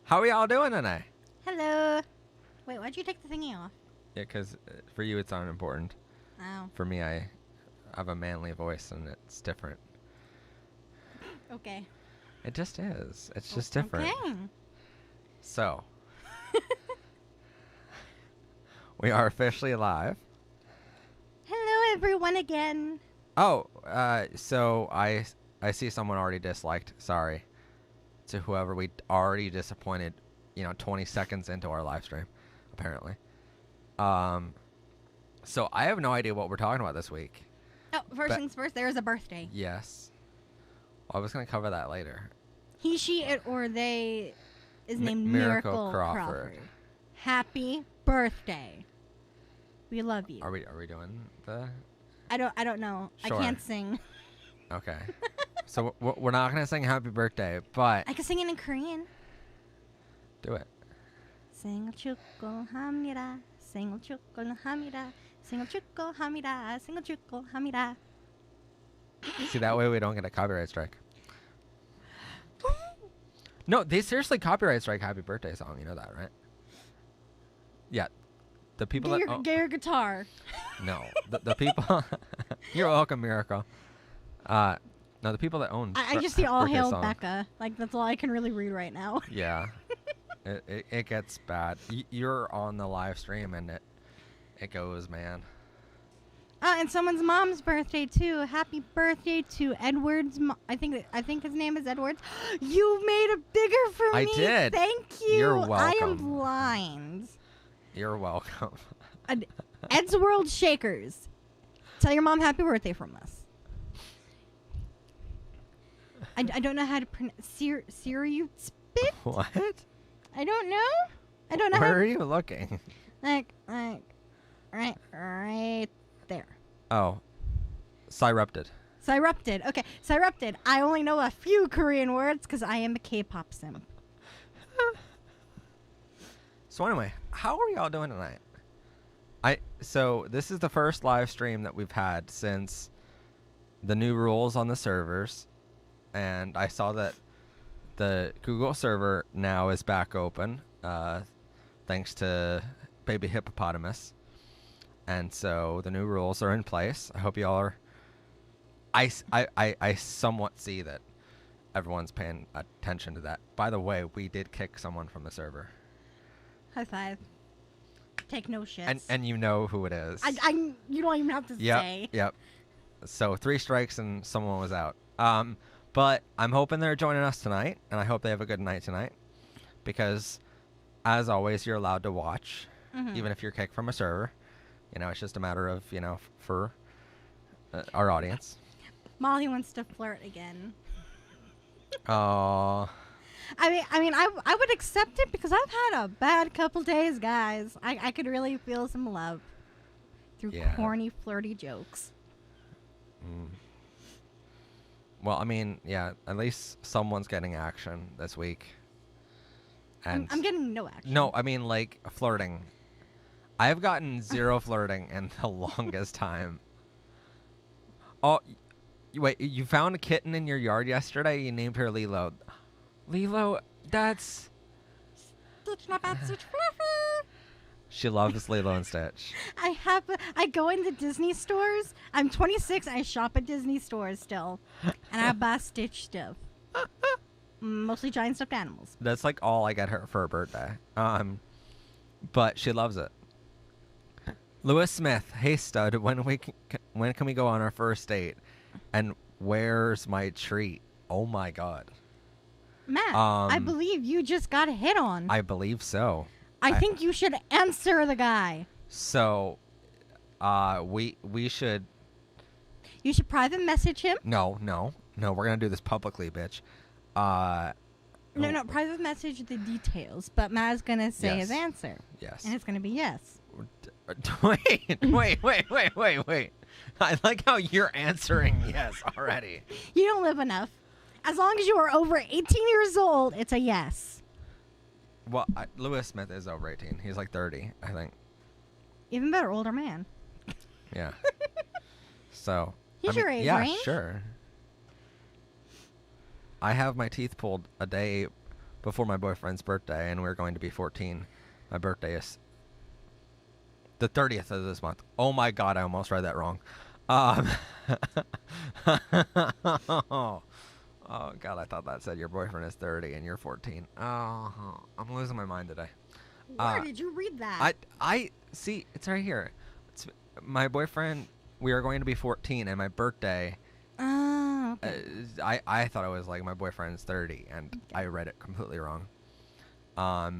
How are y'all doing tonight? Hello. Wait, why'd you take the thingy off? Yeah, because for you it's unimportant. Oh. For me, I have a manly voice and it's different. Okay. It just is. It's just different. Okay. So, we are officially live. Hello, everyone, again. Oh, so I see someone already disliked. Sorry to whoever we already disappointed. 20 seconds into our live stream, apparently. So I have no idea what we're talking about this week. Oh, first things first, there's a birthday. Yes. Well, I was gonna cover that later. He, she, it, or they is named Miracle Crawford. Happy birthday. We love you. Are we doing the? I don't know. Sure. I can't sing. Okay. So we're not gonna sing happy birthday, but I can sing it in Korean. do it. 생일 축하합니다. 생일 축하합니다. 생일 축하합니다. 생일 축하합니다. See, that way we don't get a copyright strike. No, they seriously copyright strike happy birthday song. You know that, right? Yeah. The people Get your guitar. No, the people. You're welcome, Miracle. No, the people that own. I just see all birthday hail song. Becca. Like, that's all I can really read right now. Yeah, it gets bad. You're on the live stream and it goes, man. And someone's mom's birthday too. Happy birthday to Edward's. I think his name is Edwards. You made it bigger for me. I did. Thank you. You're I am welcome. blind. You're welcome. Ed's World Shakers. Tell your mom happy birthday from us. I don't know how to pronounce Siri spit. What? I don't know. I don't know. Where are you looking? Like right there. Oh, Syrupted. Syrupted. Okay, Syrupted. I only know a few Korean words because I am a K-pop simp. So anyway, how are y'all doing tonight? So this is the first live stream that we've had since the new rules on the servers, and I saw that the Google server now is back open, thanks to Baby Hippopotamus, and so the new rules are in place. I hope y'all are. I somewhat see that everyone's paying attention to that. By the way, we did kick someone from the server. High five. Take no shits. And you know who it is. You don't even have to say. Yep. So 3 strikes and someone was out. But I'm hoping they're joining us tonight, and I hope they have a good night tonight. Because, as always, you're allowed to watch, even if you're kicked from a server. It's just a matter of, for our audience. Molly wants to flirt again. Oh. I mean, I would accept it because I've had a bad couple days, guys. I could really feel some love through corny, flirty jokes. Well, I mean, yeah, at least someone's getting action this week. And I'm getting no action. No, I mean, like, flirting. I've gotten 0 flirting in the longest time. Oh, wait, you found a kitten in your yard yesterday? You named her Lilo. Lilo, that's... Stitch, not bad, Stitch, fluffy. She loves Lilo and Stitch. I go into Disney stores. I'm 26. I shop at Disney stores still. And I buy Stitch stuff. Mostly giant stuffed animals. That's like all I get her for her birthday. But she loves it. Lewis Smith, hey stud, when can we go on our first date? And where's my treat? Oh my god. Matt, I believe you just got hit on. I believe so. I think you should answer the guy. So, we should... You should private message him. No, we're gonna do this publicly, bitch. No, private message the details, but Matt's gonna say his answer. Yes. And it's gonna be yes. Wait. I like how you're answering yes already. You don't live enough. As long as you are over 18 years old, it's a yes. Well, Lewis Smith is over 18. He's like 30, I think. Even better, older man. Yeah. So. He's your age yeah, range? sure. I have my teeth pulled a day before my boyfriend's birthday, and we're going to be 14. My birthday is the 30th of this month. Oh my god, I almost read that wrong. Oh god, I thought that said your boyfriend is 30 and you're 14. Oh, I'm losing my mind today. Where did you read that? I see, it's right here. It's my boyfriend. We are going to be 14, and my birthday. Okay. I thought it was like my boyfriend's 30, and I read it completely wrong. I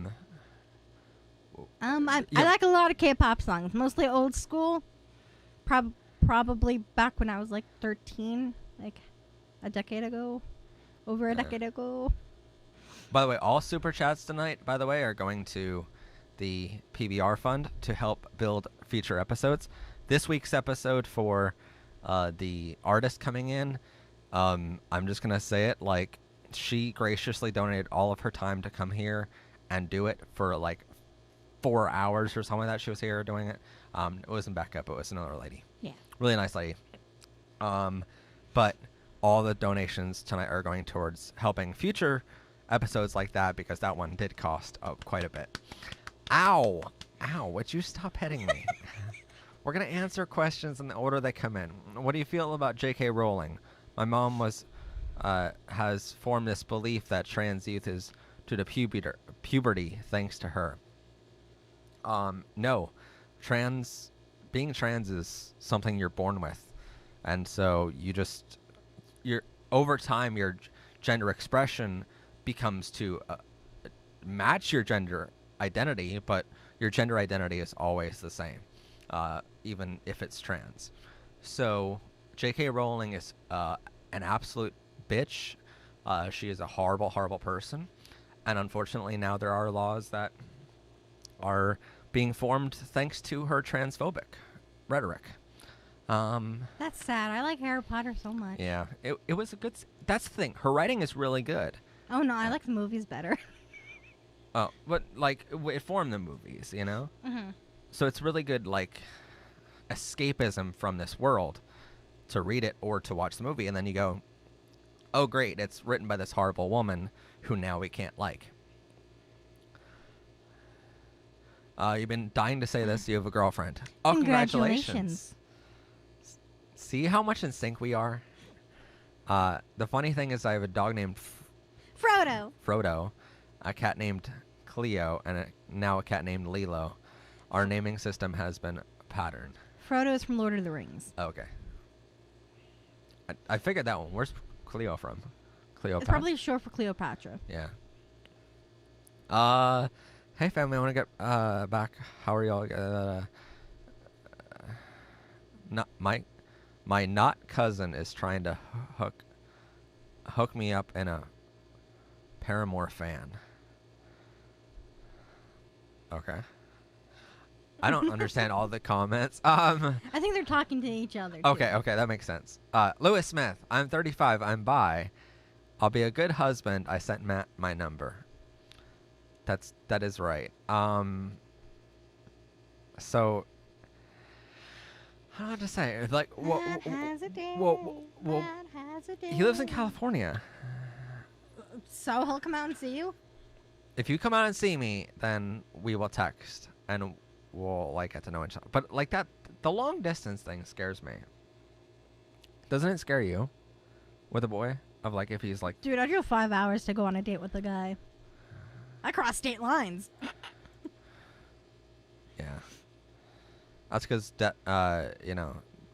Yeah. like a lot of K-pop songs, mostly old school. Probably back when I was like 13, like a decade ago, over a decade ago. By the way, all super chats tonight, by the way, are going to the PBR fund to help build future episodes. This week's episode for the artist coming in, I'm just gonna say it, like, she graciously donated all of her time to come here and do it for like 4 hours or something like that. She was here doing it. It wasn't Becca, but it was another lady. Yeah. Really nice lady. But all the donations tonight are going towards helping future episodes like that, because that one did cost quite a bit. Ow! Ow, would you stop hitting me? We're going to answer questions in the order they come in. What do you feel about J.K. Rowling? My mom has formed this belief that trans youth is to the puberty thanks to her. No. Being trans is something you're born with. And so over time, your gender expression becomes to match your gender identity, but your gender identity is always the same, even if it's trans. So J.K. Rowling is an absolute bitch. She is a horrible, horrible person. And unfortunately, now there are laws that are being formed thanks to her transphobic rhetoric. That's sad. I like Harry Potter so much. Yeah, it was a good. That's the thing. Her writing is really good. Oh no, I like the movies better. Oh, but like it formed the movies, you know. Mm-hmm. So it's really good, like escapism from this world, to read it or to watch the movie, and then you go, "Oh, great! It's written by this horrible woman who now we can't like." You've been dying to say this. You have a girlfriend. Oh, congratulations. See how much in sync we are? The funny thing is I have a dog named Frodo, a cat named Cleo, and now a cat named Lilo. Our naming system has been patterned. Frodo is from Lord of the Rings. Okay. I figured that one. Where's Cleo from? Cleopatra? It's probably short for Cleopatra. Yeah. Hey family, I want to get back. How are y'all? Not my not cousin is trying to hook me up in a Paramore fan. Okay. I don't understand all the comments. I think they're talking to each other. Okay, that makes sense. Lewis Smith, I'm 35. I'm bi. I'll be a good husband. I sent Matt my number. That is right. So I don't know what to say. Like, he lives in California. So he'll come out and see you? If you come out and see me, then we will text and we'll like get to know each other. But like that, the long distance thing scares me. Doesn't it scare you with a boy? Of like if he's like, dude, I drove 5 hours to go on a date with a guy. I crossed state lines. Yeah. That's because,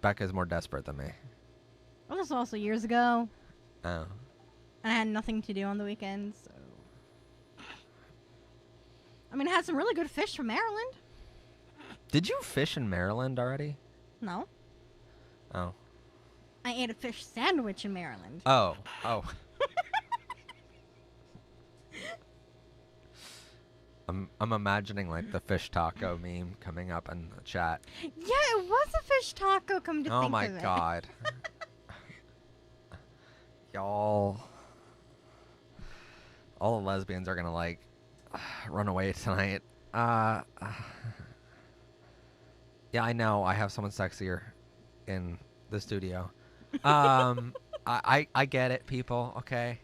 Becca's more desperate than me. Well, this was also years ago. Oh. And I had nothing to do on the weekends. So. I mean, I had some really good fish from Maryland. Did you fish in Maryland already? No. Oh. I ate a fish sandwich in Maryland. Oh. I'm imagining like the fish taco meme coming up in the chat. Yeah, it was a fish taco. Come to think of it. Oh my god. Y'all. All the lesbians are gonna like run away tonight. Yeah, I know. I have someone sexier in the studio. I get it, people. Okay.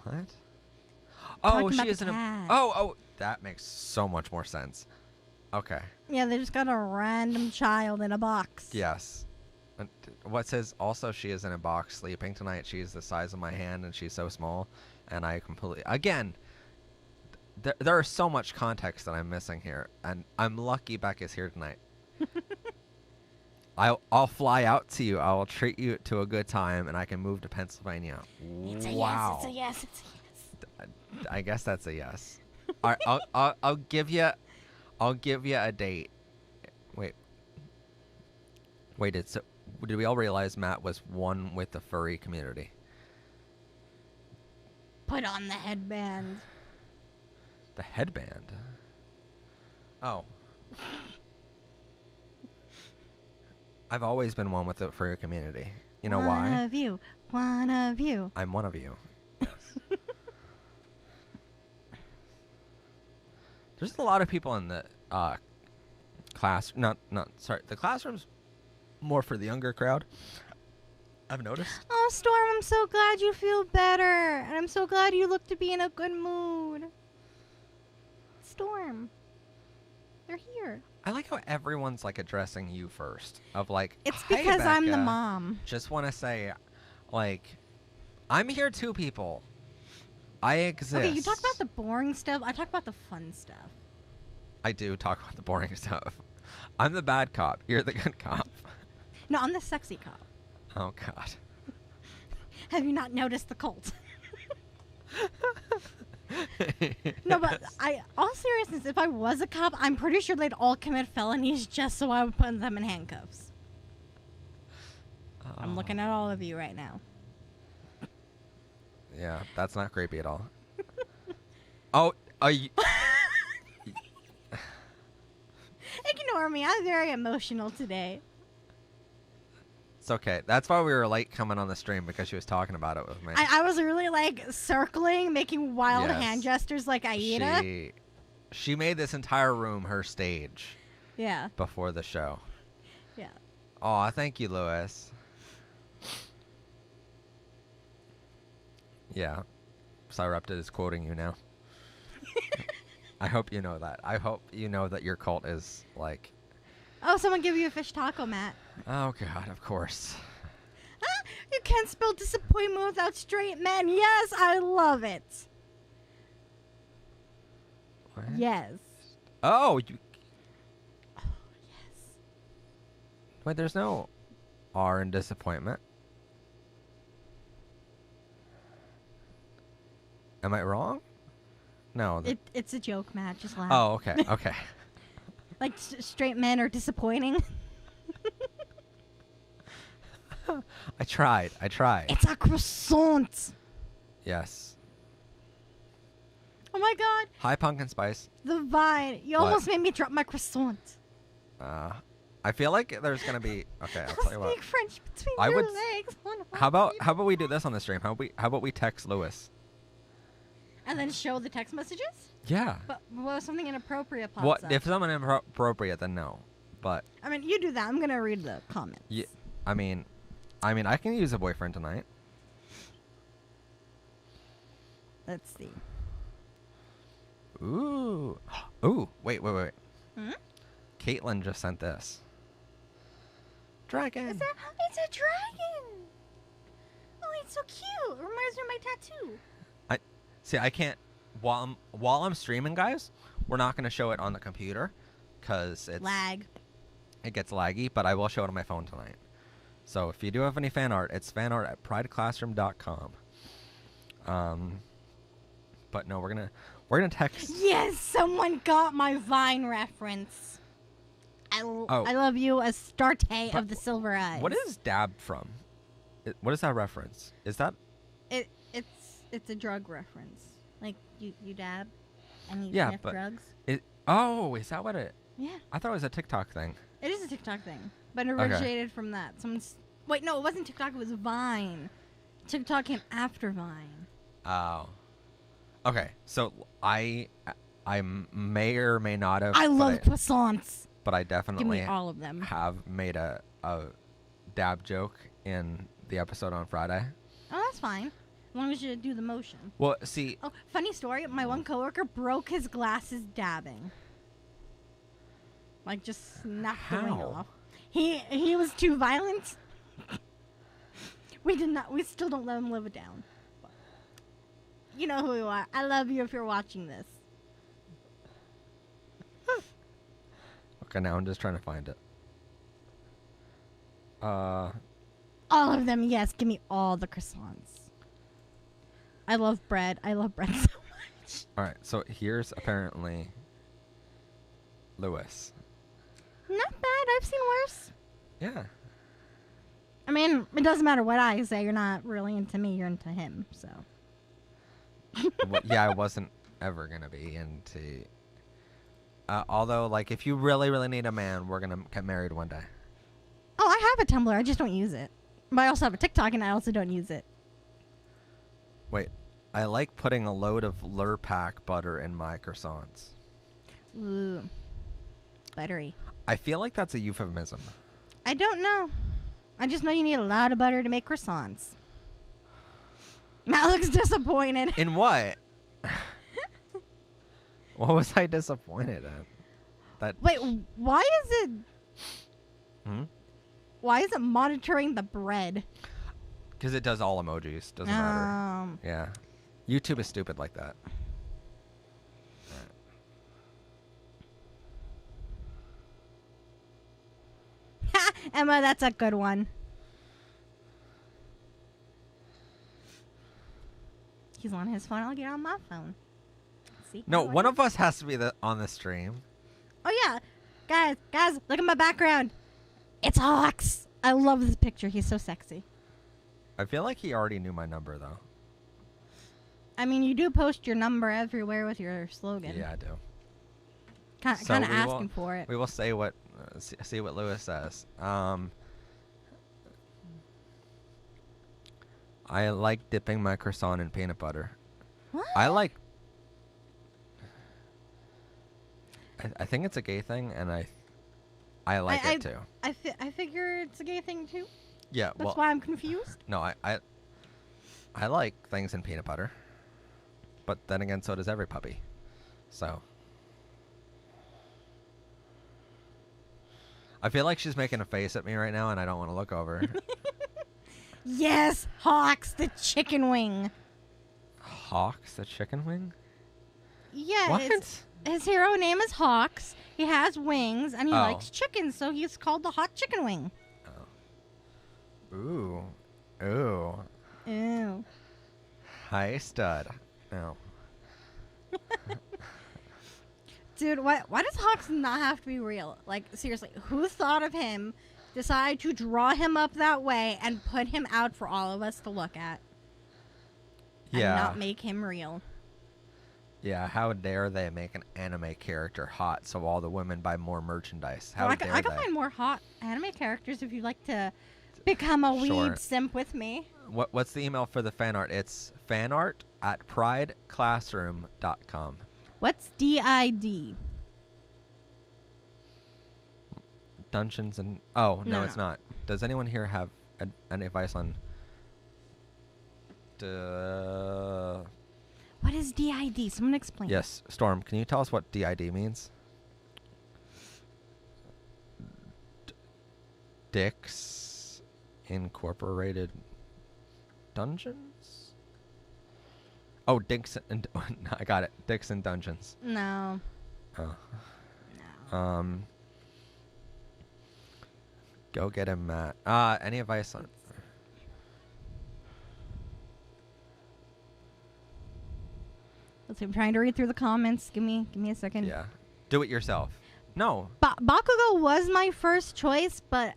What? Oh, Talking she about is the in a. cat. Oh, that makes so much more sense. Okay. Yeah, they just got a random child in a box. Yes. What says also she is in a box sleeping tonight. She's the size of my hand and she's so small. And I completely. Again, there is so much context that I'm missing here. And I'm lucky Becca's here tonight. I'll fly out to you. I'll treat you to a good time and I can move to Pennsylvania. It's a Wow. yes, it's a yes, it's a yes. I guess that's a yes. All right, I'll give you a date. Wait, did we all realize Matt was one with the furry community? Put on the headband. The headband. Oh. I've always been one with the furry community. You know why? One of you. One of you. I'm one of you. Yes. There's a lot of people in the class. Sorry. The classroom's more for the younger crowd. I've noticed. Oh, Storm, I'm so glad you feel better. And I'm so glad you look to be in a good mood. Storm. They're here. I like how everyone's like addressing you first. Of like, It's "Hi, because I'm the Becca. mom. Just want to say, like, I'm here too, people. I exist. Okay, you talk about the boring stuff. I talk about the fun stuff. I do talk about the boring stuff. I'm the bad cop. You're the good cop. No, I'm the sexy cop. Oh, God. Have you not noticed the cult? No, but all seriousness, if I was a cop, I'm pretty sure they'd all commit felonies just so I would put them in handcuffs. I'm looking at all of you right now. Yeah, that's not creepy at all. Oh, Ignore me. I'm very emotional today. It's okay. That's why we were late coming on the stream, because she was talking about it with me. I was really like circling, making wild Yes. hand gestures like Aida. She made this entire room her stage Yeah. before the show. Yeah. Aw, thank you, Lewis. Yeah. Cyrupted is quoting you now. I hope you know that. I hope you know that your cult is like... Oh, someone give you a fish taco, Matt. Oh, God, of course. Ah, you can't spell disappointment without straight men. Yes, I love it. What? Yes. Oh, you... Oh, yes. Wait, there's no R in disappointment. Am I wrong? No. It's a joke, Matt. Just laugh. Oh, okay, okay. Like straight men are disappointing. I tried. It's a croissant. Yes. Oh my God. Hi, Pumpkin Spice. The vine. You What? almost made me drop my croissant. I feel like there's gonna be... Okay, I'll tell you what. Speak French between I your would... legs. How about we do this on the stream? How about we text Lewis? And then show the text messages? Yeah. But what if something inappropriate pops What up? if someone inappropriate? Then no. But I mean, you do that. I'm gonna read the comments. yeah, I mean, I can use a boyfriend tonight. Let's see. Ooh. Wait. Hmm? Caitlin just sent this. Dragon. It's a dragon. Oh, it's so cute. It reminds me of my tattoo. See, I can't. While I'm streaming, guys, we're not gonna show it on the computer, cause it's Lag. It gets laggy. But I will show it on my phone tonight. So if you do have any fan art, it's fanart@prideclassroom.com. But no, we're gonna text. Yes, someone got my Vine reference. I love you, Astarte of the Silver Eyes. What is dab from? What is that reference? Is that? It's a drug reference. Like you dab, and you Yeah, sniff but drugs. Oh, is that what it? Yeah, I thought it was a TikTok thing. it is a TikTok thing, but it originated from that. Wait, no, it wasn't TikTok. It was Vine. TikTok came after Vine. Oh. Okay, so I may or may not have. I love croissants. But I Give definitely me all of them. have made a dab joke in the episode on Friday. Oh, that's fine. As long as you do the motion. Well, see, Oh, funny story. My one coworker broke his glasses dabbing. Like, just snapped the ring How? off. He was too violent. We still don't let him live it down. But you know who you are. I love you if you're watching this. okay, now I'm just trying to find it. All of them, yes. Give me all the croissants. I love bread. I love bread so much. All right, so here's apparently Lewis. Not bad. I've seen worse. Yeah. I mean, it doesn't matter what I say. You're not really into me. You're into him. So. Well, yeah, I wasn't ever gonna be into. Although, like, if you really, really need a man, we're gonna get married one day. Oh, I have a Tumblr. I just don't use it. But I also have a TikTok, and I also don't use it. Wait, I like putting a load of Lurpak butter in my croissants. Ooh. Buttery. I feel like that's a euphemism. I don't know. I just know you need a lot of butter to make croissants. Matt looks disappointed. In what? What was I disappointed in? That. Wait, why is it... Hmm? Why is it monitoring the bread? Because it does all emojis. Doesn't matter. Yeah. YouTube is stupid like that. Emma, that's a good one. He's on his phone. I'll get on my phone. See? No, one of us has to be on the stream. Oh, yeah. Guys, look at my background. It's Hawks. I love this picture. He's so sexy. I feel like he already knew my number, though. I mean, you do post your number everywhere with your slogan. Yeah, I do. Kind of asking for it. We will say what, see what Lewis says. I like dipping my croissant in peanut butter. What? I like. I think it's a gay thing, and I like it too. I figure it's a gay thing too. Yeah, That's why I'm confused. No, I like things in peanut butter, but then again, so does every puppy. So I feel like she's making a face at me right now, and I don't want to look over. Yes, Hawks, the chicken wing. Hawks, the chicken wing? Yeah, What? His hero name is Hawks. He has wings, and he likes chicken, so he's called the Hot Chicken Wing. Oh. Ooh. Ew. Hi, stud. No. Dude, why does Hawks not have to be real? Like, seriously, who thought of him, decided to draw him up that way, and put him out for all of us to look at? Yeah. And not make him real. Yeah, how dare they make an anime character hot so all the women buy more merchandise? How dare I can find more hot anime characters if you'd like to become a weed simp with me. What's the email for the fan art? It's fanart@prideclassroom.com. What's DID? Dungeons and... Oh, no, No. it's not. Does anyone here have any advice on... What is DID? Someone explain. Yes, Storm, can you tell us what DID means? Dicks Incorporated Dungeons? Oh, Dicks and... I got it. Dicks and Dungeons. No. Oh. No. Go get him, Matt. Any advice on... Let's see. I'm trying to read through the comments. Give me a second. Yeah. Do it yourself. No. Bakugo was my first choice, but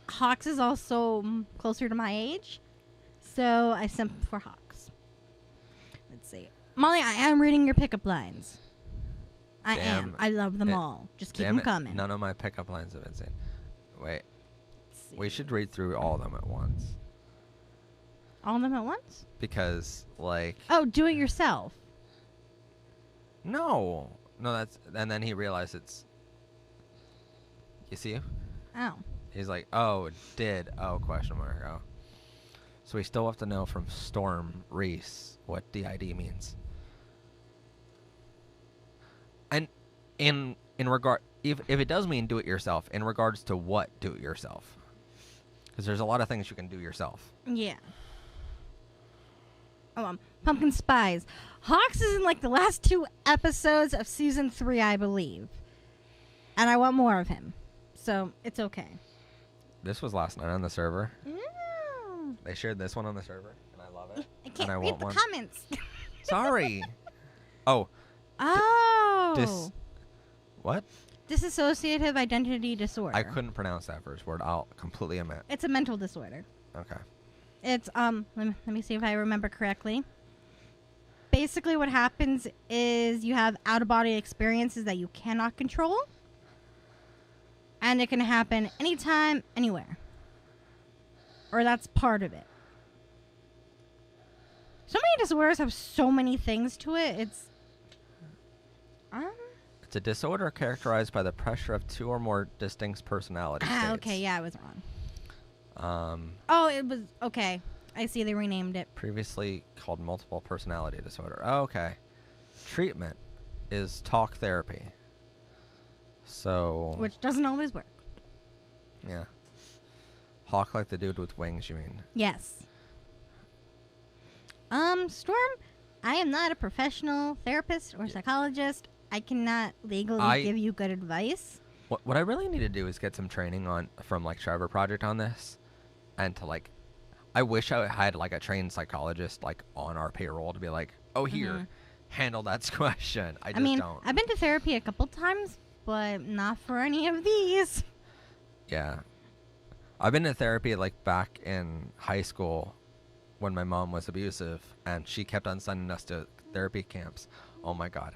Hawks is also closer to my age, so I simped for Hawks. Let's see. Molly, I am reading your pickup lines. I am. I love them all. Just keep them coming. None of my pickup lines have been seen. Wait. We should read through all of them at once. All of them at once? Because, like... Oh, do it yourself. No, that's... And then he realized it's... You see? Oh. He's like, oh, question mark. Oh. So we still have to know from Storm Reese what DID means. And in regard, if it does mean do it yourself, in regards to what do it yourself? Because there's a lot of things you can do yourself. Yeah. Oh, pumpkin spies. Hawks is in like the last 2 episodes of season 3, I believe. And I want more of him. So it's okay. This was last night on the server. Mm. They shared this one on the server, and I love it. I can't and I read want the one. comments. Sorry. Oh. Oh. What? Dissociative identity disorder. I couldn't pronounce that first word. I'll completely admit. It's a mental disorder. Okay. It's let me see if I remember correctly. Basically what happens is you have out-of-body experiences that you cannot control. And it can happen anytime, anywhere. Or that's part of it. So many disorders have so many things to it. It's It's a disorder characterized by the pressure of 2 or more distinct personality states. okay, yeah, I was wrong. Oh, it was okay. I see they renamed it. Previously called multiple personality disorder. Oh, okay. Treatment is talk therapy. So. Which doesn't always work. Yeah. Hawk like the dude with wings, you mean? Yes. Storm, I am not a professional therapist or psychologist. I cannot legally give you good advice. What I really need to do is get some training from like Trevor Project on this, and to like, I wish I had like a trained psychologist like on our payroll to be like, oh here, handle that question. I just don't. I've been to therapy a couple times, but not for any of these. Yeah, I've been to therapy like back in high school when my mom was abusive, and she kept on sending us to therapy camps. Oh my god,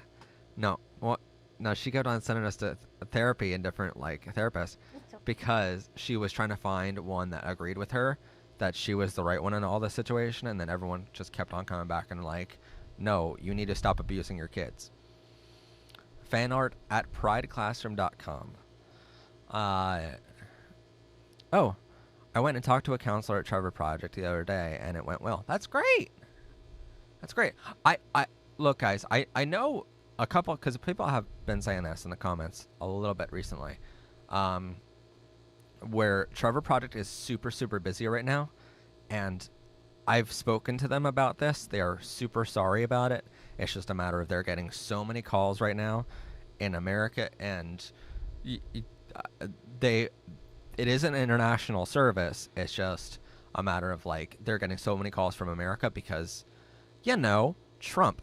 no, what? No, she kept on sending us to therapy and different like therapists because she was trying to find one that agreed with her, that she was the right one in all this situation, and then everyone just kept on coming back and like, no, you need to stop abusing your kids. Fan art at prideclassroom.com. Oh, I went and talked to a counselor at Trevor Project the other day, and it went well. That's great. That's great. I look, guys, I know a couple, because people have been saying this in the comments a little bit recently, where Trevor Project is super, super busy right now, and I've spoken to them about this. They are super sorry about it. It's just a matter of they're getting so many calls right now in America, and it is an international service. It's just a matter of like they're getting so many calls from America because, Trump.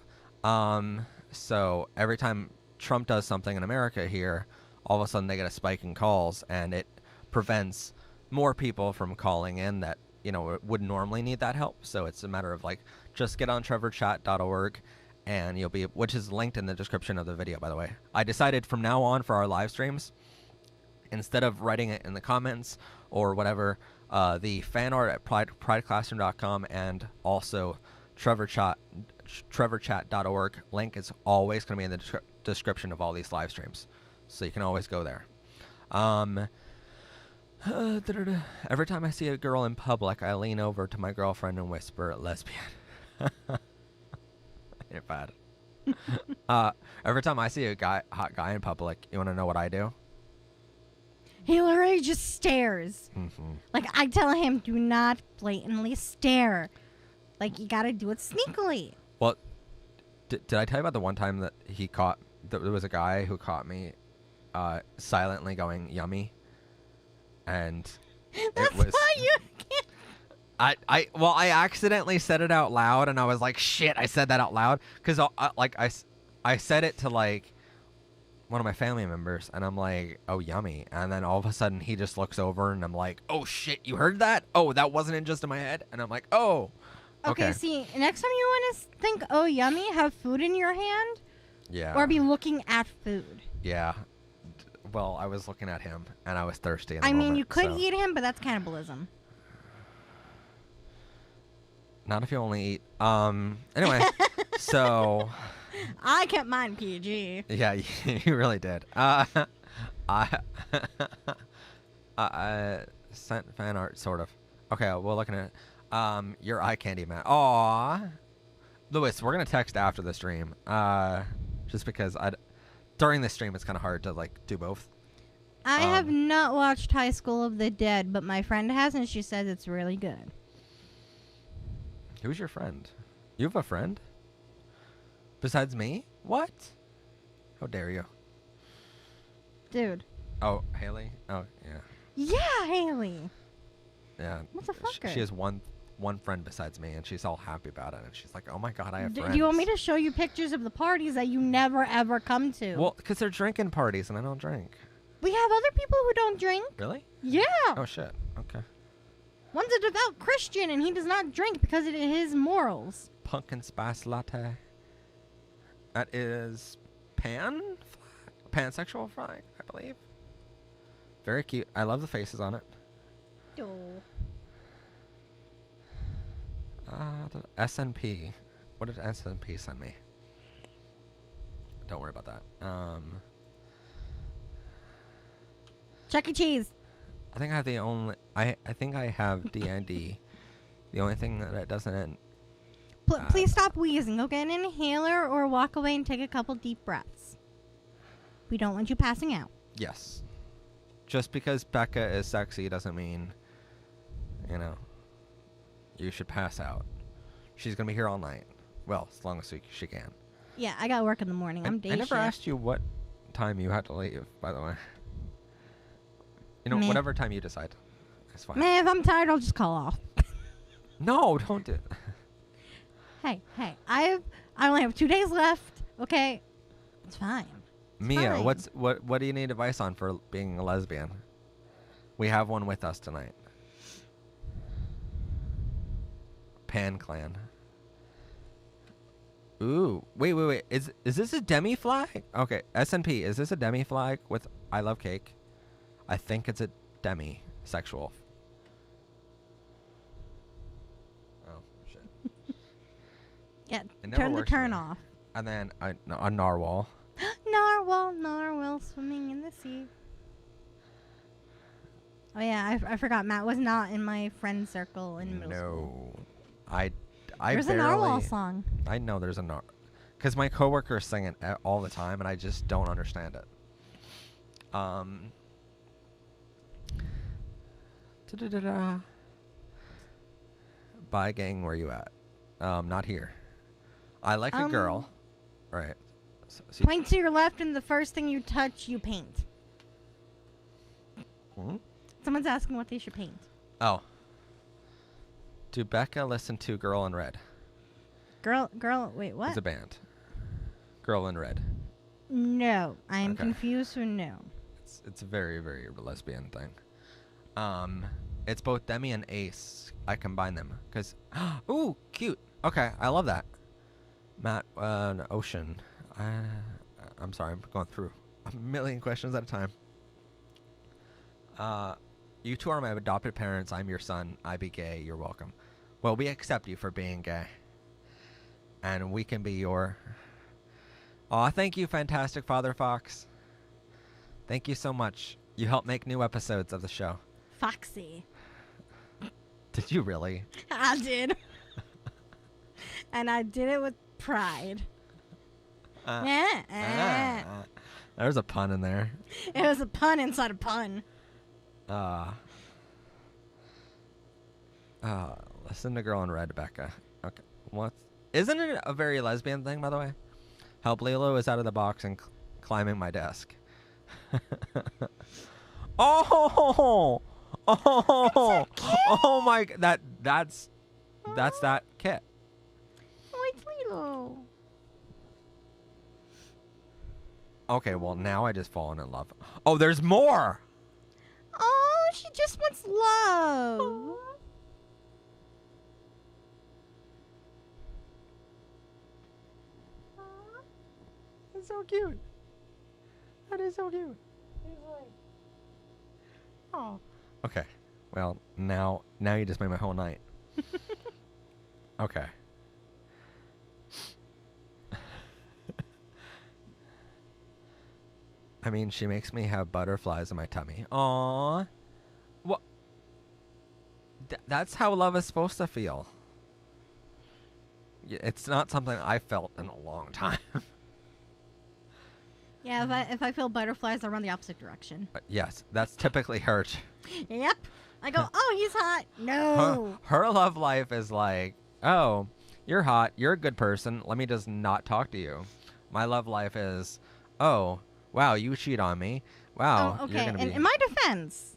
So every time Trump does something in America here, all of a sudden they get a spike in calls, and it prevents more people from calling in that, would normally need that help. So it's a matter of like, just get on trevorchat.org and you'll be, which is linked in the description of the video, by the way. I decided from now on for our live streams, instead of writing it in the comments or whatever, the fan art at prideclassroom.com and also trevorchat.org link is always going to be in the description of all these live streams, so you can always go there. Every time I see a girl in public, I lean over to my girlfriend and whisper, lesbian. Ain't bad. Every time I see a hot guy in public, you want to know what I do? He literally just stares. Mm-hmm. Like, I tell him, do not blatantly stare. Like, you gotta do it sneakily. Well, did I tell you about the one time that there was a guy who caught me silently going yummy? And That's it was, why you can't. I accidentally said it out loud, and I was like, shit, I said that out loud. Because I said it to like one of my family members, and I'm like, oh, yummy. And then all of a sudden he just looks over, and I'm like, oh shit, you heard that? Oh, that wasn't just in my head. And I'm like, oh. Okay, see, next time you want to think, oh, yummy, have food in your hand. Yeah. Or be looking at food. Yeah. Well, I was looking at him, and I was thirsty. I mean, you could eat him, but that's cannibalism. Not if you only eat. Anyway, so. I kept mine PG. Yeah, you really did. Sent fan art, sort of. Okay, we're looking at your eye candy, Matt. Aw, Lewis, we're gonna text after the stream. Just because during the stream it's kind of hard to like do both. I have not watched High School of the Dead, but my friend has, and she says it's really good. Who's your friend? You have a friend? Besides me? What? How dare you? Dude. Oh, Haley? Oh, yeah. Yeah, Haley. Yeah. What the fucker? She has one friend besides me, and she's all happy about it. And she's like, oh my God, I have friends. Do you want me to show you pictures of the parties that you never, ever come to? Well, because they're drinking parties, and I don't drink. We have other people who don't drink. Really? Yeah. Oh, shit. Okay. One's a devout Christian, and he does not drink because of his morals. Pumpkin spice latte. That is pansexual flag, I believe. Very cute. I love the faces on it. Oh. The SNP. What did SNP send me? Don't worry about that. Chuck E. Cheese. I think I have the only. I think I have D&D. The only thing that it doesn't. Please stop wheezing. Go get an inhaler or walk away and take a couple deep breaths. We don't want you passing out. Yes. Just because Becca is sexy doesn't mean, you should pass out. She's gonna be here all night. Well, as long as she can. Yeah, I got work in the morning. I'm day shift. I never asked you what time you had to leave, by the way. Meh. Whatever time you decide. It's fine. Man, if I'm tired, I'll just call off. No, don't do it. Hey, I only have 2 days left. Okay, it's fine. Mia, fine. what do you need advice on for being a lesbian? We have one with us tonight. Pan Clan. Ooh, wait. Is this a demi flag? Okay, SNP. Is this a demi flag with I love cake? I think it's a demisexual. Oh shit. Yeah, It never turn the works turn for me. off. And then a narwhal. Narwhal swimming in the sea. Oh yeah, I forgot. Matt was not in my friend circle in middle school. No, I There's barely. a narwhal song. I know there's a because my coworkers sing it all the time, and I just don't understand it. Bye, gang. Where you at? Not here. I like a girl. Right. So Point to your left, and the first thing you touch, you paint. Hmm? Someone's asking what they should paint. Oh. Do Becca listen to Girl in Red? Girl, wait, what? It's a band. Girl in Red. No, I am Okay. confused, so no. It's a very, very lesbian thing. It's both Demi and Ace. I combine them because, ooh, cute. Okay, I love that. Matt, Ocean. I'm sorry, I'm going through a million questions at a time. You two are my adopted parents. I'm your son. I be gay. You're welcome. Well, we accept you for being gay, and we can be your. Aw, thank you, fantastic Father Fox. Thank you so much. You help make new episodes of the show. Foxy. Did you really? I did. And I did it with pride. There's a pun in there. It was a pun inside a pun. Listen to Girl in Red, Becca. Okay. Isn't it a very lesbian thing, by the way? Help Lilo is out of the box and climbing my desk. Oh my! That's that kit. Oh, it's Lilo. Okay, well now I just fallen in love. Oh, there's more. Oh, she just wants love. That's so cute. That is so cute. Oh. Okay. Well, now you just made my whole night. Okay. I mean, she makes me have butterflies in my tummy. Aww. That's how love is supposed to feel. It's not something I felt in a long time. Yeah, if I feel butterflies, I run the opposite direction. But yes, that's typically her. Yep. I go, oh, he's hot. No. Her love life is like, oh, you're hot. You're a good person. Let me just not talk to you. My love life is, oh, wow, you cheat on me. Wow. Oh, okay. You're gonna be... In my defense,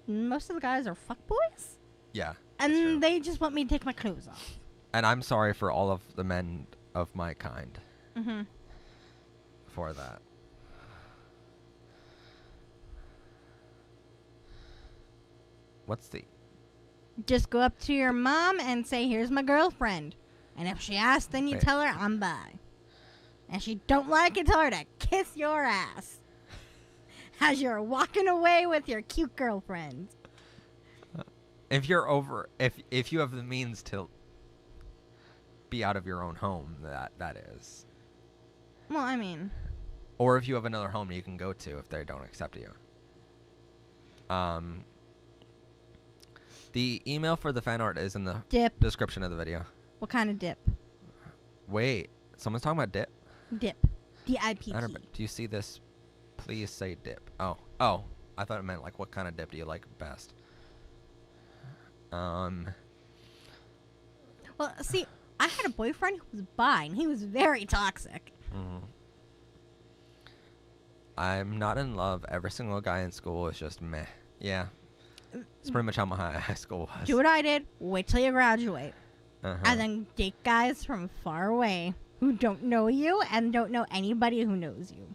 most of the guys are fuckboys. Yeah. And they just want me to take my clothes off. And I'm sorry for all of the men of my kind. Mm-hmm. For that. What's the... Just go up to your mom and say, here's my girlfriend. And if she asks, then you tell her I'm bi. And she don't like it, tell her to kiss your ass. As you're walking away with your cute girlfriend. If you're over... If you have the means to be out of your own home, that is. Well, I mean... Or if you have another home you can go to if they don't accept you. The email for the fan art is in the description of the video. What kind of dip? Wait, someone's talking about dip? Dip. D-I-P-P. Do you see this? Please say dip. Oh. I thought it meant like what kind of dip do you like best? Well, see, I had a boyfriend who was bi, and he was very toxic. Mm-hmm. I'm not in love. Every single guy in school is just meh. Yeah. It's pretty much how my high school was. Do what I did. Wait till you graduate. Uh-huh. And then date guys from far away who don't know you and don't know anybody who knows you.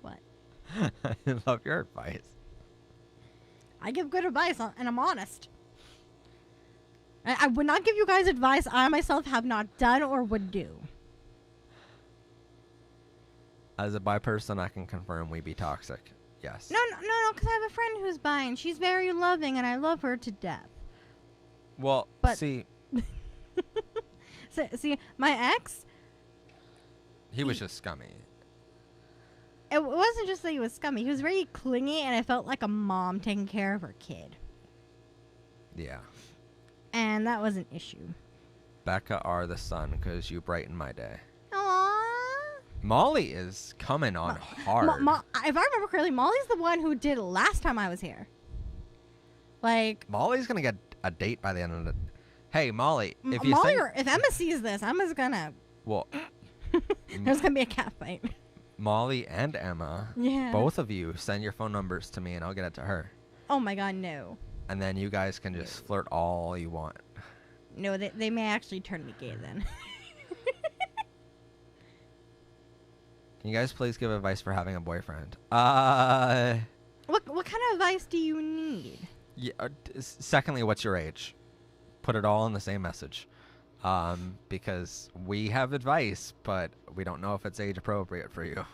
What? I love your advice. I give good advice, and I'm honest. I would not give you guys advice I myself have not done or would do. As a bi person, I can confirm we be toxic. Yes. No, because I have a friend who's bi, and she's very loving, and I love her to death. Well, but see... see, my ex... He was just scummy. It wasn't just that he was scummy. He was very clingy, and I felt like a mom taking care of her kid. Yeah. And that was an issue. Becca are the sun, because you brighten my day. Aww. Molly is coming on hard. If I remember correctly, Molly's the one who did it last time I was here. Like... Molly's going to get a date by the end of the... Hey, Molly, if you Molly, if Emma sees this, Emma's gonna... Well... There's gonna be a cat fight. Molly and Emma, yeah. Both of you, send your phone numbers to me and I'll get it to her. Oh my god, no. And then you guys can just flirt all you want. No, they may actually turn me gay then. Can you guys please give advice for having a boyfriend? What kind of advice do you need? Yeah, secondly, what's your age? Put it all in the same message. Because we have advice, but we don't know if it's age appropriate for you.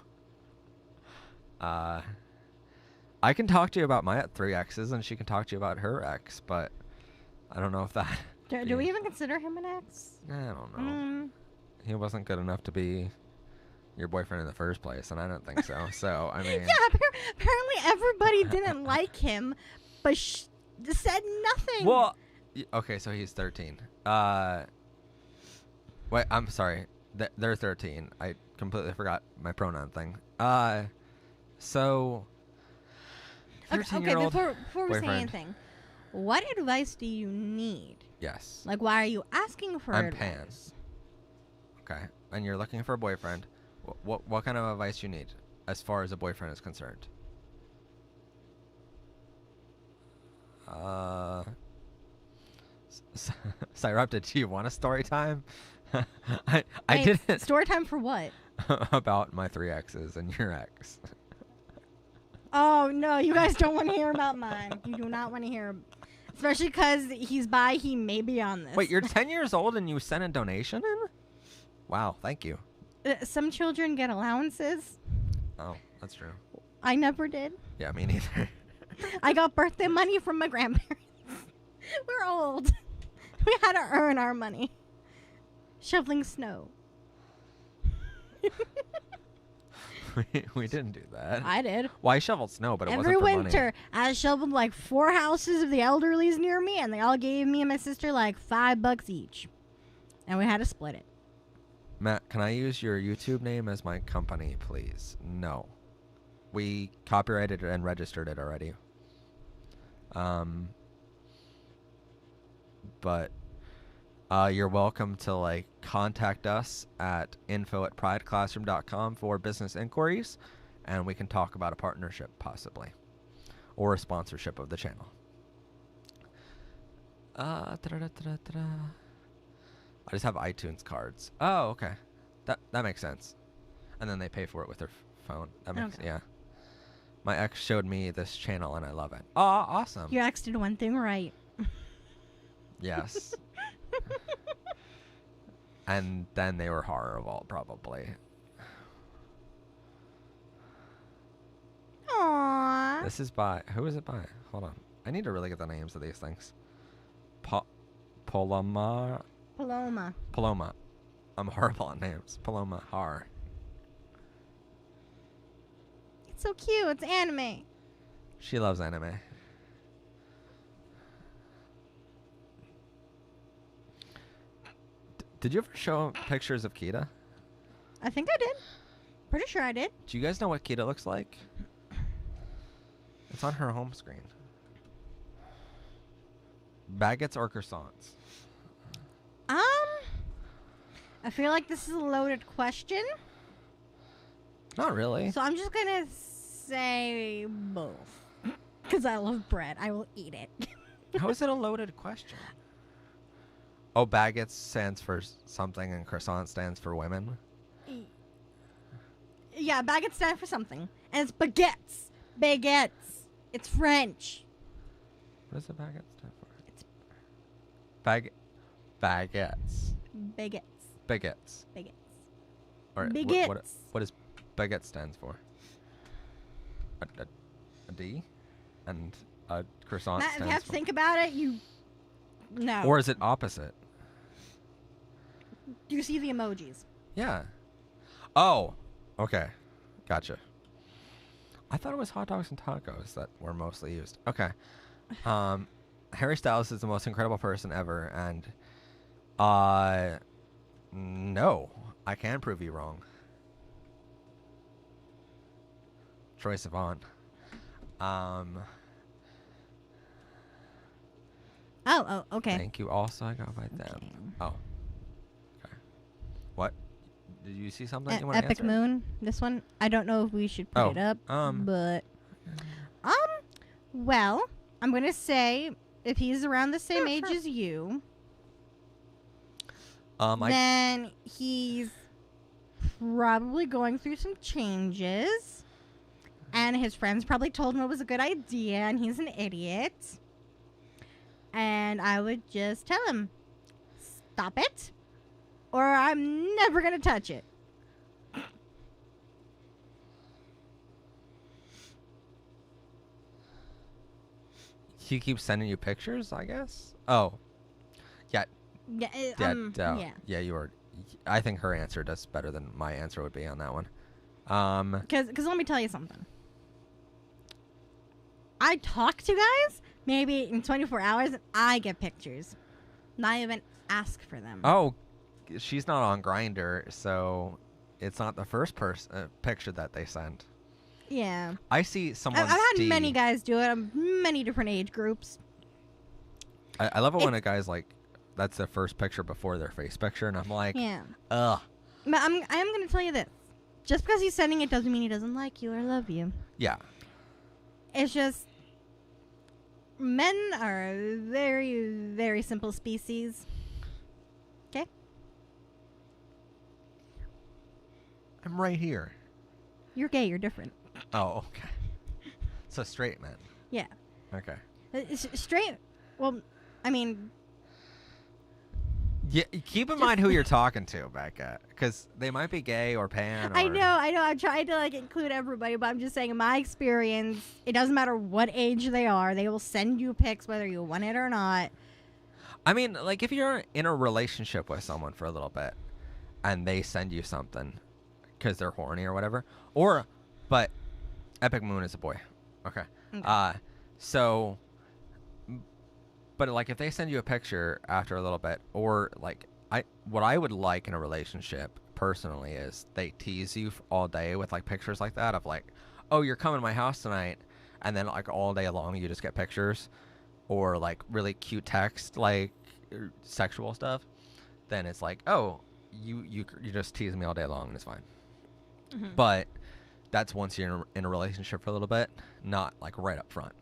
I can talk to you about my 3 exes, and she can talk to you about her ex, but I don't know if that... Do we even consider him an ex? I don't know. He wasn't good enough to be your boyfriend in the first place, and I don't think so. So, I mean... Yeah, apparently everybody didn't like him, but said nothing. Well, okay, so he's 13. Wait, I'm sorry. They're 13. I completely forgot my pronoun thing. So... Okay, before we say anything, what advice do you need? Yes. Like, why are you asking for advice? I'm Pan. Okay, and you're looking for a boyfriend. What kind of advice you need as far as a boyfriend is concerned? Cyrupted, do you want a story time? I didn't. Story time for what? About my 3 exes and your ex. Oh, no, you guys don't want to hear about mine. You do not want to hear, especially because he's bi, he may be on this. Wait, you're 10 years old and you sent a donation in? Wow, thank you. Some children get allowances. Oh, that's true. I never did. Yeah, me neither. I got birthday money from my grandparents. We're old. We had to earn our money. Shoveling snow. We didn't do that. I did. Well, I shoveled snow, but it Every wasn't for winter, money. I shoveled like 4 houses of the elderlies near me, and they all gave me and my sister like $5 each, and we had to split it. Matt, can I use your YouTube name as my company, please? No. We copyrighted it and registered it already. But you're welcome to like contact us at info@prideclassroom.com for business inquiries, and we can talk about a partnership possibly, or a sponsorship of the channel. I just have iTunes cards. Oh, okay. That makes sense. And then they pay for it with their phone. That makes Okay. yeah. My ex showed me this channel and I love it. Oh, awesome. Your ex did one thing right. Yes. And then they were horrible, probably. Aww. This is by who is it by? Hold on. I need to really get the names of these things. Paloma. I'm horrible on names. Paloma Har. It's so cute. It's anime. She loves anime. Did you ever show pictures of Kita? I think I did. Pretty sure I did. Do you guys know what Kita looks like? It's on her home screen. Baguettes or croissants? I feel like this is a loaded question. Not really. So I'm just gonna say both. Because I love bread. I will eat it. How is it a loaded question? Oh, baguettes stands for something and croissant stands for women? Yeah, baguettes stand for something. And it's baguettes. Baguettes. It's French. What does a baguette stand for? It's baguettes. baguettes. Baguettes. Baguettes. Or Baguettes. what does baguette stands for? A D? And a croissant Matt, if stands you have to for... think about it, no. Or is it opposite? Do you see the emojis? Yeah. Oh, okay. Gotcha. I thought it was hot dogs and tacos that were mostly used. Okay. Harry Styles is the most incredible person ever, and no, I can prove you wrong. Troye Sivan. Oh, okay. Thank you. Also, I got by them. Okay. Oh. Okay. What? Did you see something you want to Epic answer? Moon. This one. I don't know if we should put it up, but well, I'm gonna say if he's around the same age as you, then he's probably going through some changes, and his friends probably told him it was a good idea, and he's an idiot. And I would just tell him, stop it, or I'm never gonna touch it. He keeps sending you pictures, I guess? Oh. Yeah. Yeah. You were... I think her answer does better than my answer would be on that one. Because let me tell you something. I talk to guys maybe in 24 hours and I get pictures. Not even ask for them. Oh, she's not on Grindr, so it's not the first picture that they send. Yeah. I see someone's I've had D. many guys do it. Many different age groups. I love it when a guy's like, that's their first picture before their face picture, and I'm like, Yeah. ugh. But I am going to tell you this. Just because he's sending it doesn't mean he doesn't like you or love you. Yeah. It's just men are a very, very simple species. Okay? I'm right here. You're gay. You're different. Oh, okay. So straight men. Yeah. Okay. Straight. Well, I mean, Yeah, keep in mind who you're talking to, Becca, because they might be gay or pan. Or... I know. I tried to like include everybody, but I'm just saying, in my experience, it doesn't matter what age they are. They will send you pics whether you want it or not. I mean, like if you're in a relationship with someone for a little bit, and they send you something because they're horny or whatever, Or, but Epic Moon is a boy. Okay. Okay. So, but like if they send you a picture after a little bit, or like what I would like in a relationship personally is they tease you all day with like pictures like that of like, oh, you're coming to my house tonight, and then like all day long you just get pictures, or like really cute text like sexual stuff. Then it's like, oh, you just tease me all day long and it's fine. Mhm. But that's once you're in a relationship for a little bit, not like right up front.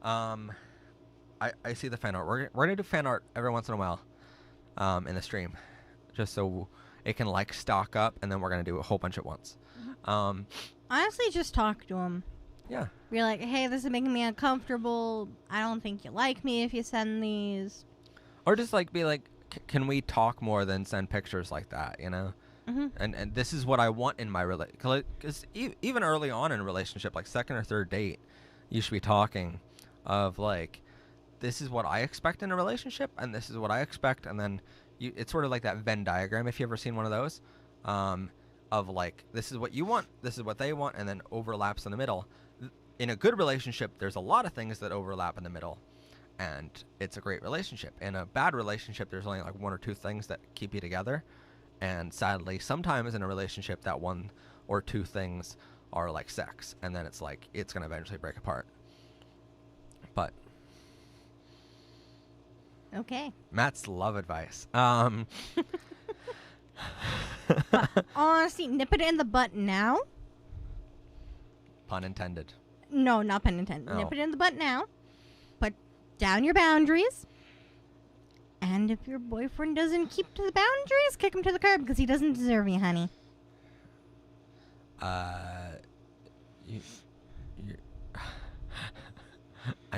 I see the fan art. We're gonna do fan art every once in a while, in the stream, just so it can like stock up, and then we're gonna do a whole bunch at once. Honestly, just talk to him. Yeah. Be like, hey, this is making me uncomfortable. I don't think you like me if you send these. Or just like be like, can we talk more than send pictures like that? You know. Mm-hmm. And this is what I want in my relationship. Because even early on in a relationship, like second or third date, you should be talking of like, this is what I expect in a relationship, and this is what I expect, and then it's sort of like that Venn diagram, if you ever seen one of those, of like, this is what you want, this is what they want, and then overlaps in the middle. In a good relationship, there's a lot of things that overlap in the middle, and it's a great relationship. In a bad relationship, there's only like one or two things that keep you together. And sadly, sometimes in a relationship, that one or two things are like sex, and then it's like it's gonna eventually break apart. But Okay. Matt's love advice. But honestly, nip it in the butt now. Pun intended. No, not pun intended. Oh. Nip it in the butt now. Put down your boundaries. And if your boyfriend doesn't keep to the boundaries, kick him to the curb because he doesn't deserve you, honey. I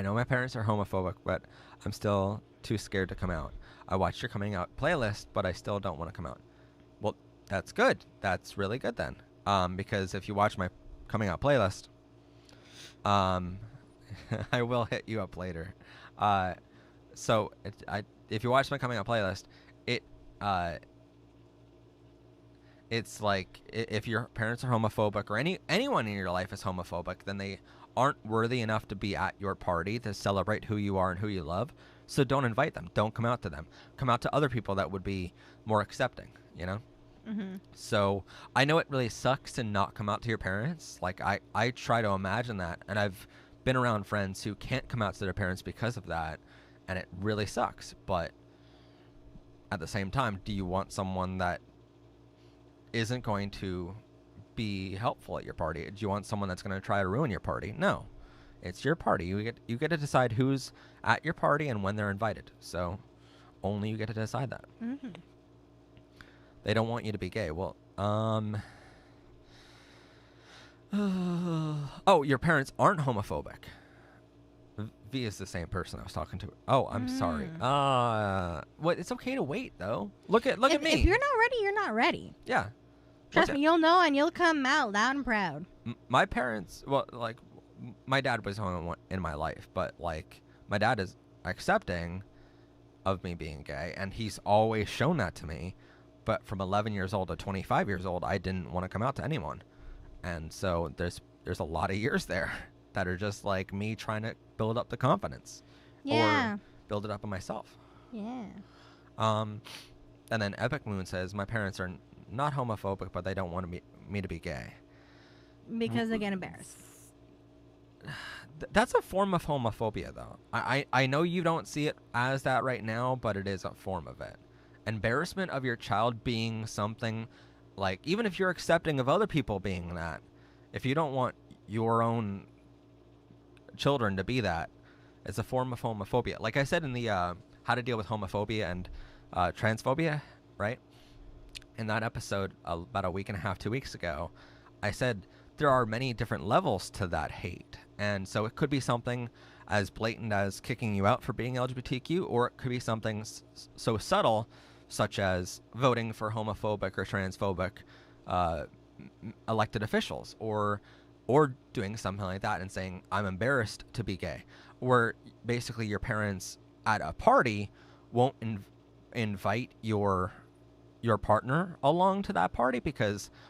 know my parents are homophobic, but I'm still too scared to come out. I watched your coming out playlist, but I still don't want to come out. Well, that's good. That's really good then. Because if you watch my coming out playlist, I will hit you up later. So if you watch my coming out playlist, it's like if your parents are homophobic or anyone in your life is homophobic, then they aren't worthy enough to be at your party to celebrate who you are and who you love. So don't invite them. Don't come out to them. Come out to other people that would be more accepting, you know? Mm-hmm. So I know it really sucks to not come out to your parents. Like I try to imagine that, and I've been around friends who can't come out to their parents because of that, and it really sucks. But at the same time, do you want someone that isn't going to be helpful at your party? Do you want someone that's going to try to ruin your party? No. It's your party. You get to decide who's at your party and when they're invited. So only you get to decide that. Mm-hmm. They don't want you to be gay. Well, oh, your parents aren't homophobic. V is the same person I was talking to. Oh, I'm sorry. What? It's okay to wait though. Look at me. If you're not ready, you're not ready. Yeah. Trust me, you'll know, and you'll come out loud and proud. My parents, well, like, my dad was home in my life, but like, my dad is accepting of me being gay, and he's always shown that to me. But from 11 years old to 25 years old, I didn't want to come out to anyone, and so there's a lot of years there that are just like me trying to build up the confidence, or build it up in myself. Yeah. And then Epic Moon says my parents are not homophobic, but they don't want me to be gay Because they get embarrassed. That's a form of homophobia, though. I know you don't see it as that right now, but it is a form of it. Embarrassment of your child being something, like, even if you're accepting of other people being that, if you don't want your own children to be that, it's a form of homophobia. Like I said in the How to Deal with Homophobia and Transphobia, right? In that episode about a week and a half, 2 weeks ago, I said there are many different levels to that hate. And so it could be something as blatant as kicking you out for being LGBTQ, or it could be something so subtle, such as voting for homophobic or transphobic elected officials, or doing something like that and saying, I'm embarrassed to be gay. Or basically your parents at a party won't invite your partner along to that party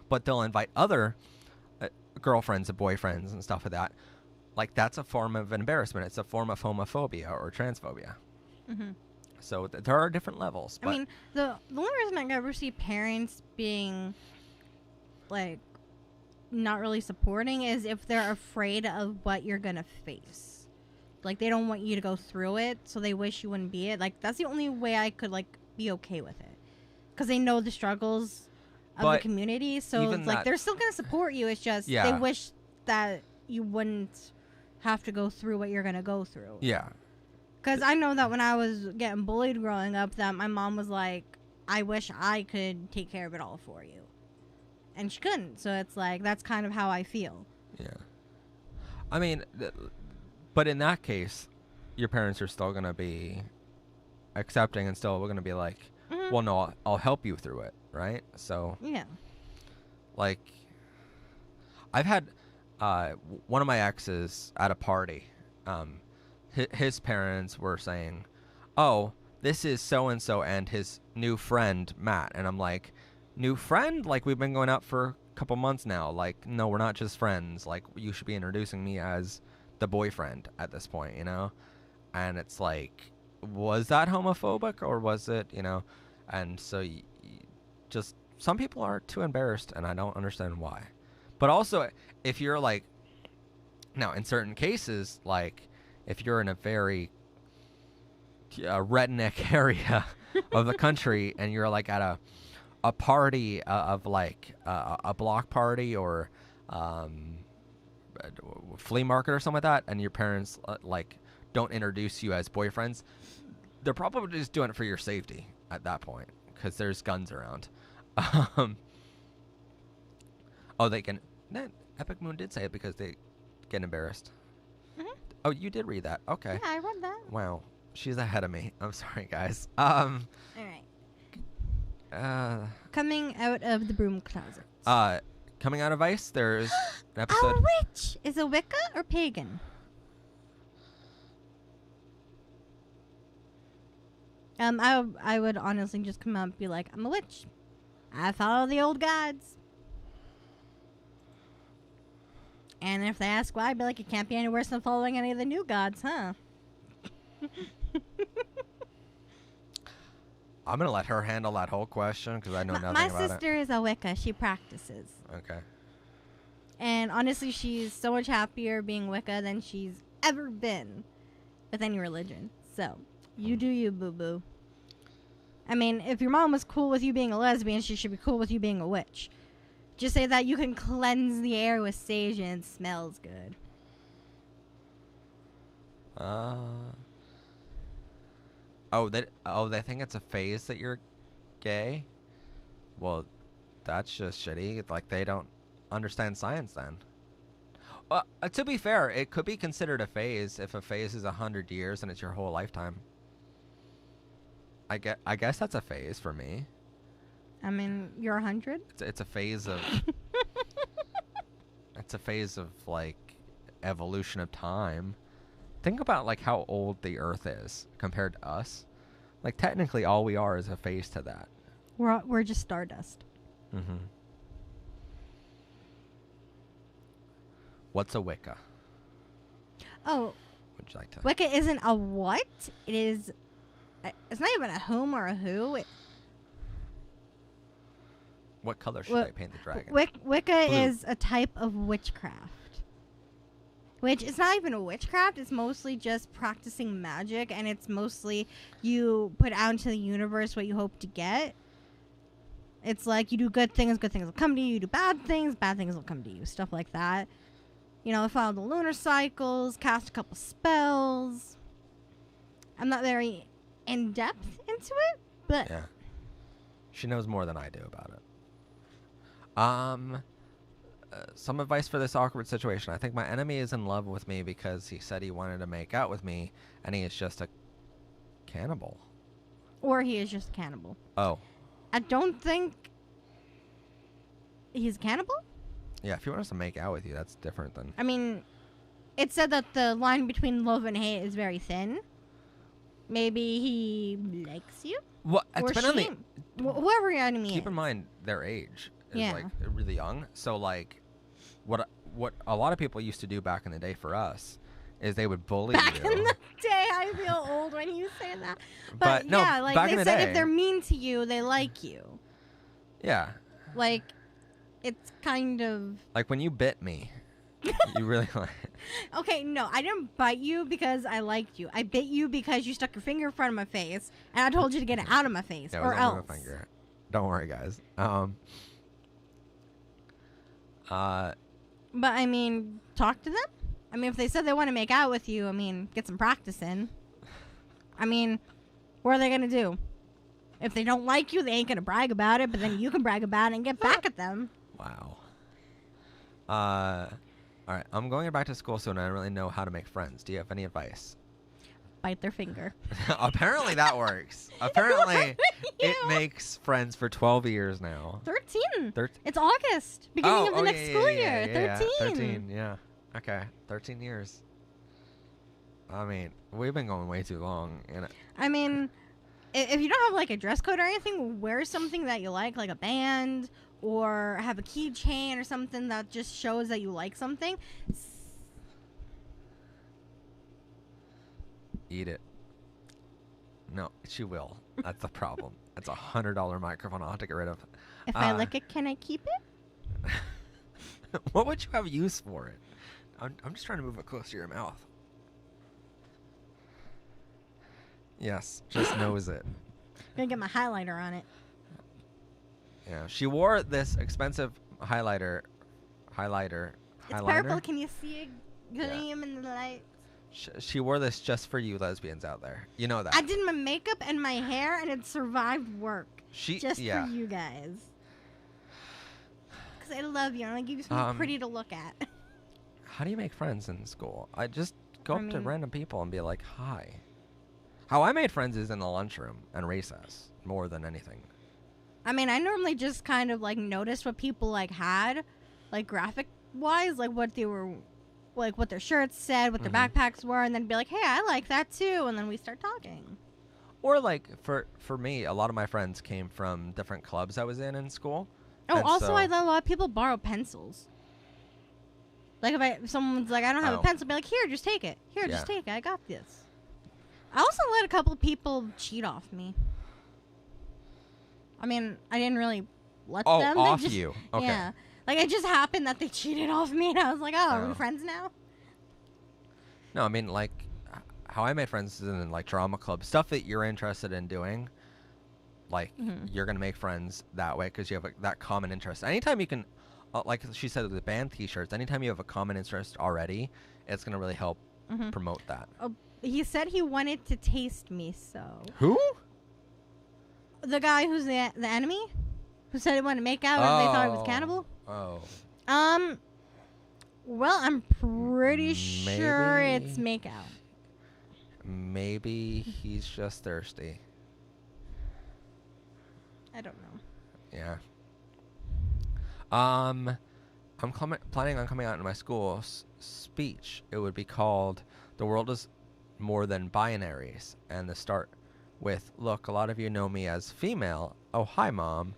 but they'll invite other girlfriends and boyfriends and stuff like that, like that's a form of embarrassment. It's a form of homophobia or transphobia. Mm-hmm. So there are different levels. But I mean, the only reason I ever see parents being like not really supporting is if they're afraid of what you're gonna face. Like they don't want you to go through it, so they wish you wouldn't be it. Like that's the only way I could like be okay with it, because they know the struggles of the But community. So it's like they're still gonna support you. It's just they wish that you wouldn't have to go through what you're gonna go through. Yeah. Because I know that when I was getting bullied growing up, that my mom was like, I wish I could take care of it all for you. And she couldn't. So it's like, that's kind of how I feel. Yeah. I mean, but in that case, your parents are still going to be accepting and still going to be like, well, no, I'll help you through it, right? So, yeah. Like, I've had one of my exes at a party, his parents were saying, oh, this is so-and-so and his new friend, Matt. And I'm like, new friend? Like, we've been going out for a couple months now. Like, no, we're not just friends. Like, you should be introducing me as the boyfriend at this point, you know? And it's like, was that homophobic or was it, you know? And so just some people are too embarrassed, and I don't understand why. But also, if you're like, now in certain cases, like, if you're in a very redneck area of the country and you're like at a party of like a block party or flea market or something like that, and your parents like don't introduce you as boyfriends, they're probably just doing it for your safety at that point because there's guns around. Oh, they can. Epic Moon did say it because they get embarrassed. Mm-hmm. Oh, you did read that. Okay. Yeah, I read that. Wow. She's ahead of me. I'm sorry, guys. All right. Coming out of the broom closet. Coming out of ice, there's an episode. A witch! Is it Wicca or pagan? I would honestly just come out and be like, I'm a witch. I follow the old gods. And if they ask why, I'd be like, it can't be any worse than following any of the new gods, huh? I'm going to let her handle that whole question because I know nothing about it. My sister is a Wicca. She practices. Okay. And honestly, she's so much happier being Wicca than she's ever been with any religion. So, you do you, boo-boo. I mean, if your mom was cool with you being a lesbian, she should be cool with you being a witch. Just say that you can cleanse the air with sage and it smells good. They think it's a phase that you're gay? Well, that's just shitty. Like, they don't understand science then. To be fair, it could be considered a phase if a phase is 100 years and it's your whole lifetime. I guess that's a phase for me. I mean, you're 100? It's a phase of... it's a phase of, like, evolution of time. Think about, like, how old the Earth is compared to us. Like, technically, all we are is a phase to that. We're just stardust. Mm-hmm. What's a Wicca? Oh. Would you like to... Wicca isn't a what? It is... It's not even a whom or a who. What color should I paint the dragon? Wicca Blue. is a type of witchcraft. Which it's not even a witchcraft. It's mostly just practicing magic. And it's mostly you put out into the universe what you hope to get. It's like you do good things will come to you. You do bad things will come to you. Stuff like that. You know, follow the lunar cycles, cast a couple spells. I'm not very in-depth into it, but... Yeah. She knows more than I do about it. Some advice for this awkward situation. I think my enemy is in love with me because he said he wanted to make out with me, and he is just a cannibal. Or he is just a cannibal. Oh. I don't think he's a cannibal. Yeah, if he wants to make out with you, that's different than... I mean, it said that the line between love and hate is very thin. Maybe he likes you? Well, it's been on the... Whoever your enemy is. Keep in mind their age is, like, really young. So, like, what what a lot of people used to do back in the day for us is they would bully Back you. in the day, I feel old when you say that. But no, yeah, like back they in the said, day. if they're mean to you, they like you. Yeah. Like, it's kind of. Like when you bit me, you really like. Okay, no, I didn't bite you because I liked you. I bit you because you stuck your finger in front of my face, and I told you to get it out of my face, Yeah, it or was else. on my finger. Don't worry, guys. But I mean, talk to them. I mean, if they said they want to make out with you, I mean, get some practice in. I mean, what are they gonna do? If they don't like you, they ain't gonna brag about it. But then you can brag about it and get back at them. Wow. All right. I'm going back to school soon. I don't really know how to make friends. Do you have any advice? Bite their finger. Apparently that works. Apparently it makes friends for 12 years now. 13. It's August, beginning of the next school year. 13. 13. Yeah. Okay. 13 years. I mean, we've been going way too long. I mean, if you don't have like a dress code or anything, wear something that you like a band, or have a keychain or something that just shows that you like something. Eat it. No, she will. That's the problem. That's $100 microphone I'll have to get rid of. If I lick it, can I keep it? What would you have use for it? I'm just trying to move it close to your mouth. Yes, just nose it. Gonna get my highlighter on it. Yeah, she wore this expensive highlighter. It's purple. Can you see it gleam in the light? She wore this just for you lesbians out there. You know that. I did my makeup and my hair, and it survived work. Just for you guys. Because I love you, and I give you something pretty to look at. How do you make friends in school? I just go up to random people and be like, hi. How I made friends is in the lunchroom and recess, more than anything. I mean, I normally just kind of, like, noticed what people, like, had, like, graphic-wise, like, what they were, like, what their shirts said, what their backpacks were, and then be like, hey, I like that, too, and then we start talking. Or, like, for me, a lot of my friends came from different clubs I was in school. Oh, also, I let a lot of people borrow pencils. Like, if someone's like, I don't have a pencil, be like, here, just take it. Here, just take it. I got this. I also let a couple people cheat off me. I mean, I didn't really let them. Off you. Okay. Yeah. Like, it just happened that they cheated off me, and I was like, are we friends now? No, I mean, like, how I made friends is in, like, drama club. Stuff that you're interested in doing. Like, you're going to make friends that way because you have that common interest. Anytime you can, like she said with the band t-shirts, anytime you have a common interest already, it's going to really help promote that. Oh, he said he wanted to taste me, so. Who? The guy who's the enemy? Who said he wanted to make out and they thought he was cannibal? Oh. Well, I'm pretty sure it's make out. Maybe he's just thirsty. I don't know. Yeah. I'm planning on coming out in my school speech. It would be called "The World is More Than Binaries," and the start with, "Look, a lot of you know me as female. Oh, hi, Mom."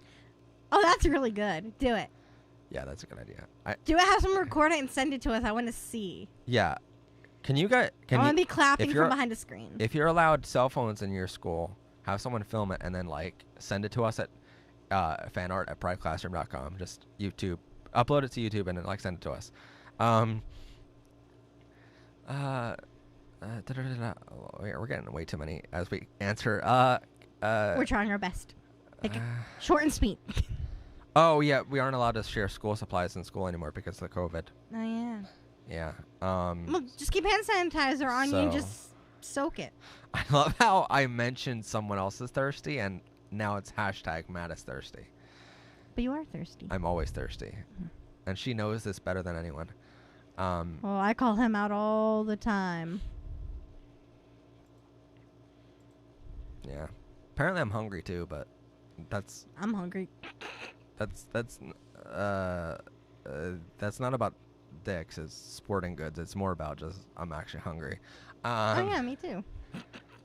Oh, that's really good. Do it. Yeah, that's a good idea. Do it. Have someone record it and send it to us. I want to see. Yeah. Can you guys? I want to be clapping from behind a screen. If you're allowed cell phones in your school, have someone film it and then like send it to us at fanart@prideclassroom.com. Just YouTube, upload it to YouTube and then like send it to us. We're getting way too many as we answer. We're trying our best. Make it short and sweet. Oh yeah, we aren't allowed to share school supplies in school anymore because of the COVID. Oh yeah. Yeah. Well, just keep hand sanitizer on you and just soak it. I love how I mentioned someone else is thirsty and now it's #Matt is thirsty. But you are thirsty. I'm always thirsty. And she knows this better than anyone. Well, I call him out all the time. Yeah. Apparently I'm hungry too, but I'm hungry. That's not about dicks. It's sporting goods. It's more about just I'm actually hungry. Oh yeah, me too.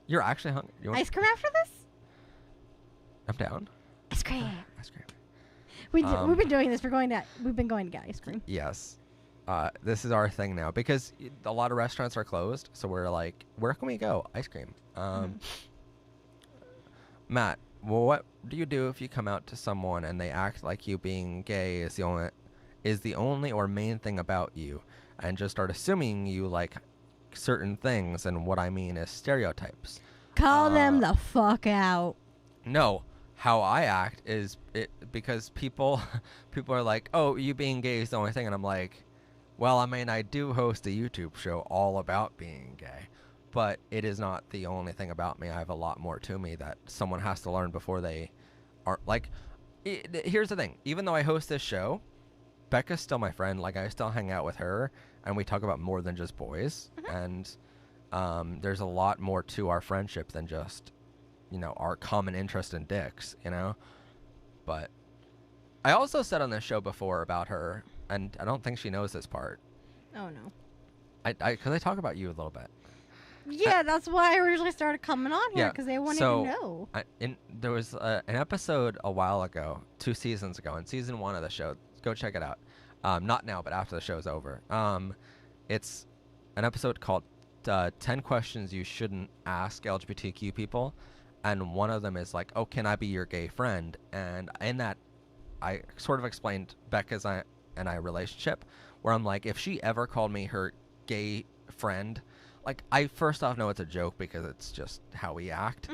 You're actually hungry. Ice cream after this? I'm down. Ice cream. Ice cream. We've been doing this. We've been going to get ice cream. Yes. this is our thing now because a lot of restaurants are closed. So we're like, where can we go? Ice cream. Matt, well, what do you do if you come out to someone and they act like you being gay is the only or main thing about you, and just start assuming you like certain things? And what I mean is stereotypes. Call them the fuck out. No, how I act is because people are like, oh, you being gay is the only thing, and I'm like, well, I mean, I do host a YouTube show all about being gay, but it is not the only thing about me. I have a lot more to me that someone has to learn before they are like. Here's the thing: even though I host this show, Becca's still my friend. Like, I still hang out with her, and we talk about more than just boys. And there's a lot more to our friendship than just, our common interest in dicks, But I also said on this show before about her, and I don't think she knows this part. Oh, no. Because I talk about you a little bit. Yeah, that's why I originally started coming on here, because they wanted to know. There was an episode a while ago, 2 seasons ago, in season 1 of the show. Go check it out. Not now, but after the show's over. It's an episode called 10 Questions You Shouldn't Ask LGBTQ People. And one of them is like, oh, can I be your gay friend? And in that, I sort of explained Becca's and I relationship, where I'm like, if she ever called me her gay friend, like, I first off know it's a joke because it's just how we act.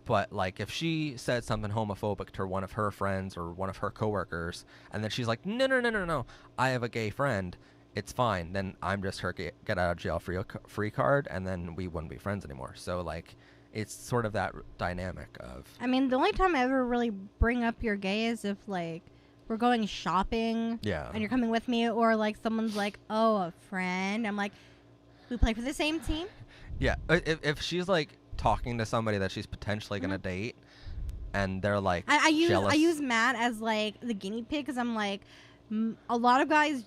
But like, if she said something homophobic to one of her friends or one of her coworkers, and then she's like, no, I have a gay friend, it's fine. Then I'm just her get out of jail free card, and then we wouldn't be friends anymore. So like, it's sort of that dynamic of. I mean, the only time I ever really bring up you're gay is if like we're going shopping. Yeah. And you're coming with me, or like someone's like, oh, a friend. I'm like, we play for the same team. Yeah. If she's like talking to somebody that she's potentially gonna date, and they're like, I jealous. use Matt as like the guinea pig, because I'm like, a lot of guys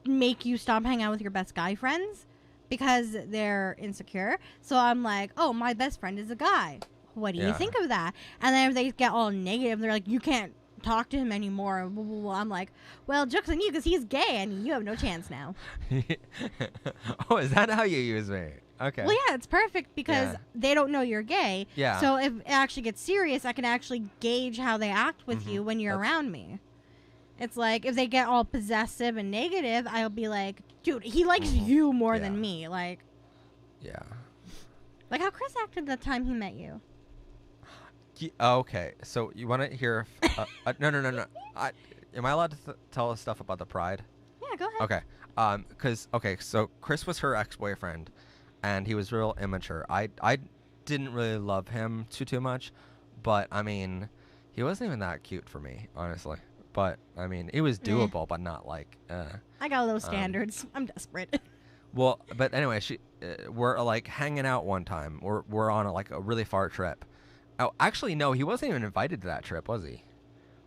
make you stop hanging out with your best guy friends because they're insecure. So I'm like, oh, my best friend is a guy. What do you think of that? And then if they get all negative, they're like, you can't talk to him anymore. Blah, blah, blah. I'm like, well, joke's on you, because he's gay and you have no chance now. Oh, is that how you use me? Okay. Well, yeah, it's perfect because they don't know you're gay. Yeah. So if it actually gets serious, I can actually gauge how they act with you when you're around me. It's like, if they get all possessive and negative, I'll be like, dude, he likes you more than me. Like, yeah. Like how Chris acted the time he met you. Okay, so you want to hear? No. Am I allowed to tell us stuff about the Pride? Yeah, go ahead. Okay. So Chris was her ex-boyfriend, and he was real immature. I didn't really love him too much, but I mean, he wasn't even that cute for me, honestly. But I mean, it was doable, but not like. I got low standards. I'm desperate. Well, but anyway, we're like hanging out one time. We're on a really far trip. Oh, actually, no, he wasn't even invited to that trip, was he?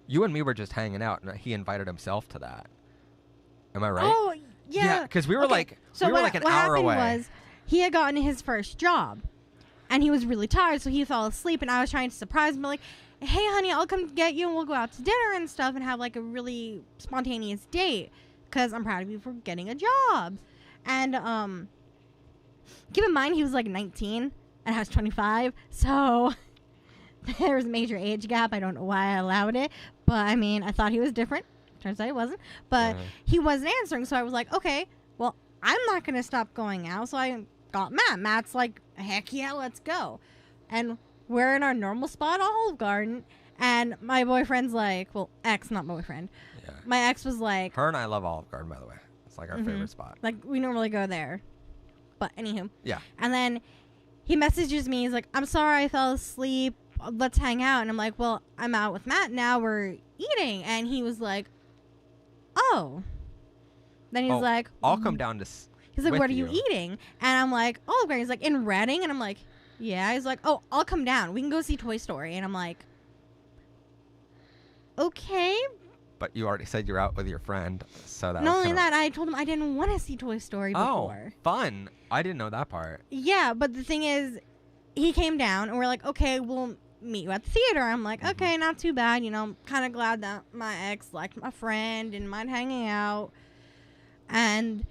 You and me were just hanging out, and he invited himself to that. Am I right? Oh, yeah. Yeah, because we were an hour away. What happened was, he had gotten his first job, and he was really tired, so he fell asleep, and I was trying to surprise him, like, hey, honey, I'll come get you, and we'll go out to dinner and stuff, and have, like, a really spontaneous date, because I'm proud of you for getting a job. And, keep in mind, he was, like, 19, and I was 25, so there was a major age gap. I don't know why I allowed it, but, I mean, I thought he was different. Turns out he wasn't, but he wasn't answering, so I was like, okay, well, I'm not going to stop going out, so I got Matt. Matt's like, heck yeah, let's go. And we're in our normal spot, Olive Garden, and my boyfriend's like, well, ex, not boyfriend. Yeah. My ex was like... Her and I love Olive Garden, by the way. It's like our favorite spot. Like, we normally go there. But, anywho. Yeah. And then he messages me, he's like, I'm sorry, I fell asleep. Let's hang out. And I'm like, well, I'm out with Matt now. We're eating. And he was like, oh. Then he's like... I'll come down to... He's like, what are you eating? And I'm like, Olive Garden. He's like, in Reading? And I'm like... Yeah, he's like, oh, I'll come down. We can go see Toy Story. And I'm like, okay. But you already said you're out with your friend, so that Not only that, I told him I didn't want to see Toy Story before. Oh, fun. I didn't know that part. Yeah, but the thing is, he came down, and we're like, okay, we'll meet you at the theater. I'm like, okay, not too bad. You know, I'm kind of glad that my ex liked my friend and mind hanging out. and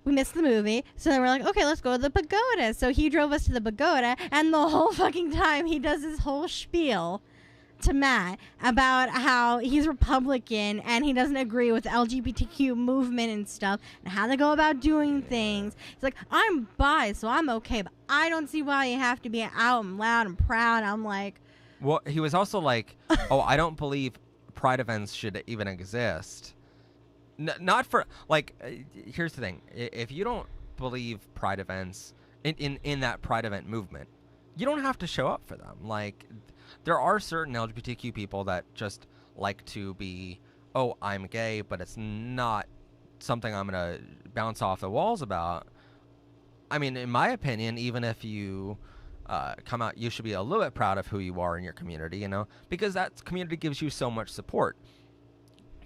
we missed the movie. So then we're like, okay, let's go to the pagoda. So he drove us to the pagoda, and the whole fucking time he does this whole spiel to Matt about how he's Republican and he doesn't agree with the LGBTQ movement and stuff and how they go about doing things. He's like, I'm bi, so I'm okay, but I don't see why you have to be out and loud and proud. I'm like... Well, he was also like, oh, I don't believe pride events should even exist. Not for, like, here's the thing. If you don't believe pride events in that pride event movement, you don't have to show up for them. Like, there are certain LGBTQ people that just like to be, oh, I'm gay, but it's not something I'm going to bounce off the walls about. I mean, in my opinion, even if you come out, you should be a little bit proud of who you are in your community, you know, because that community gives you so much support.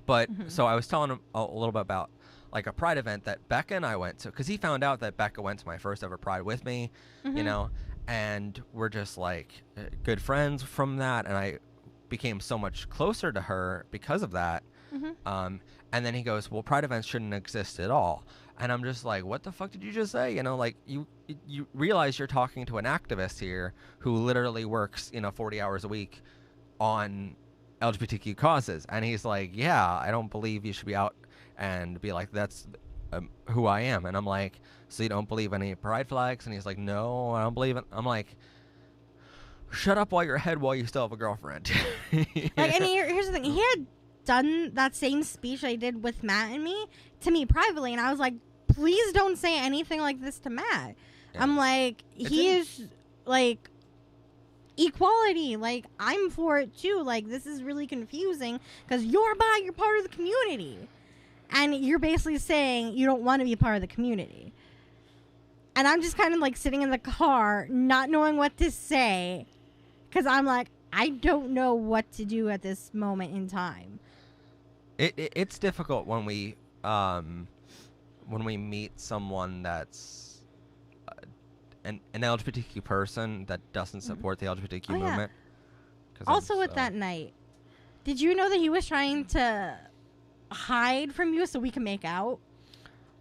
But so I was telling him a little bit about like a pride event that Becca and I went to, because he found out that Becca went to my first ever pride with me, you know, and we're just like good friends from that. And I became so much closer to her because of that. And then he goes, well, pride events shouldn't exist at all. And I'm just like, what the fuck did you just say? You know, like you realize you're talking to an activist here who literally works, you know, 40 hours a week on LGBTQ causes. And he's like, yeah, I don't believe you should be out and be like, that's who I am. And I'm like, so you don't believe any pride flags? And he's like, no, I don't believe it. I'm like, shut up while you're ahead while you still have a girlfriend. Like, and here's the thing. He had done that same speech I did with Matt and me to me privately, and I was like, please don't say anything like this to Matt. Yeah. I'm like, he is like equality, like I'm for it too. Like, this is really confusing because you're bi, you're part of the community, and you're basically saying you don't want to be a part of the community. And I'm just kind of like sitting in the car not knowing what to say because I'm like, I don't know what to do at this moment in time. It's difficult when we meet someone that's an LGBTQ person that doesn't support the LGBTQ movement. Also, with that night, did you know that he was trying to hide from you so we can make out?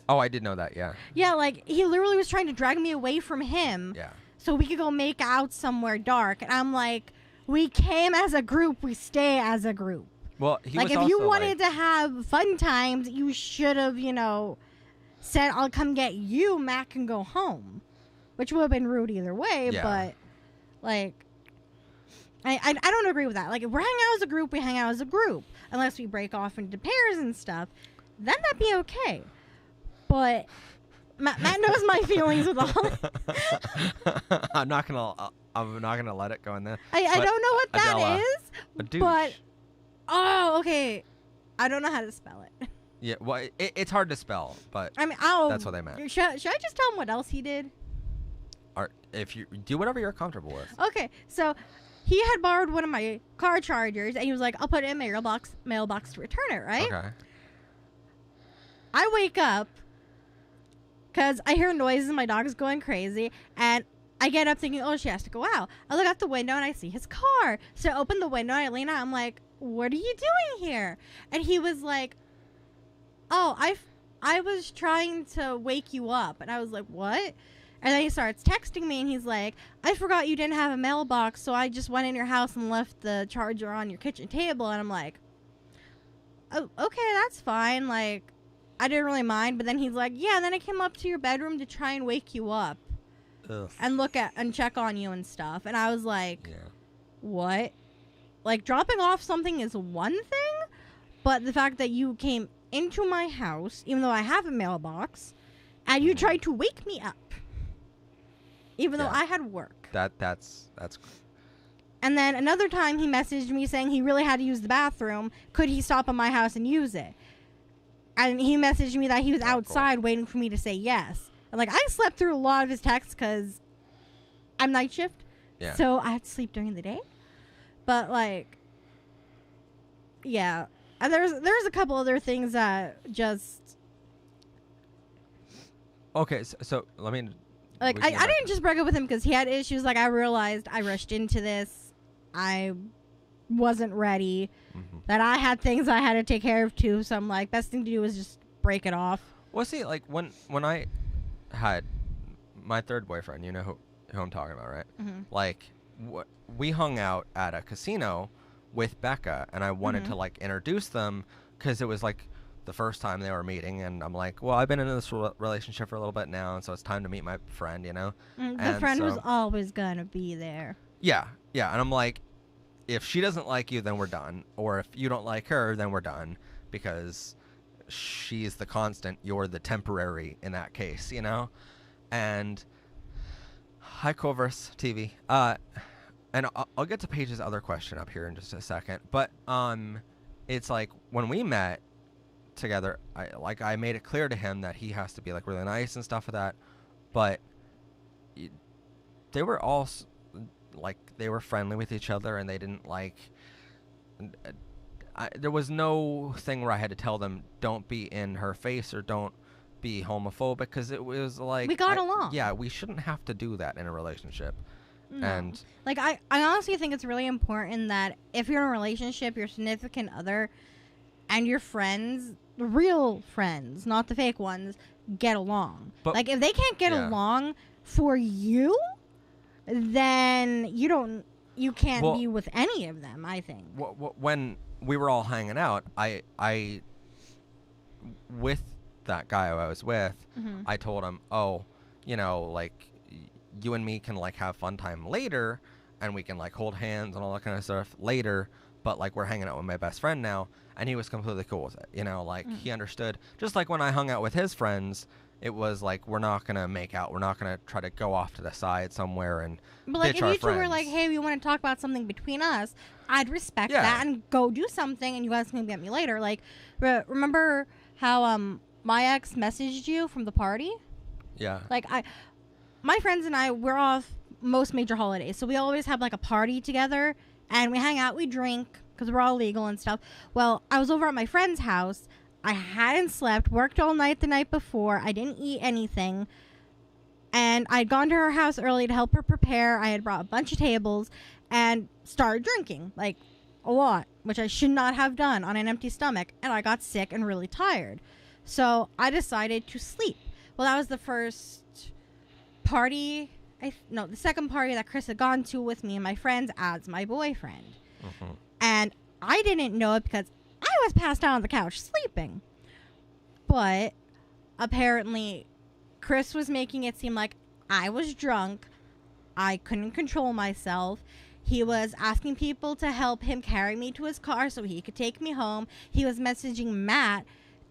Oh, I did know that, yeah. Yeah, like, he literally was trying to drag me away from him so we could go make out somewhere dark. And I'm like, we came as a group, we stay as a group. Well, he like, was if you also wanted to have fun times, you should have, you know, said, I'll come get you, Matt can go home. Which would have been rude either way, but, like, I don't agree with that. Like, if we're hanging out as a group, we hang out as a group. Unless we break off into pairs and stuff, then that'd be okay. But Matt knows my feelings with all. I'm not gonna let it go in there. I don't know what that is, but oh, okay. I don't know how to spell it. Yeah, well, it's hard to spell, but I mean, that's what they meant. Should I just tell him what else he did? Or if you do whatever you're comfortable with. Okay, so he had borrowed one of my car chargers, and he was like, "I'll put it in my mailbox to return it." Right? Okay. I wake up because I hear noises and my dog is going crazy, and I get up thinking, "Oh, she has to go out." I look out the window and I see his car, so I open the window and I lean out. I'm like, "What are you doing here?" And he was like, "Oh, I was trying to wake you up." And I was like, "What?" And then he starts texting me and he's like, "I forgot you didn't have a mailbox, so I just went in your house and left the charger on your kitchen table." And I'm like, "Oh, okay, that's fine." Like, I didn't really mind. But then he's like, "Yeah, and then I came up to your bedroom to try and wake you up." Ugh. And look at and check on you and stuff. And I was like, what? Like, dropping off something is one thing, but the fact that you came into my house, even though I have a mailbox, and you tried to wake me up, even though I had work. That's. And then another time he messaged me saying he really had to use the bathroom. Could he stop at my house and use it? And he messaged me that he was outside waiting for me to say yes. And, like, I slept through a lot of his texts because I'm night shift. Yeah. So I have to sleep during the day. But, like, yeah. And there's a couple other things that just... Okay, so let me... Like, I didn't just break up with him because he had issues. Like, I realized I rushed into this. I wasn't ready. That I had things I had to take care of, too. So I'm like, best thing to do is just break it off. Well, see, like when I had my third boyfriend, you know who I'm talking about, right? Mm-hmm. Like we hung out at a casino with Becca, and I wanted Mm-hmm. to like introduce them because it was like the first time they were meeting, and I'm like, well, I've been in this relationship for a little bit now, and so it's time to meet my friend, you know. The And friend was so always gonna be there. yeah, and I'm like, if she doesn't like you, then we're done, or if you don't like her, then we're done, because she's the constant, you're the temporary in that case, you know. And hi, Coverse TV. And I'll get to Paige's other question up here in just a second. But it's like when we met together, I made it clear to him that he has to be like really nice and stuff like that. But they were all like they were friendly with each other, and they didn't like. There was no thing where I had to tell them don't be in her face or don't be homophobic, because it was like We got along. Yeah, we shouldn't have to do that in a relationship. No. And like I honestly think it's really important that if you're in a relationship, your significant other and your friends, the real friends, not the fake ones, get along. But like if they can't get along for you, then you can't be with any of them, I think. When we were all hanging out, I with that guy I was with, Mm-hmm. I told him, oh, you know, like you and me can like have fun time later, and we can like hold hands and all that kind of stuff later, but like we're hanging out with my best friend now. And he was completely cool with it, you know, like he understood. Just like when I hung out with his friends, it was like, we're not gonna make out, we're not gonna try to go off to the side somewhere and but like bitch if our you two friends. were like, hey, we want to talk about something between us, I'd respect that and go do something, and you guys can get me later. Like remember how my ex messaged you from the party? Yeah. Like my friends and I, we're off most major holidays, so we always have like a party together, and we hang out, we drink, because we're all legal and stuff. Well, I was over at my friend's house. I hadn't slept, worked all night the night before. I didn't eat anything. And I'd gone to her house early to help her prepare. I had brought a bunch of tables and started drinking, like a lot, which I should not have done on an empty stomach. And I got sick and really tired. So I decided to sleep. Well, that was the first party, the second party that Chris had gone to with me and my friends as my boyfriend. Mm-hmm. And I didn't know it because I was passed out on the couch sleeping. But apparently Chris was making it seem like I was drunk. I couldn't control myself. He was asking people to help him carry me to his car so he could take me home. He was messaging Matt,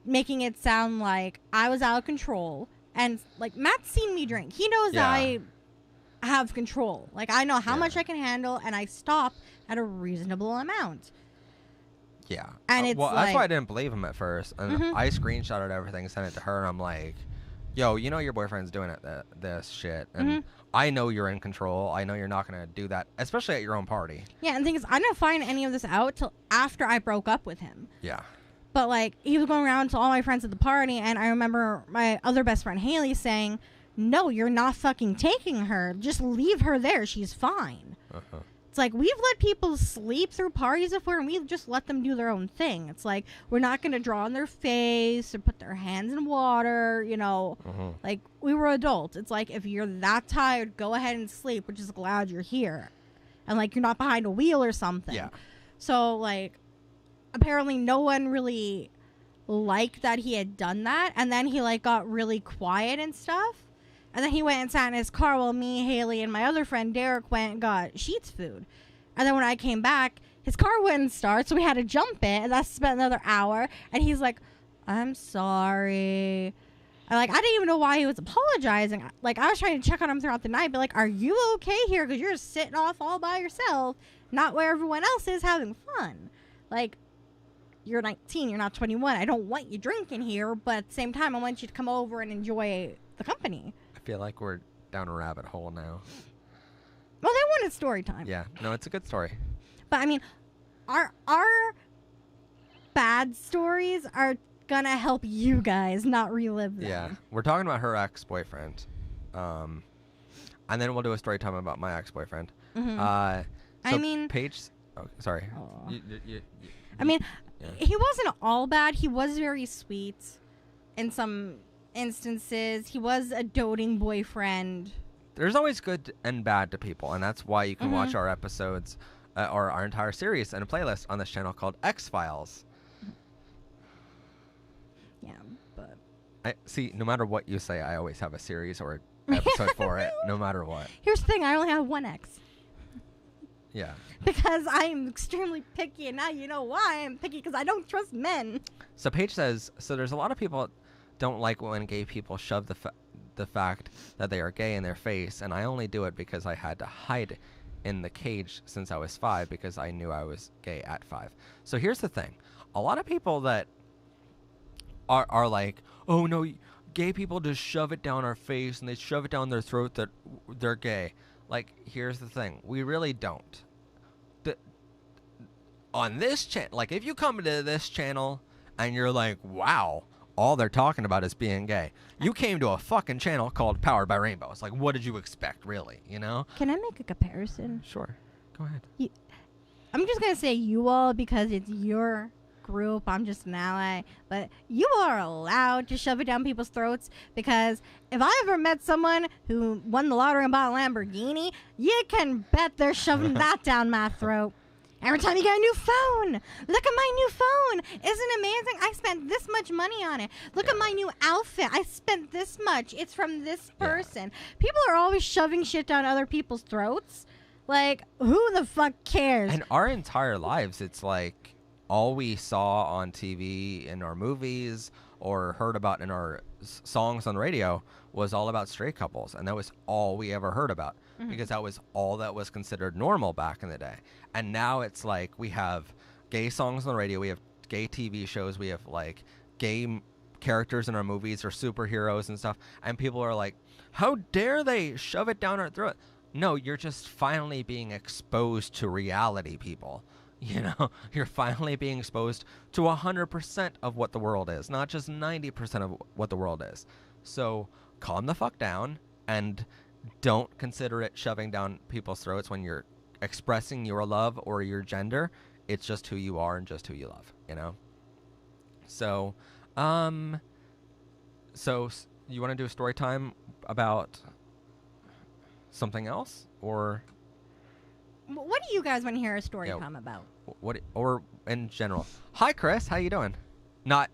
making it sound like I was out of control. And like Matt's seen me drink. He knows that I have control. Like I know how much I can handle, and I stop at a reasonable amount. Yeah. And it's that's why I didn't believe him at first. And I screenshotted everything, sent it to her, and I'm like, yo, you know your boyfriend's doing this shit. And I know you're in control. I know you're not going to do that, especially at your own party. Yeah, and the thing is, I didn't find any of this out till after I broke up with him. Yeah. But, like, he was going around to all my friends at the party, and I remember my other best friend, Haley, saying, no, you're not fucking taking her. Just leave her there. She's fine. Uh-huh. It's like, we've let people sleep through parties before, and we've just let them do their own thing. It's like, we're not going to draw on their face or put their hands in water, you know. Like, we were adults. It's like, if you're that tired, go ahead and sleep. We're just glad you're here. And, like, you're not behind a wheel or something. Yeah. So, like, apparently no one really liked that he had done that. And then he, like, got really quiet and stuff. And then he went and sat in his car while me, Haley, and my other friend Derek went and got Sheets food. And then when I came back, his car wouldn't start, so we had to jump it. And that spent another hour. And he's like, I'm sorry. And, like, I didn't even know why he was apologizing. Like, I was trying to check on him throughout the night, but, like, are you okay here? Because you're sitting off all by yourself, not where everyone else is having fun. Like, you're 19, you're not 21. I don't want you drinking here, but at the same time, I want you to come over and enjoy the company. I feel like we're down a rabbit hole now. Well, they wanted story time. Yeah. No, it's a good story. But, I mean, our bad stories are gonna help you guys not relive them. Yeah. We're talking about her ex-boyfriend. And then we'll do a story time about my ex-boyfriend. Mm-hmm. So I mean... Paige... Oh, sorry. I mean, he wasn't all bad. He was very sweet in some instances. He was a doting boyfriend. There's always good and bad to people, and that's why you can watch Mm-hmm. our episodes or our entire series in a playlist on this channel called X-Files. Yeah, but See, no matter what you say, I always have a series or an episode for it, no matter what. here's the thing: I only have one ex Yeah. because I'm extremely picky, and now you know why I'm picky, because I don't trust men. So Paige says, so there's a lot of people that don't like when gay people shove the fact that they are gay in their face, and I only do it because I had to hide in the cage since I was 5 because I knew I was gay at 5. So here's the thing. A lot of people that are like, oh no, gay people just shove it down our face and they shove it down their throat that they're gay. Like, here's the thing. We really don't. On this channel, like, if you come to this channel and you're like, wow, all they're talking about is being gay, you came to a fucking channel called Powered by Rainbow. It's like, what did you expect, really? You know? Can I make a comparison? Sure. Go ahead. I'm just gonna say you all because it's your group. I'm just an ally, but you are allowed to shove it down people's throats, because if I ever met someone who won the lottery and bought a Lamborghini, you can bet they're shoving that down my throat. Every time you get a new phone, look at my new phone. Isn't it amazing? I spent this much money on it. Look at my new outfit. I spent this much. It's from this person. People are always shoving shit down other people's throats. Like, who the fuck cares? And our entire lives, it's like all we saw on TV, in our movies, or heard about in our songs on the radio was all about straight couples. And that was all we ever heard about, because that was all that was considered normal back in the day. And now it's like we have gay songs on the radio, we have gay TV shows, we have like gay characters in our movies or superheroes and stuff. And people are like, how dare they shove it down our throat? No, you're just finally being exposed to reality, people. You know, you're finally being exposed to 100% of what the world is, not just 90% of what the world is. So calm the fuck down and don't consider it shoving down people's throats when you're expressing your love or your gender. It's just who you are and just who you love, you know? So, you want to do a story time about something else, or What do you guys want to hear a story Yeah. time about? what, or in general? Hi, Chris. How you doing? Not,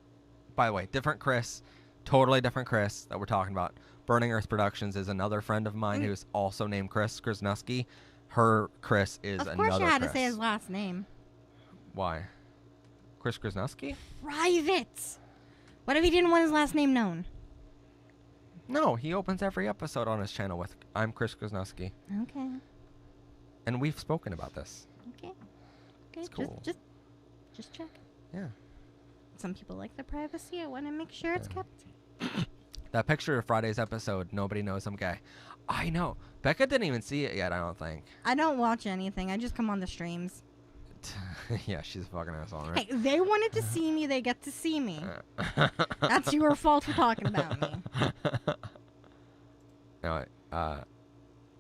by the way, different Chris, totally different Chris that we're talking about. Burning Earth Productions is another friend of mine who's also named Chris Krasnuski. Her Chris is another Chris. Of course you had to say his last name. Why? Chris Krasnuski? Private. What if he didn't want his last name known? No, he opens every episode on his channel with, I'm Chris Krasnuski. Okay. And we've spoken about this. Okay. It's cool. Just check. Yeah. Some people like their privacy. I want to make sure it's kept. That picture of Friday's episode, nobody knows I'm gay. I know. Becca didn't even see it yet, I don't think. I don't watch anything. I just come on the streams. Yeah, she's a fucking asshole, right? Hey, they wanted to see me. They get to see me. That's your fault for talking about me. No,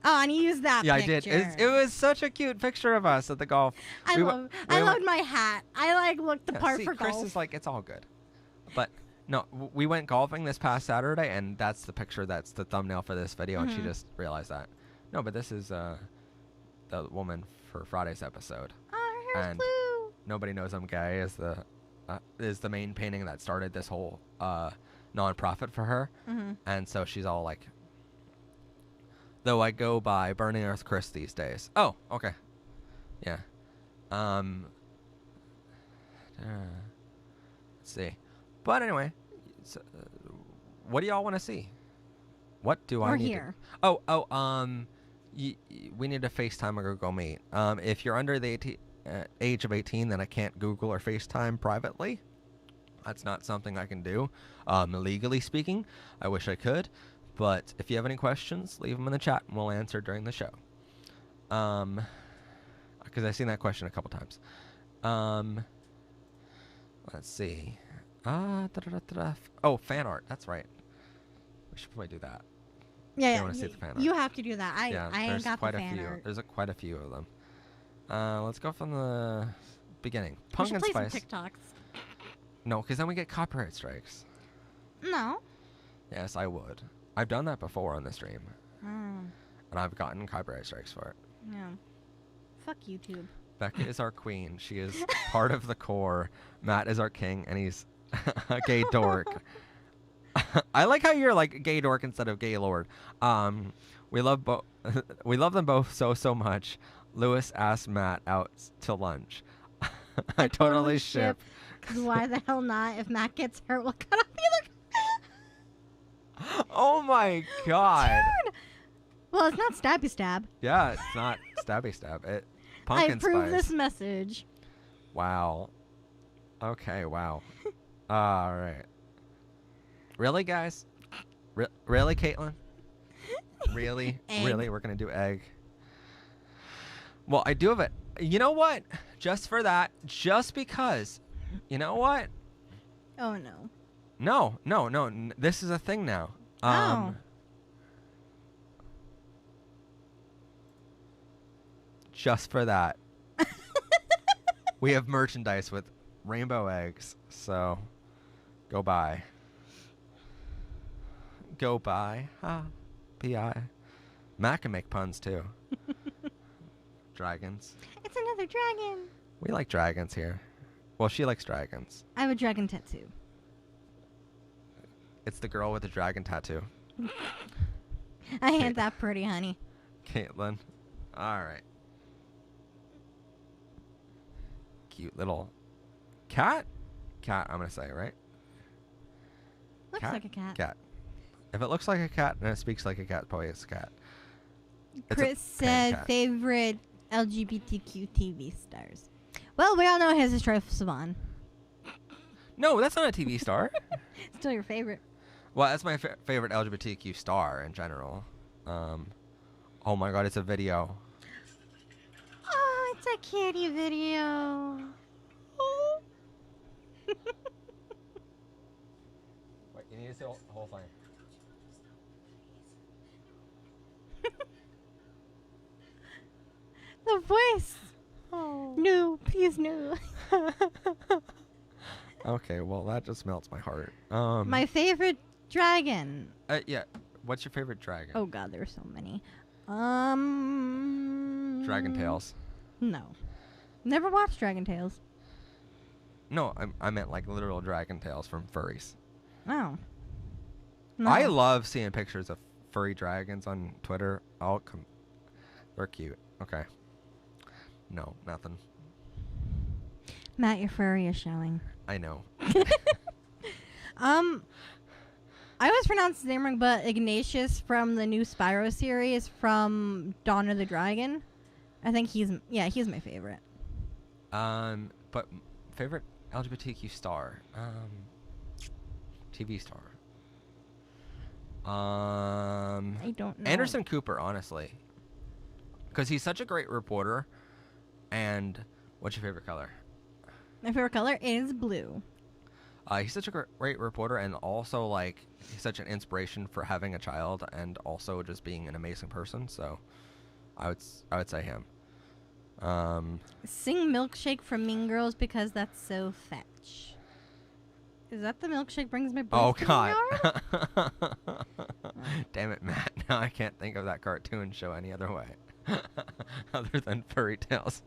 Oh, and you used that yeah, picture. I did. It was such a cute picture of us at the golf. I loved my hat. I like looked the part see, for Chris golf. is like, it's all good. But no, we went golfing this past Saturday, and that's the picture that's the thumbnail for this video, and she just realized that. No, but this is the woman for Friday's episode. Oh, her hair's And blue. Nobody Knows I'm Gay is the main painting that started this whole non-profit for her. And so she's all like, though I go by Burning Earth Chris these days. Oh, okay. Yeah. Let's see. But anyway, so, what do y'all want to see? What do I We're need here. we need to FaceTime or Google Meet. If you're under the age of 18, then I can't Google or FaceTime privately. That's not something I can do, legally speaking. I wish I could. But if you have any questions, leave them in the chat and we'll answer during the show. Because I've seen that question a couple times. Let's see. Oh, fan art. That's right. We should probably do that. Yeah, I wanna see the fan art. You have to do that. I ain't there's got quite the a fan few. art. There's quite a few of them. Let's go from the beginning. We Pumpkin should play spice. some TikToks. No, because then we get copyright strikes. No. Yes, I would. I've done that before on the stream, Oh, and I've gotten copyright strikes for it. yeah. Fuck YouTube. Becca is our queen. She is part of the core. Matt is our king, and he's a gay dork. I like how you're like gay dork instead of gay lord. We love we love them both so much. Lewis asked Matt out to lunch. I totally ship. 'Cause why the hell not? If Matt gets hurt, we'll cut off the other. Oh my god. Dude! Well, it's not stabby stab. Yeah, it's not stabby stab. It I pumpkin approve spice. this message. Wow. Okay, wow. All right. Really, guys? Really, Caitlin? Really? Egg. Really? We're going to do egg? Well, I do have it. You know what? Just for that, just because. You know what? Oh no. No. This is a thing now. Oh. Just for that. We have merchandise with rainbow eggs, so go buy. Go buy. P.I. Matt can make puns too. Dragons. It's another dragon. We like dragons here. Well, she likes dragons. I have a dragon tattoo. It's the girl with the dragon tattoo. I ain't that pretty, honey. Caitlin. All right. Cute little cat. Cat, I'm going to say, right? Looks Cat? like a cat. Cat. If it looks like a cat and it speaks like a cat, probably it's a cat. It's a Chris paying said cat. favorite LGBTQ TV stars. Well, we all know his is Troye Sivan. No, that's not a TV star. Still your favorite. Well, that's my favorite LGBTQ star in general. Oh my god, it's a video. Oh, it's a kitty video. Wait, you need to see the whole thing. The voice. Oh. No, please no. Okay, well that just melts my heart. My favorite dragon. Yeah. What's your favorite dragon? Oh god, there are so many. Dragon Tales. No. Never watched Dragon Tales. No, I meant like literal dragon tails from furries. Oh. No. I love seeing pictures of furry dragons on Twitter. They're cute. Okay. No, nothing. Matt, your furry is showing. I know. I always pronounce his name wrong, but Ignatius from the new Spyro series from Dawn of the Dragon. I think he's my favorite. But favorite LGBTQ star, TV star. I don't know. Anderson Cooper, honestly, because he's such a great reporter. And what's your favorite color? My favorite color is blue. He's such a great reporter, and also like he's such an inspiration for having a child, and also just being an amazing person. So, I would say him. Sing Milkshake from Mean Girls because that's so fetch. Is that the Milkshake brings my Oh boys God! hour? Damn it, Matt! Now I can't think of that cartoon show any other way, other than Furry Tales.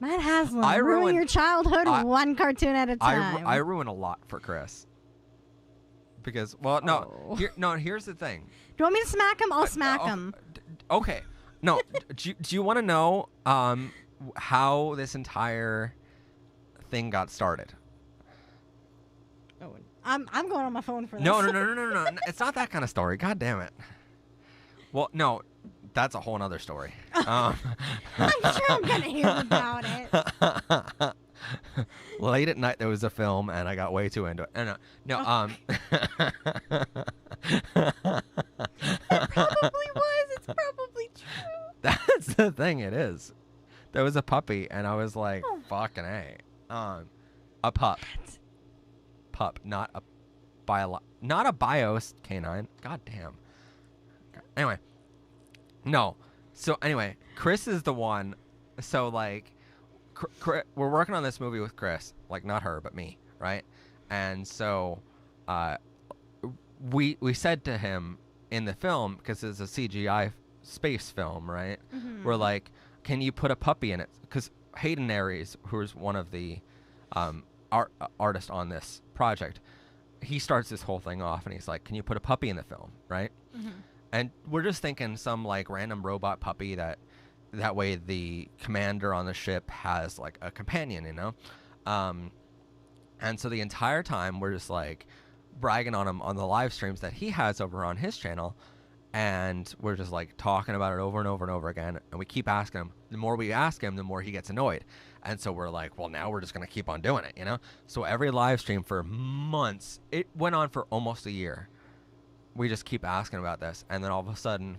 Matt Haslam, I ruin ruined- your childhood one cartoon at a time. I ruin a lot for Chris. Because no, Oh. Here's the thing. Do you want me to smack him? I'll smack him. Okay. No. do you want to know how this entire thing got started? Oh, I'm going on my phone for this. No. It's not that kind of story. God damn it. Well, no, that's a whole nother story. I'm sure I'm gonna hear about it. Late at night, there was a film, and I got way too into it. No. It probably was. It's probably true. That's the thing. It is. There was a puppy, and I was like, Oh. "Fucking A." A pup. Pup, not a bios canine. God damn. Anyway, no. So anyway, Chris is the one. So like, we're working on this movie with Chris, like not her, but me, right? And so, uh, we said to him in the film, because it's a CGI space film, right? We're like, can you put a puppy in it? Because Hayden Aries, who's one of the artists on this project, he starts this whole thing off, and he's like, can you put a puppy in the film, right? And we're just thinking some like random robot puppy that way the commander on the ship has like a companion, you know? And so the entire time we're just like bragging on him on the live streams that he has over on his channel, and we're just like talking about it over and over and over again, and we keep asking him. The more we ask him, the more he gets annoyed. And so we're like, well, now we're just going to keep on doing it, you know? So every live stream for months, it went on for almost a year. We just keep asking about this, and then all of a sudden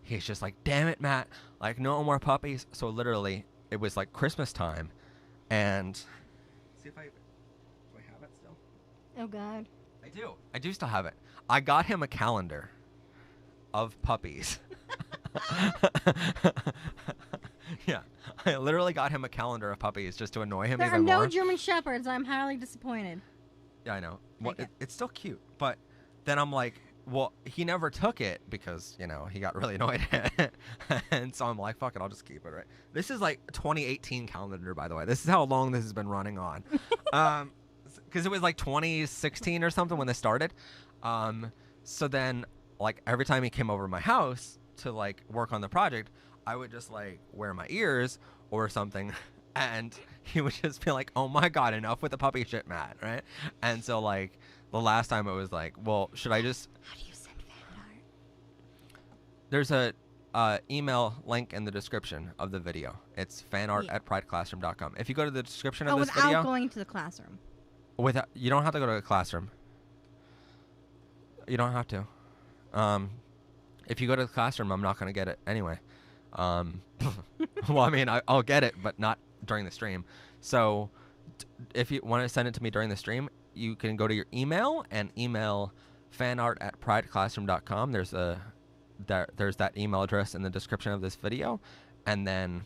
he's just like, damn it, Matt, like no more puppies. So literally it was like Christmas time, and see if do I have it still? Oh God. I do still have it. I got him a calendar of puppies. Yeah, I literally got him a calendar of puppies just to annoy him There are even no more. German Shepherds. I'm highly disappointed. Yeah, I know. Well, Okay. it's still cute, but then I'm like, well, he never took it because, you know, he got really annoyed. And so I'm like, fuck it, I'll just keep it, right? This is like 2018 calendar, by the way. This is how long this has been running on. Because it was like 2016 or something when this started. So then, like, every time he came over to my house to, like, work on the project, I would just, like, wear my ears or something. And he would just be like, oh, my God, enough with the puppy shit, Matt, right? And so, like, the last time it was like, well, should I just... How do you send fan art? There's a email link in the description of the video. It's fanart@prideclassroom.com. If you go to the description of this without video... going to the classroom. You don't have to go to the classroom. You don't have to. If you go to the classroom, I'm not going to get it anyway. Well, I mean, I'll get it, but not during the stream. So if you want to send it to me during the stream, you can go to your email and email fanart@prideclassroom.com. There's that email address in the description of this video, and then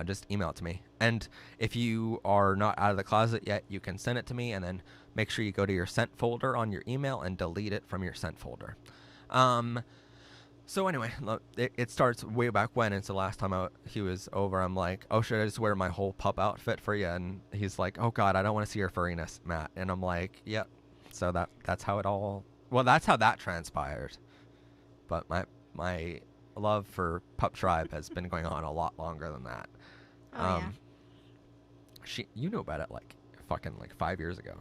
just email it to me. And if you are not out of the closet yet, you can send it to me, and then make sure you go to your sent folder on your email and delete it from your sent folder. So anyway, look, it starts way back when. It's the last time he was over. I'm like, oh, should I just wear my whole pup outfit for you? And he's like, oh God, I don't want to see your furriness, Matt. And I'm like, yep. So that's how it all. Well, that's how that transpired. But my love for Pup Tribe has been going on a lot longer than that. Oh, yeah. You knew about it like fucking like 5 years ago.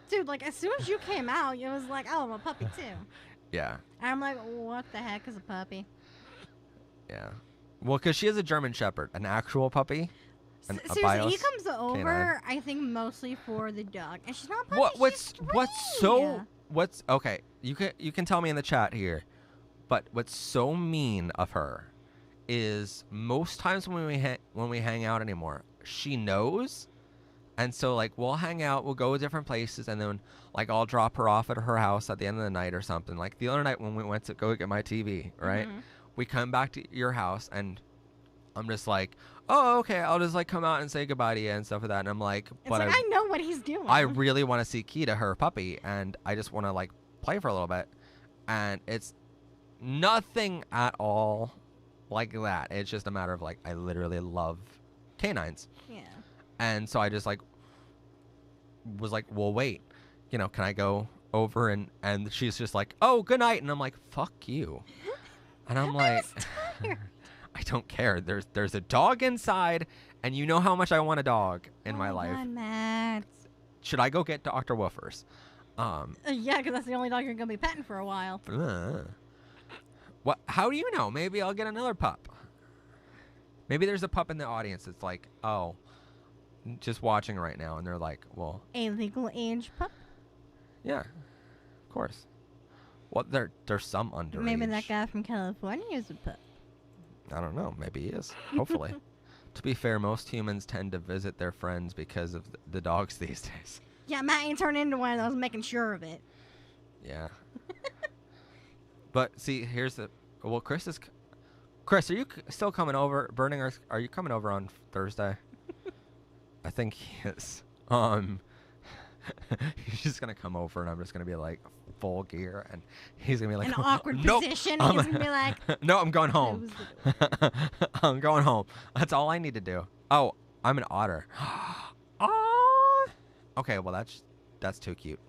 Dude, like as soon as you came out, it was like, oh, I'm a puppy too. Yeah. And I'm like, what the heck is a puppy? Yeah. Well, because she is a German Shepherd, an actual puppy. Seriously, he comes over, canine. I think, mostly for the dog, and she's not a puppy. What's okay? You can tell me in the chat here, but what's so mean of her is most times when we hang out anymore, she knows. And so, like, we'll hang out, we'll go to different places, and then, like, I'll drop her off at her house at the end of the night or something. Like, the other night when we went to go get my TV, right? Mm-hmm. We come back to your house, and I'm just like, oh, okay, I'll just, like, come out and say goodbye to you and stuff like that. And I'm like, I know what he's doing. I really want to see Kita, her puppy, and I just want to, like, play for a little bit. And it's nothing at all like that. It's just a matter of, like, I literally love canines. Yeah. And so I just like was like, well, wait, you know, can I go over? And she's just like, oh, good night. And I'm like, fuck you. And I'm like, I don't care. There's a dog inside, and you know how much I want a dog in my life. God, Matt. Should I go get Dr. Woofers? Yeah, because that's the only dog you're gonna be petting for a while. What? How do you know? Maybe I'll get another pup. Maybe there's a pup in the audience that's like, oh, just watching right now, and they're like, well, a legal age pup. Yeah, of course. Well, there's some underage. Maybe that guy from California is a pup. I don't know. Maybe he is. Hopefully. To be fair, most humans tend to visit their friends because of the dogs these days. Yeah, Matt ain't turned into one of those, making sure of it. Yeah. But see, here's the. Well, Chris, are you still coming over? Burning Earth, are you coming over on Thursday? I think he is. He's just gonna come over, and I'm just gonna be like full gear, and he's gonna be like, An awkward nope, position. He's gonna be like, no, I'm going home. "Close the door." I'm going home. That's all I need to do. Oh, I'm an otter. Oh. Okay, well that's too cute.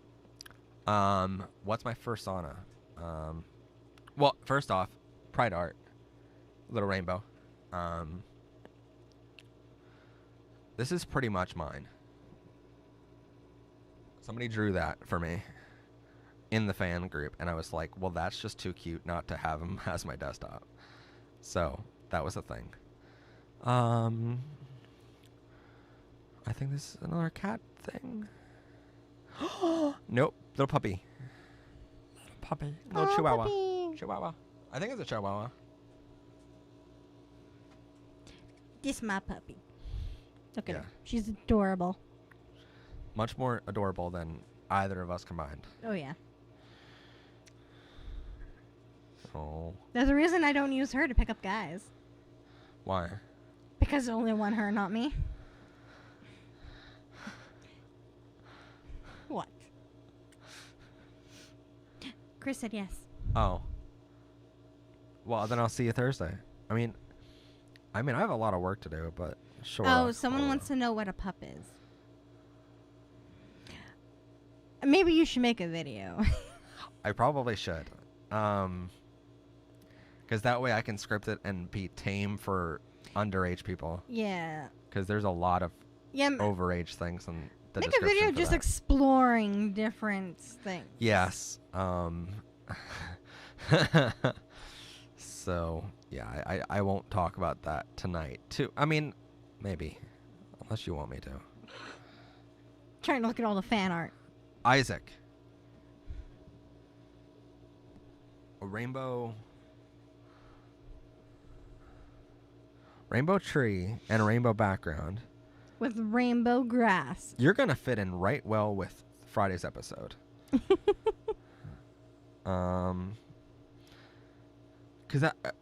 What's my first sauna? Well, first off, Pride Art, little rainbow. This is pretty much mine. Somebody drew that for me in the fan group, and I was like, well, that's just too cute not to have him as my desktop. So that was the thing. I think this is another cat thing. Nope, little puppy. Little puppy. Little chihuahua. Puppy. Chihuahua. I think it's a chihuahua. This my puppy. Look at Yeah. her. She's adorable. Much more adorable than either of us combined. Oh yeah. Oh. There's a reason I don't use her to pick up guys. Why? Because I only want her, not me. What? Chris said yes. Oh. Well, then I'll see you Thursday. I mean, I have a lot of work to do, but sure. Oh, someone wants to know what a pup is. Maybe you should make a video. I probably should. Because that way I can script it and be tame for underage people. Yeah. Because there's a lot of Yeah. overage things in the Make a description video for just that. exploring different things. Yes. So, yeah, I won't talk about that tonight, too. I mean, maybe. Unless you want me to. Trying to look at all the fan art. Isaac. A rainbow tree and a rainbow background. With rainbow grass. You're going to fit in right well with Friday's episode. Because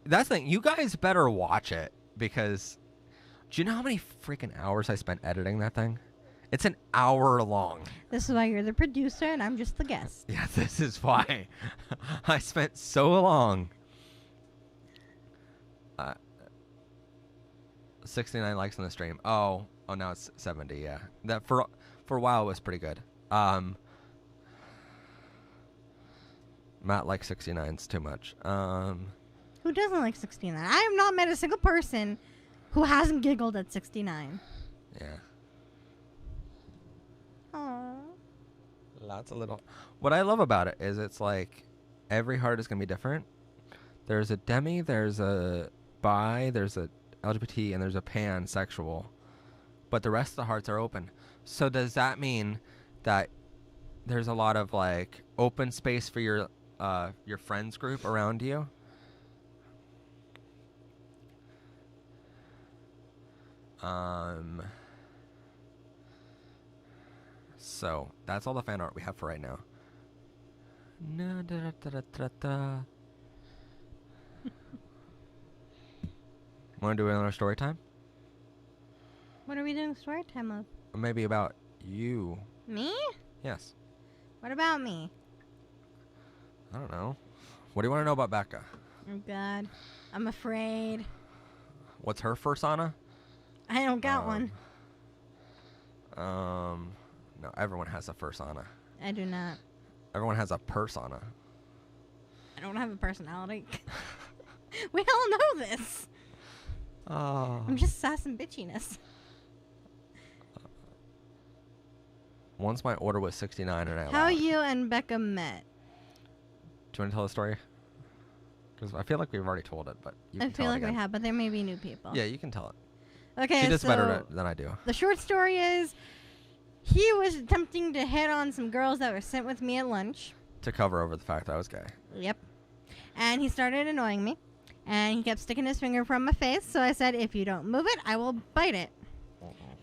that's the thing. You guys better watch it, because do you know how many freaking hours I spent editing that thing? It's an hour long. This is why you're the producer and I'm just the guest. Yeah, this is why I spent so long. 69 likes on the stream. Oh, now it's 70. Yeah, that for a while was pretty good. Matt likes 69's too much. Who doesn't like 69? I have not met a single person who hasn't giggled at 69. Yeah. Aww. Lots of little. What I love about it is it's like every heart is gonna be different. There's a demi, there's a bi, there's a LGBT, and there's a pansexual, but the rest of the hearts are open. So does that mean that there's a lot of like open space for your friends group around you? So that's all the fan art we have for right now. Want to do another story time? What are we doing story time of? Or maybe about you? Me? Yes. What about me? I don't know. What do you want to know about Becca? Oh God, I'm afraid. What's her fursona? I don't got one. No, everyone has a fursona. I do not. Everyone has a persona. I don't have a personality. We all know this. Oh. I'm just sass and bitchiness. Once my order was 69 and I How allowed. you and Becca met? Do you want to tell the story? Because I feel like we've already told it, but you I can feel tell like it again. we have, but there may be new people. Yeah, you can tell it. Okay, She does so better than I do. the short story is, he was attempting to hit on some girls that were sent with me at lunch. To cover over the fact that I was gay. Yep. And he started annoying me. And he kept sticking his finger from my face. So I said, if you don't move it, I will bite it.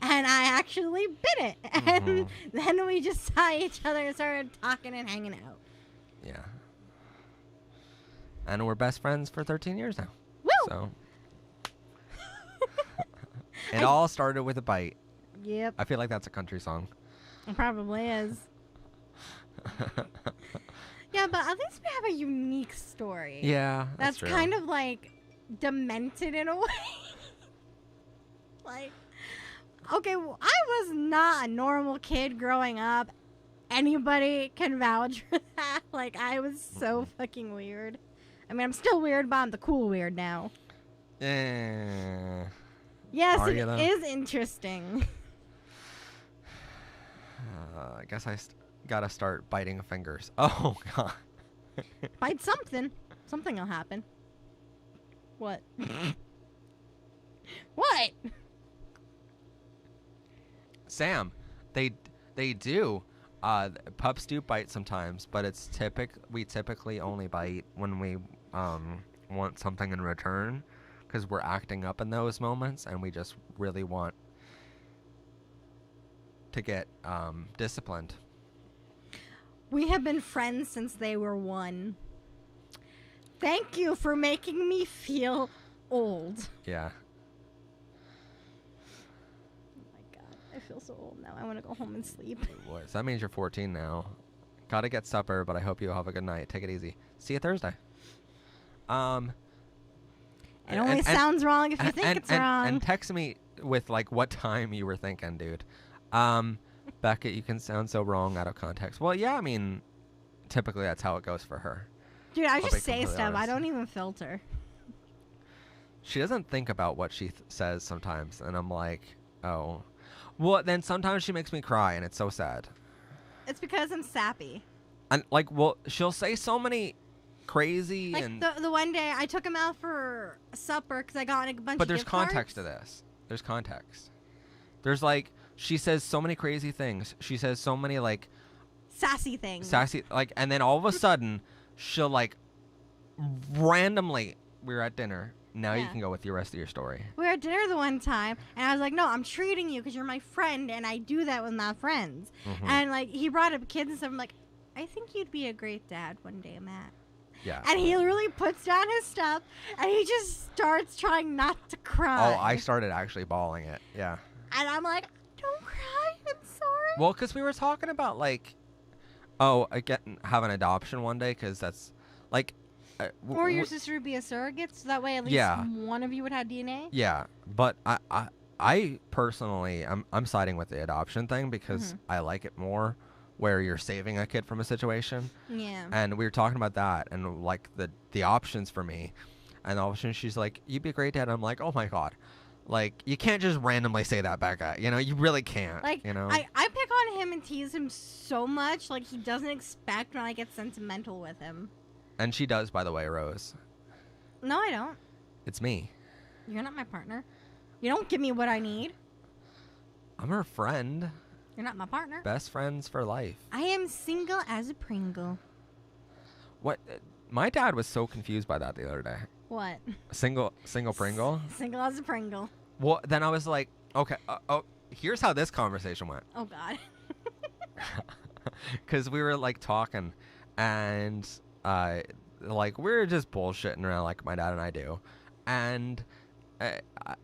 And I actually bit it. And then we just saw each other and started talking and hanging out. Yeah. And we're best friends for 13 years now. Woo! So. It all started with a bite. Yep. I feel like that's a country song. It probably is. Yeah, but at least we have a unique story. Yeah, That's true. kind of like demented in a way. Like, okay, well, I was not a normal kid growing up. Anybody can vouch for that. Like, I was so fucking weird. I mean, I'm still weird, but I'm the cool weird now. Yes, Yes, it is interesting. I guess I gotta start biting fingers. Oh, God. Bite something. Something will happen. What? What? Sam, they do. Pups do bite sometimes, but it's we typically only bite when we want something in return, because we're acting up in those moments and we just really want to get disciplined. We have been friends since they were 1. Thank you for making me feel old. Yeah. Oh my God, I feel so old now. I want to go home and sleep. So that means you're 14 now. Gotta get supper, but I hope you have a good night. Take it easy. See you Thursday. It only sounds wrong if you think it's wrong. And text me with like what time you were thinking, dude. Becca, you can sound so wrong out of context. Well, yeah, I mean, typically that's how it goes for her. Dude, I just say stuff. Honest. I don't even filter. She doesn't think about what she says sometimes, and I'm like, oh. Well, then sometimes she makes me cry, and it's so sad. It's because I'm sappy. And like, well, she'll say so many crazy like and the one day I took him out for supper because I got a bunch. But of there's gift context cards. to this. There's context. There's like, she says so many crazy things. She says so many like sassy things. And then all of a sudden she'll like randomly. We were at dinner. Now you can go with the rest of your story. We were at dinner the one time, and I was like, no, I'm treating you because you're my friend, and I do that with my friends. Mm-hmm. And, like, he brought up kids and stuff. I'm like, I think you'd be a great dad one day, Matt. Yeah. And he really puts down his stuff, and he just starts trying not to cry. Oh, I started actually bawling it. Yeah. And I'm like, don't cry. I'm sorry. Well, because we were talking about, like, have an adoption one day, because that's, like... or your sister would be a surrogate, so that way at least one of you would have DNA. Yeah, but I personally, I'm siding with the adoption thing because I like it more, where you're saving a kid from a situation. Yeah. And we were talking about that and like the options for me, and all of a sudden she's like, "You'd be a great dad." I'm like, "Oh my God." Like, you can't just randomly say that, Becca. You know, you really can't. Like, you know? I pick on him and tease him so much. Like, he doesn't expect when I get sentimental with him. And she does, by the way, Rose. No, I don't. It's me. You're not my partner. You don't give me what I need. I'm her friend. You're not my partner. Best friends for life. I am single as a Pringle. What? My dad was so confused by that the other day. What? Single Pringle? Single as a Pringle. Well, then I was like, okay, here's how this conversation went. Oh, God. Because we were, like, talking, and... like, we're just bullshitting around like my dad and I do. And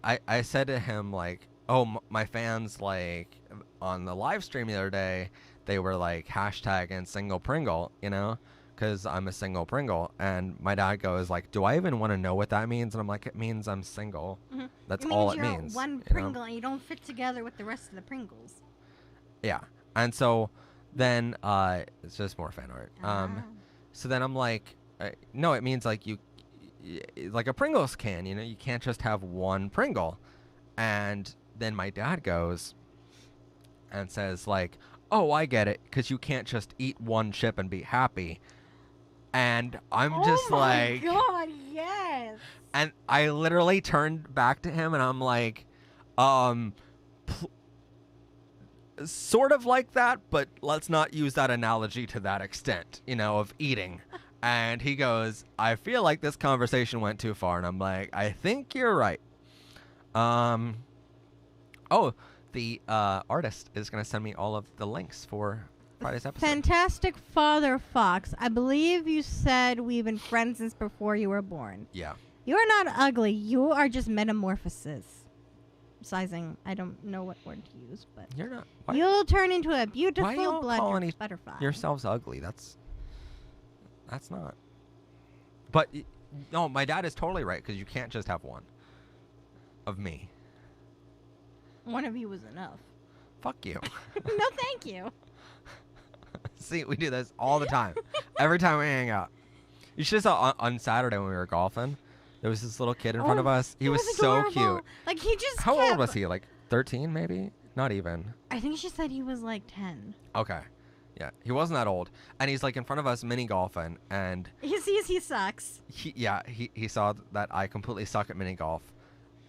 I said to him, like, oh, my fans, like, on the live stream the other day, they were, like, hashtagging single Pringle, you know, because I'm a single Pringle. And my dad goes, like, do I even want to know what that means? And I'm like, it means I'm single. Mm-hmm. That's all it means. One Pringle, and you don't fit together with the rest of the Pringles. Yeah. And so then it's just more fan art. So then I'm like, no, it means like like a Pringles can, you know, you can't just have one Pringle. And then my dad goes and says like, oh, I get it, because you can't just eat one chip and be happy. And I'm just like, oh my God, yes. And I literally turned back to him and I'm like, sort of like that, but let's not use that analogy to that extent, you know, of eating. And he goes, I feel like this conversation went too far. And I'm like, I think you're right. Oh, the artist is going to send me all of the links for Friday's episode. Fantastic Father Fox. I believe you said we've been friends since before you were born. Yeah. You are not ugly. You are just metamorphosis. sizing. I don't know what word to use, but You're not. you'll turn into a Why beautiful y'all calling blood butterfly. yourselves ugly? That's not. But no, my dad is totally right because you can't just have one of me. One of you was enough. Fuck you. No, thank you. See, we do this all the time. Every time we hang out. You should have saw on Saturday when we were golfing. There was this little kid in front of us. He was so adorable. cute. Like he just. How old was he? Like 13, maybe? Not even. I think she said he was like 10. Okay. Yeah, he wasn't that old. And he's like in front of us mini golfing, and He sees he sucks. he saw that I completely suck at mini golf.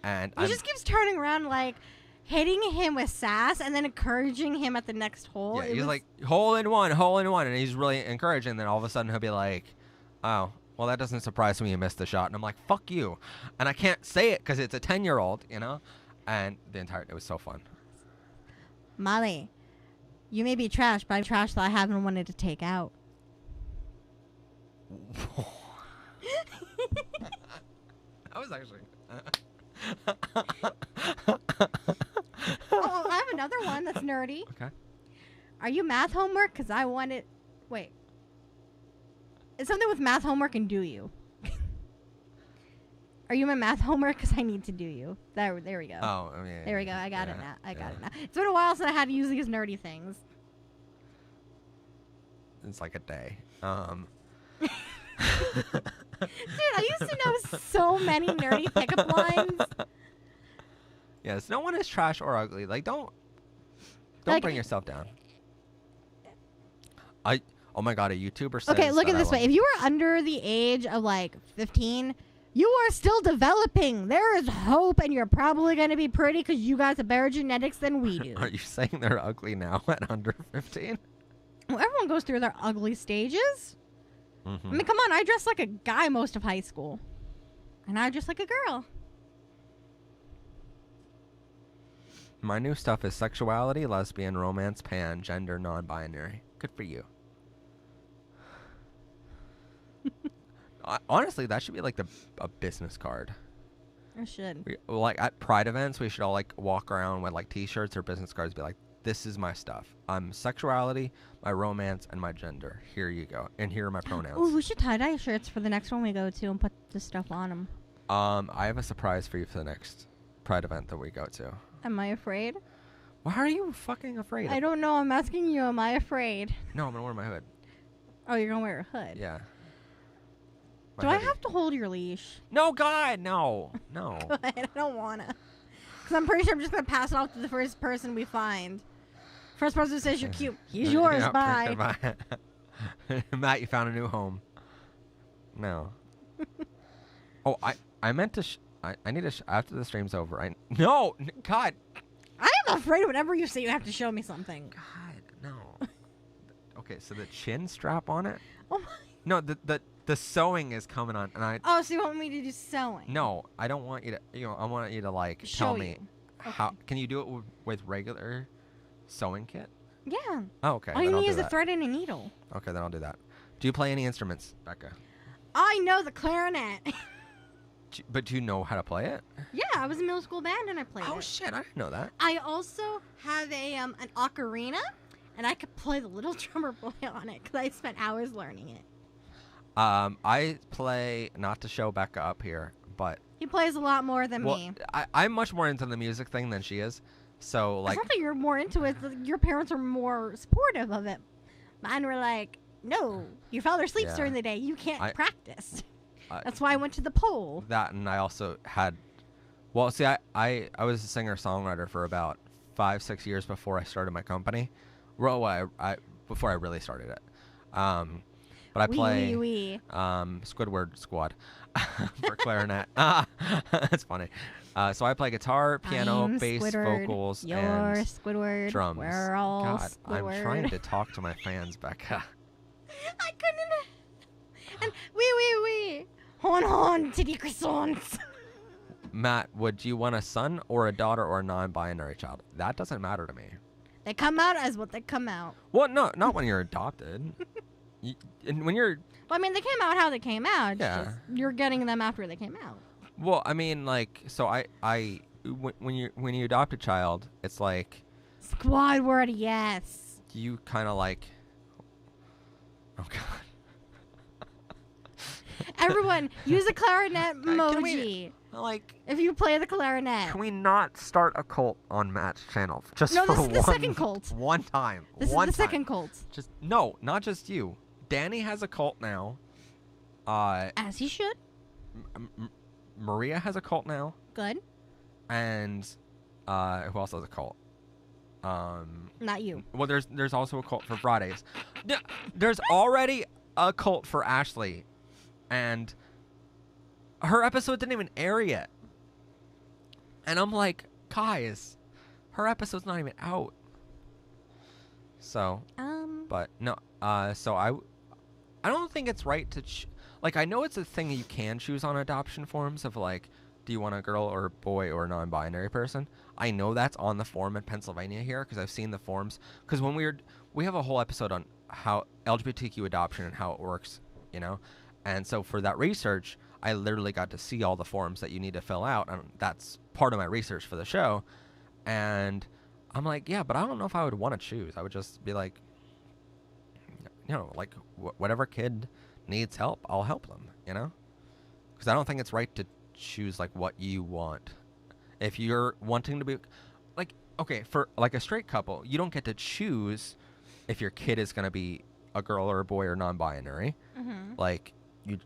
And He just keeps turning around like hitting him with sass and then encouraging him at the next hole. yeah, he's like, hole in one, and he's really encouraging. And then all of a sudden he'll be like, oh, well, that doesn't surprise me you missed the shot. And I'm like, fuck you. And I can't say it because it's a 10-year-old, you know? And it was so fun. Molly, you may be trash, but I'm trash that I haven't wanted to take out. That was actually... Oh, I have another one that's nerdy. Okay. Are you math homework? Because I want it. Wait. It's something with math homework and do you. Are you my math homework? Because I need to do you. There we go. Oh, I mean, There we go. I got it now. I got yeah. it now. It's been a while since I had to use these nerdy things. It's like a day. Dude, I used to know so many nerdy pickup lines. Yes, no one is trash or ugly. Like, don't Like- bring yourself down. Oh my god, a YouTuber says Okay, look that at this way. If you were under the age of like 15, you are still developing. There is hope, and you're probably going to be pretty because you guys have better genetics than we do. Are you saying they're ugly now at under 15? Well, everyone goes through their ugly stages. Mm-hmm. I mean, come on. I dressed like a guy most of high school. And I dressed like a girl. My new stuff is sexuality, lesbian, romance, pan, gender, non-binary. Good for you. Honestly, that should be like a business card. I should. Like at Pride events, we should all like walk around with like T-shirts or business cards. Be like, "This is my stuff. I'm sexuality, my romance, and my gender. Here you go, and here are my pronouns." Oh, we should tie-dye shirts for the next one we go to and put this stuff on them. I have a surprise for you for the next Pride event that we go to. Am I afraid? Why are you fucking afraid? I don't know. I'm asking you. Am I afraid? No, I'm gonna wear my hood. Oh, you're going to wear a hood. Yeah. Do I have to hold your leash? No, God, no. I don't want to. Because I'm pretty sure I'm just going to pass it off to the first person we find. First person who says you're cute. He's yours. Yeah, Bye. bye. Matt, you found a new home. No. Oh, I meant to... I need to... after the stream's over, No! God! I am afraid whenever you say you have to show me something. God, no. Okay, so the chin strap on it? Oh my... No, the sewing is coming on, and Oh, so you want me to do sewing? No, I don't want you to... I want you to, like, Show tell me... you. How... Okay. Can you do it with regular sewing kit? Yeah. Oh, okay. All you then I'll need do is a that. thread and a needle. Okay, then I'll do that. Do you play any instruments, Becca? I know the clarinet. But do you know how to play it? Yeah, I was in middle school band and I played Oh it. shit, I didn't know that. I also have an ocarina, and I could play the little drummer boy on it because I spent hours learning it. I play, not to show Becca up here, but... He plays a lot more than me. I'm much more into the music thing than she is. So, like... It's not that you're more into it. Your parents are more supportive of it. Mine were like, no, your father sleeps Yeah. during the day. You can't practice. I- That's why I went to the pole. That, and I also had... Well, see, I was a singer-songwriter for about 5-6 years before I started my company. Well, I before I really started it. But I play Squidward Squad for clarinet. That's funny. So I play guitar, piano, I'm bass, Squidward. vocals, You're and Squidward. drums. We're all God, Squidward. I'm trying to talk to my fans, Becca. I couldn't. And wee. Hon, titty croissants. Matt, would you want a son or a daughter or a non-binary child? That doesn't matter to me. They come out as what they come out. Well, no, not when you're adopted. And when you're... Well, I mean, they came out how they came out. It's Yeah. just, you're getting them after they came out. Well, I mean, like, so I when you adopt a child, it's like Squidward, yes. you kind of like. Oh God. Everyone, use a clarinet Can emoji. we, like, if you play the clarinet. can we not start a cult on Matt's channel just No, for this is the second cult. one time? This one is the time. second cult. Just no, not just you. Danny has a cult now. As he should. Maria has a cult now, Good. and who else has a cult? Not you. Well, there's also a cult for Fridays. There's already a cult for Ashley, and her episode didn't even air yet. And I'm like, guys, her episode's not even out. So, but no, so I don't think it's right to like, I know it's a thing you can choose on adoption forms of like, do you want a girl or a boy or a non-binary person? I know that's on the form in Pennsylvania here because I've seen the forms. Because when we have a whole episode on how LGBTQ adoption and how it works, you know? And so for that research, I literally got to see all the forms that you need to fill out. And that's part of my research for the show. And I'm like, yeah, but I don't know if I would want to choose. I would just be like, you know, like whatever kid needs help, I'll help them, you know? Because I don't think it's right to choose like what you want. If you're wanting to be like, okay, for like a straight couple, you don't get to choose if your kid is going to be a girl or a boy or non-binary. Mm-hmm. Like you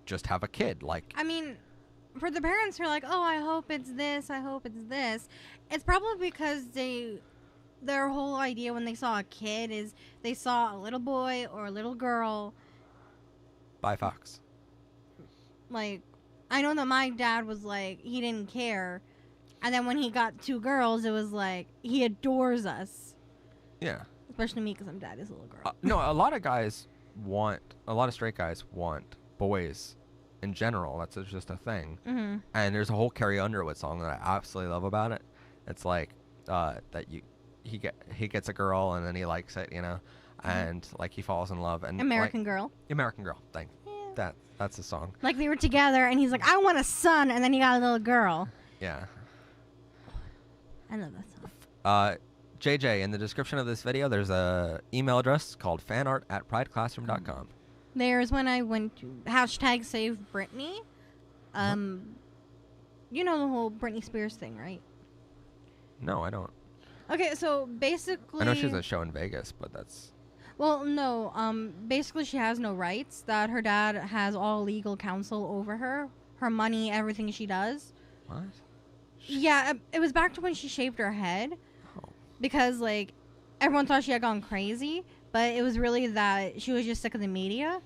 just have a kid. Like, I mean, for the parents who are like, oh, I hope it's this, I hope it's this, it's probably because their whole idea when they saw a kid is they saw a little boy or a little girl. By Fox. Like, I know that my dad was like, he didn't care. And then when he got two girls, it was like, he adores us. Yeah. Especially me, because I'm daddy's little girl. No, a lot of straight guys want boys in general. That's just a thing. Mm-hmm. And there's a whole Carrie Underwood song that I absolutely love about it. It's like that he gets a girl and then he likes it, you know, and like he falls in love. And American Girl. American Girl. Thing. Yeah. That's the song. Like they were together, and he's like, I want a son, and then he got a little girl. Yeah. I love that song. JJ, in the description of this video, there's a email address called fanart@prideclassroom.com. There's when I went to #Save Britney. You know the whole Britney Spears thing, right? No, I don't. Okay, so basically, I know she's a show in Vegas, but that's. Well, no. Basically, she has no rights. That her dad has all legal counsel over her, her money, everything she does. What? Yeah, it was back to when she shaved her head, because like everyone thought she had gone crazy, but it was really that she was just sick of the media,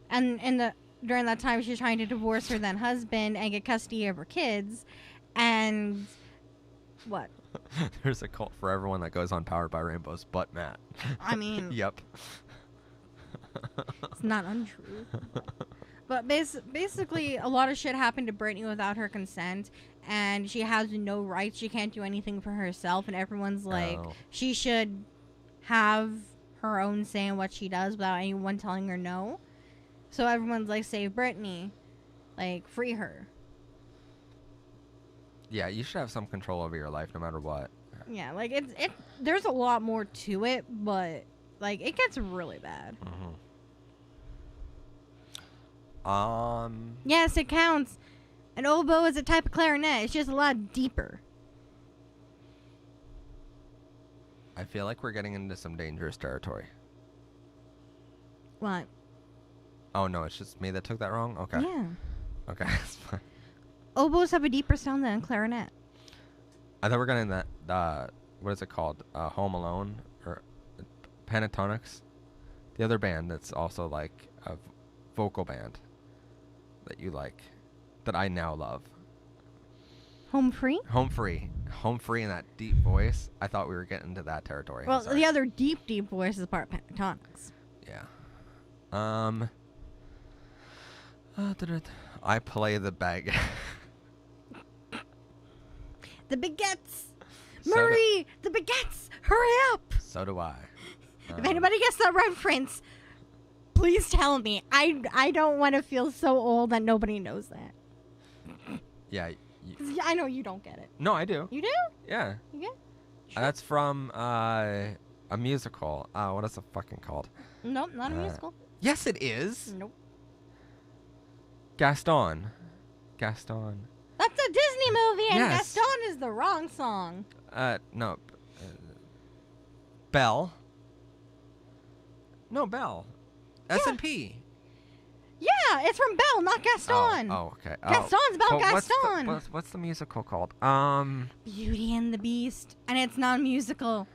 and during that time she was trying to divorce her then husband and get custody of her kids, and what? There's a cult for everyone that goes on Powered by Rainbows, but Matt. I mean, yep. It's not untrue. But basically, a lot of shit happened to Britney without her consent, and she has no rights. She can't do anything for herself, and everyone's like, she should have her own say in what she does without anyone telling her no. So everyone's like, save Britney. Like, free her. Yeah, you should have some control over your life no matter what. Yeah, like, there's a lot more to it, but, like, it gets really bad. Yes, it counts. An oboe is a type of clarinet. It's just a lot deeper. I feel like we're getting into some dangerous territory. What? Oh, no, it's just me that took that wrong? Okay. Yeah. Okay, that's fine. Oboes have a deeper sound than a clarinet. I thought we were getting that, what is it called? Home Alone? Or Pentatonics? The other band that's also like a vocal band that you like, that I now love. Home Free? Home Free. Home Free in that deep voice. I thought we were getting into that territory. Well, the other deep voice is part of Pentatonics. Yeah. I play the bag. The baguettes! Marie! The baguettes! Hurry up! So do I. If anybody gets that reference, please tell me. I don't want to feel so old that nobody knows that. Yeah, 'Cause I know you don't get it. No, I do. You do? Yeah. You get? Sure. That's from a musical. What is it fucking called? Nope, not a musical. Yes, it is. Nope. Gaston. That's a Disney movie, and Yes. Gaston is the wrong song. No. Belle. No, Belle. S&P. Yeah, it's from Belle, not Gaston. Oh, okay. Gaston's about But Gaston. What's the musical called? Beauty and the Beast, and it's not a musical.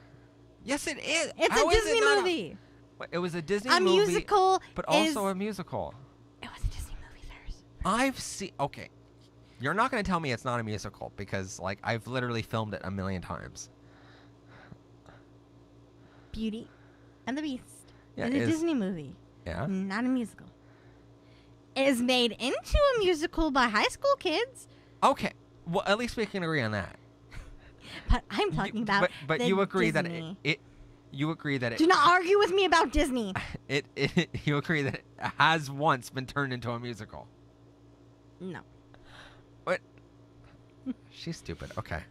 Yes, it is. It's How a is Disney it not movie. It was a Disney A movie, musical, but also a musical. It was a Disney movie first. I've seen. Okay, you're not going to tell me it's not a musical because, like, I've literally filmed it a million times. Beauty and the Beast. Yeah, It's a Disney movie, Yeah. not a musical. It is made into a musical by high school kids, Okay. Well, at least we can agree on that. but I'm talking about. But the you agree Disney. that it. You agree that it. Do not argue with me about Disney. You agree that it has once been turned into a musical. No. What? She's stupid. Okay.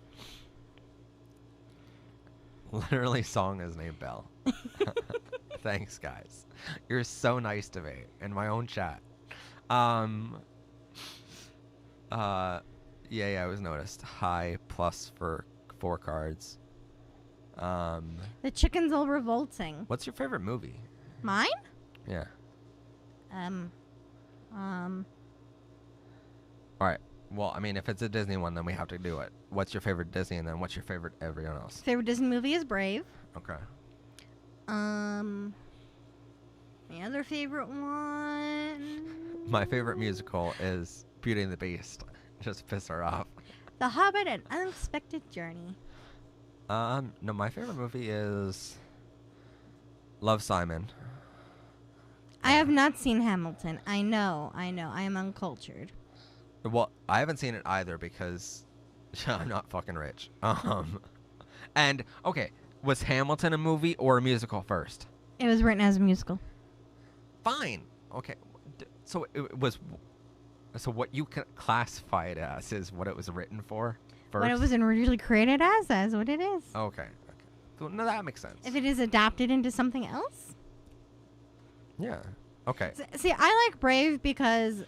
Literally, song is named Belle. Thanks, guys. You're so nice to me in my own chat. Yeah, I was noticed. High plus for 4 cards. The chicken's all revolting. What's your favorite movie? Mine? Yeah. Um. All right. Well, I mean, if it's a Disney one, then we have to do it. What's your favorite Disney, and then what's your favorite everyone else? Favorite Disney movie is Brave. Okay. My other favorite one. My favorite musical is Beauty and the Beast. Just piss her off. The Hobbit: An Unexpected Journey. No, my favorite movie is Love, Simon. I have not seen Hamilton. I know. I am uncultured. Well, I haven't seen it either because I'm not fucking rich. And okay, was Hamilton a movie or a musical first? It was written as a musical. Fine. Okay. So it was. So what you classify it as is what it was written for first. What it was originally created as, that's what it is. Okay. So, no, that makes sense. If it is adapted into something else. Yeah. Okay. See, I like Brave because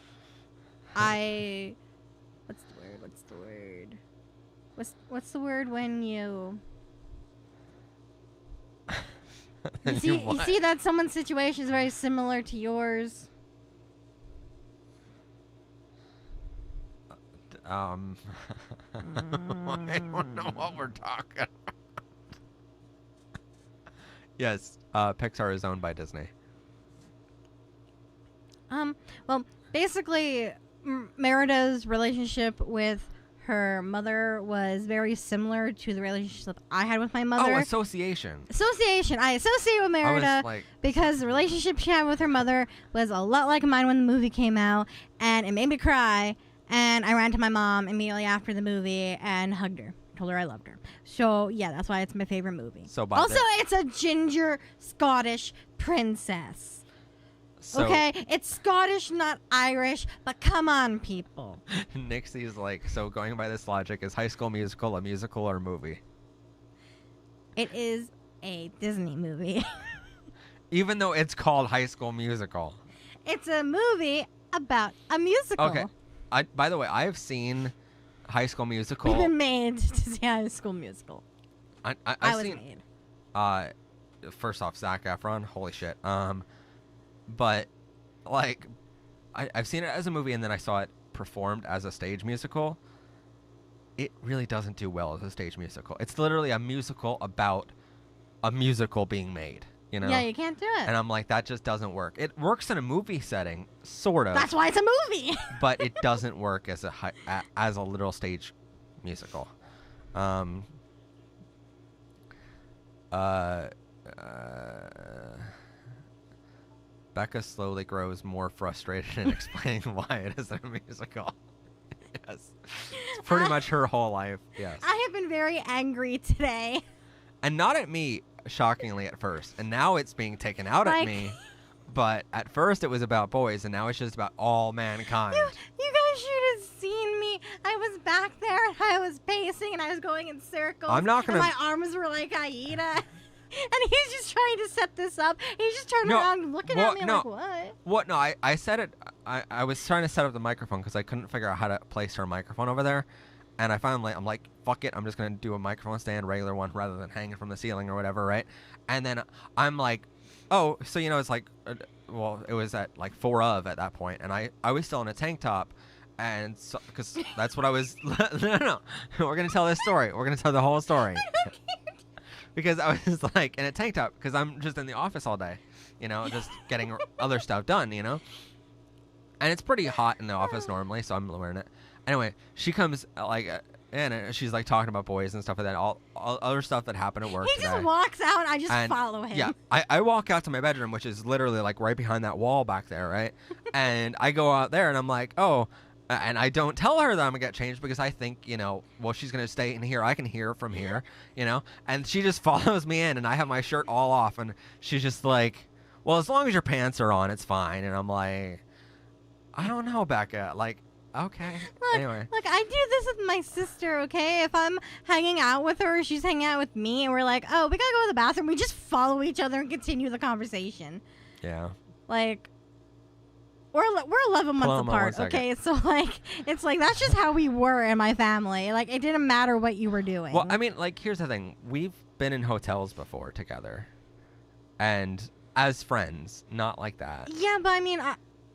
what's the word when you you see that someone's situation is very similar to yours. I don't know what we're talking about. Yes, Pixar is owned by Disney. Well, basically, Merida's relationship with her mother was very similar to the relationship I had with my mother. Oh, association. I associate with Merida because the relationship she had with her mother was a lot like mine when the movie came out, and it made me cry. And I ran to my mom immediately after the movie and hugged her. Told her I loved her. So, yeah, that's why it's my favorite movie. So it's a ginger Scottish princess. So okay? It's Scottish, not Irish, but come on, people. Nixie's like, so going by this logic, is High School Musical a musical or a movie? It is a Disney movie. Even though it's called High School Musical. It's a movie about a musical. Okay. By the way, I have seen High School Musical. We've been made to see High School Musical. I've was seen, made. First off, Zac Efron. Holy shit. But, like, I've seen it as a movie, and then I saw it performed as a stage musical. It really doesn't do well as a stage musical. It's literally a musical about a musical being made. You know? Yeah, you can't do it. And I'm like, that just doesn't work. It works in a movie setting, sort of. That's why it's a movie. But it doesn't work as a literal stage musical. Becca slowly grows more frustrated in explaining why it isn't a musical. Yes. It's pretty much her whole life. Yes. I have been very angry today. And not at me, shockingly, at first. And now it's being taken out at me. But at first it was about boys, and now it's just about all mankind. You guys should have seen me. I was back there and I was pacing and I was going in circles. I'm not gonna. And my arms were like Aida. And he's just trying to set this up. He's just turning around looking at me like, what? What? No, I said it. I was trying to set up the microphone because I couldn't figure out how to place her microphone over there. And I finally, I'm like, fuck it. I'm just going to do a microphone stand, regular one, rather than hanging from the ceiling or whatever, right? And then I'm like, oh, so, you know, it's like, well, it was at like 4 of at that point. And I was still in a tank top. And so, because that's what I was, no. We're going to tell this story. We're going to tell the whole story. Because I was like in a tank top because I'm just in the office all day, you know, just getting other stuff done, you know. And it's pretty hot in the office normally, so I'm wearing it. Anyway, she comes like in and she's like talking about boys and stuff like that, all other stuff that happened at work He today. just walks out. I just follow him. Yeah, I walk out to my bedroom, which is literally like right behind that wall back there, right? And I go out there and I'm like, oh. And I don't tell her that I'm going to get changed because I think, you know, well, she's going to stay in here. I can hear from here, you know. And she just follows me in, and I have my shirt all off. And she's just like, well, as long as your pants are on, it's fine. And I'm like, I don't know, Becca. Like, okay. Anyway. Look, I do this with my sister, okay? If I'm hanging out with her, she's hanging out with me, and we're like, oh, we got to go to the bathroom. We just follow each other and continue the conversation. Yeah. Like... We're 11 months apart, okay? So, like, it's like, that's just how we were in my family. Like, it didn't matter what you were doing. Well, I mean, like, here's the thing. We've been in hotels before together. And as friends, not like that. Yeah, but I mean,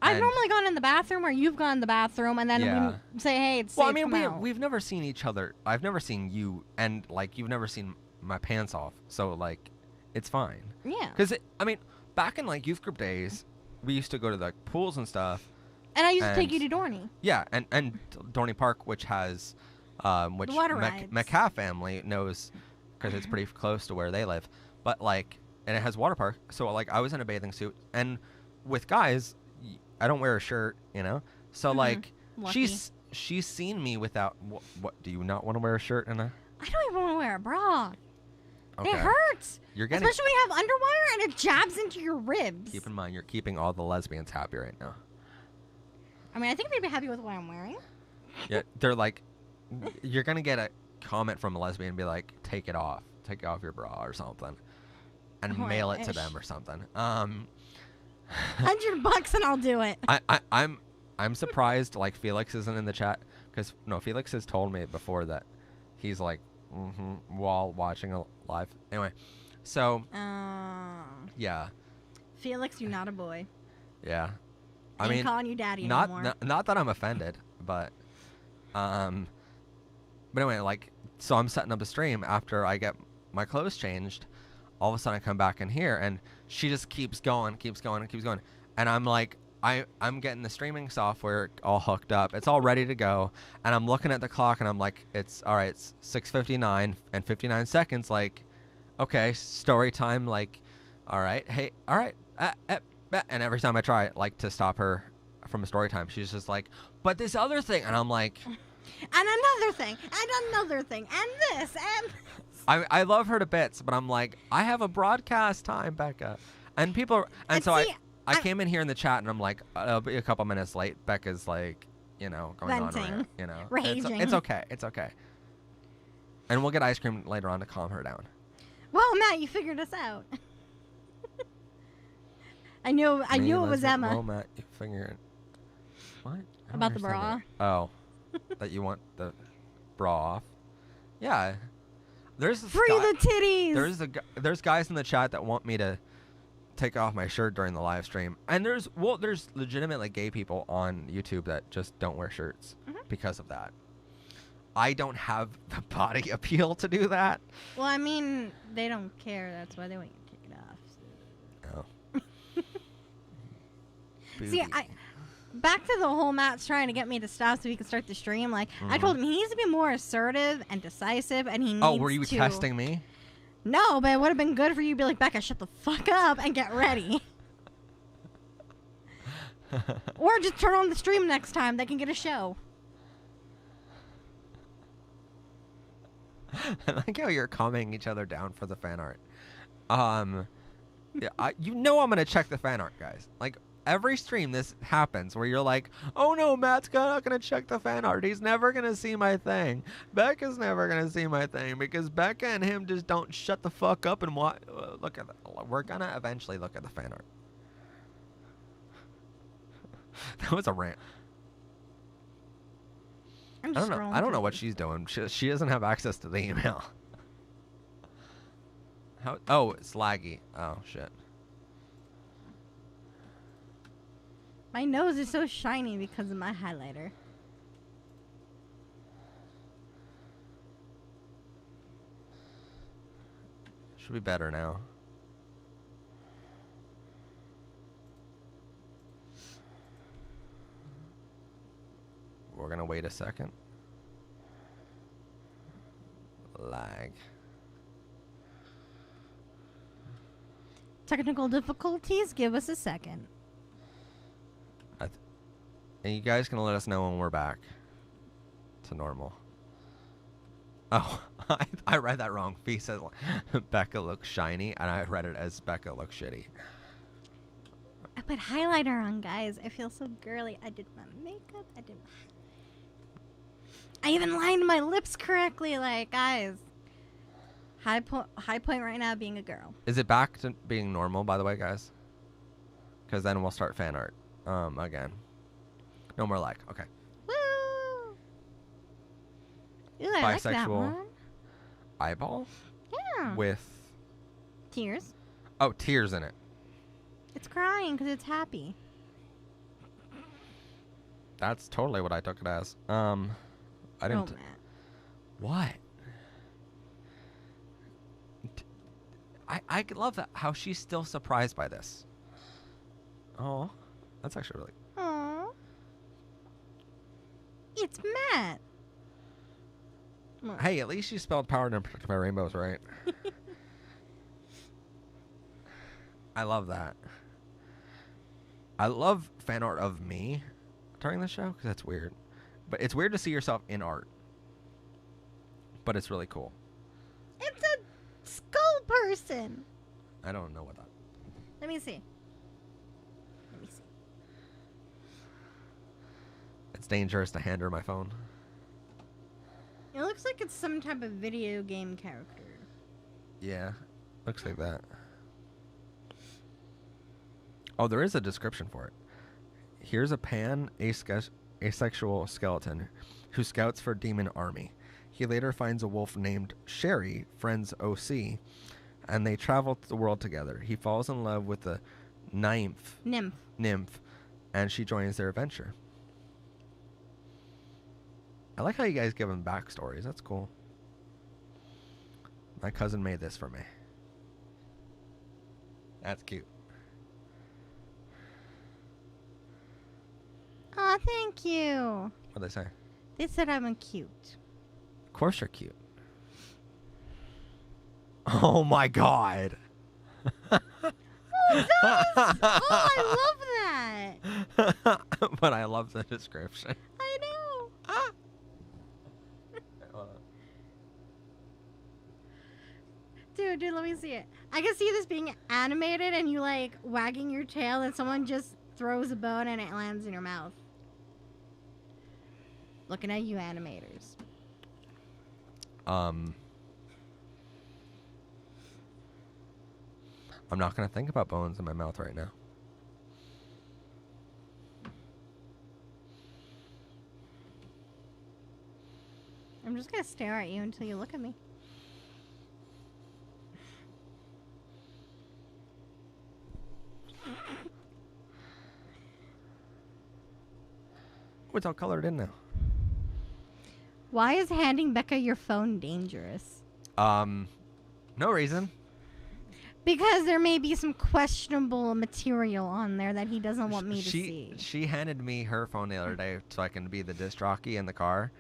I've normally gone in the bathroom or you've gone in the bathroom and then we say, hey, it's safe, well, I mean, come out. we've never seen each other. I've never seen you, and, like, you've never seen my pants off. So, like, it's fine. Yeah. Because, I mean, back in, like, youth group days... We used to go to the pools and stuff. And I used to take you to Dorney. Yeah, and Dorney Park, which has, which McCaff family knows because it's pretty close to where they live. But, like, and it has water park. So, like, I was in a bathing suit. And with guys, I don't wear a shirt, you know? So, like, Lucky. she's seen me without, what, do you not want to wear a shirt and a... I don't even want to wear a bra. Okay. It hurts. You're getting, especially when you have underwire and it jabs into your ribs. Keep in mind, you're keeping all the lesbians happy right now. I mean, I think they'd be happy with what I'm wearing. Yeah, they're like, you're going to get a comment from a lesbian and be like, take it off your bra or something. And mail it to them or something. $100 and I'll do it. I'm surprised, like, Felix isn't in the chat. Because, no, Felix has told me before that he's like, while watching a live. Anyway, so yeah. Felix, you're not a boy. Yeah, I mean, calling you daddy anymore. Not that I'm offended, but anyway, like, so I'm setting up a stream after I get my clothes changed. All of a sudden, I come back in here, and she just keeps going, and I'm like, I'm getting the streaming software all hooked up. It's all ready to go. And I'm looking at the clock and I'm like, it's all right, it's 6:59 and 59 seconds. Like, okay, story time. Like, all right, hey, all right. And every time I try, like, to stop her from a story time, she's just like, but this other thing. And I'm like, and another thing, and another thing, and this, and this. I love her to bits, but I'm like, I have a broadcast time, Becca. And people, and so I came in here in the chat and I'm like, it'll be a couple minutes late. Becca's like, you know, going venting, on, you know, raging. It's okay. And we'll get ice cream later on to calm her down. Well, Matt, you figured us out. I knew it was Emma. Well, Matt, you figured what about the bra? Oh, that you want the bra off? Yeah, there's free the titties. There's guys in the chat that want me to take off my shirt during the live stream, and there's legitimately gay people on YouTube that just don't wear shirts because of that. I don't have the body appeal to do that. Well, I mean, they don't care. That's why they want you to take it off. Oh. See, back to the whole Matt's trying to get me to stop so he can start the stream. Like, I told him he needs to be more assertive and decisive, and he needs to... Oh, were you testing me? No, but it would have been good for you to be like, Becca, shut the fuck up and get ready. Or just turn on the stream next time. They can get a show. I like how you're calming each other down for the fan art. Yeah, you know I'm gonna check the fan art, guys. Like, every stream this happens where you're like, oh no, Matt's not gonna check the fan art. He's never gonna see my thing. Becca's never gonna see my thing because Becca and him just don't shut the fuck up and look at. We're gonna eventually look at the fan art. That was a rant. I don't know what she's doing. She doesn't have access to the email. Oh, it's laggy. Oh shit. My nose is so shiny because of my highlighter. Should be better now. We're gonna wait a second. Lag. Technical difficulties, give us a second. And you guys can let us know when we're back to normal. Oh, I read that wrong. Fee says Becca looks shiny, and I read it as Becca looks shitty. I put highlighter on, guys. I feel so girly. I did my makeup. I even lined my lips correctly. Like, guys, high point right now being a girl. Is it back to being normal, by the way, guys? Because then we'll start fan art again. No more like, okay. Woo! Ooh, I like that Bisexual one. eyeball Yeah. with Tears. oh, tears in it. It's crying because it's happy. That's totally what I took it as. I didn't. Oh, Matt. What? I love that how she's still surprised by this. Oh, that's actually really. Aww. It's Matt. Hey, at least you spelled powered and protected by rainbows, right? I love that. I love fan art of me during the show because that's weird. But it's weird to see yourself in art. But it's really cool. It's a skull person. I don't know what that. Let me see. It's dangerous to hand her my phone. It looks like it's some type of video game character. Yeah, looks like that. Oh, there is a description for it. Here's a asexual skeleton who scouts for Demon Army. He later finds a wolf named Sherry, friends OC, and they travel the world together. He falls in love with the nymph, and she joins their adventure. I like how you guys give them backstories. That's cool. My cousin made this for me. That's cute. Aw, thank you. What'd they say? They said I'm cute. Of course you're cute. Oh my god. Oh, I love that. But I love the description. I know. Ah. Hold on. Dude, let me see it. I can see this being animated and you like wagging your tail and someone just throws a bone and it lands in your mouth. Looking at you animators. I'm not going to think about bones in my mouth right now. I'm just going to stare at you until you look at me. Oh, it's all colored in now. Why is handing Becca your phone dangerous? No reason. Because there may be some questionable material on there that he doesn't want me to see. She handed me her phone the other day so I can be the disc jockey in the car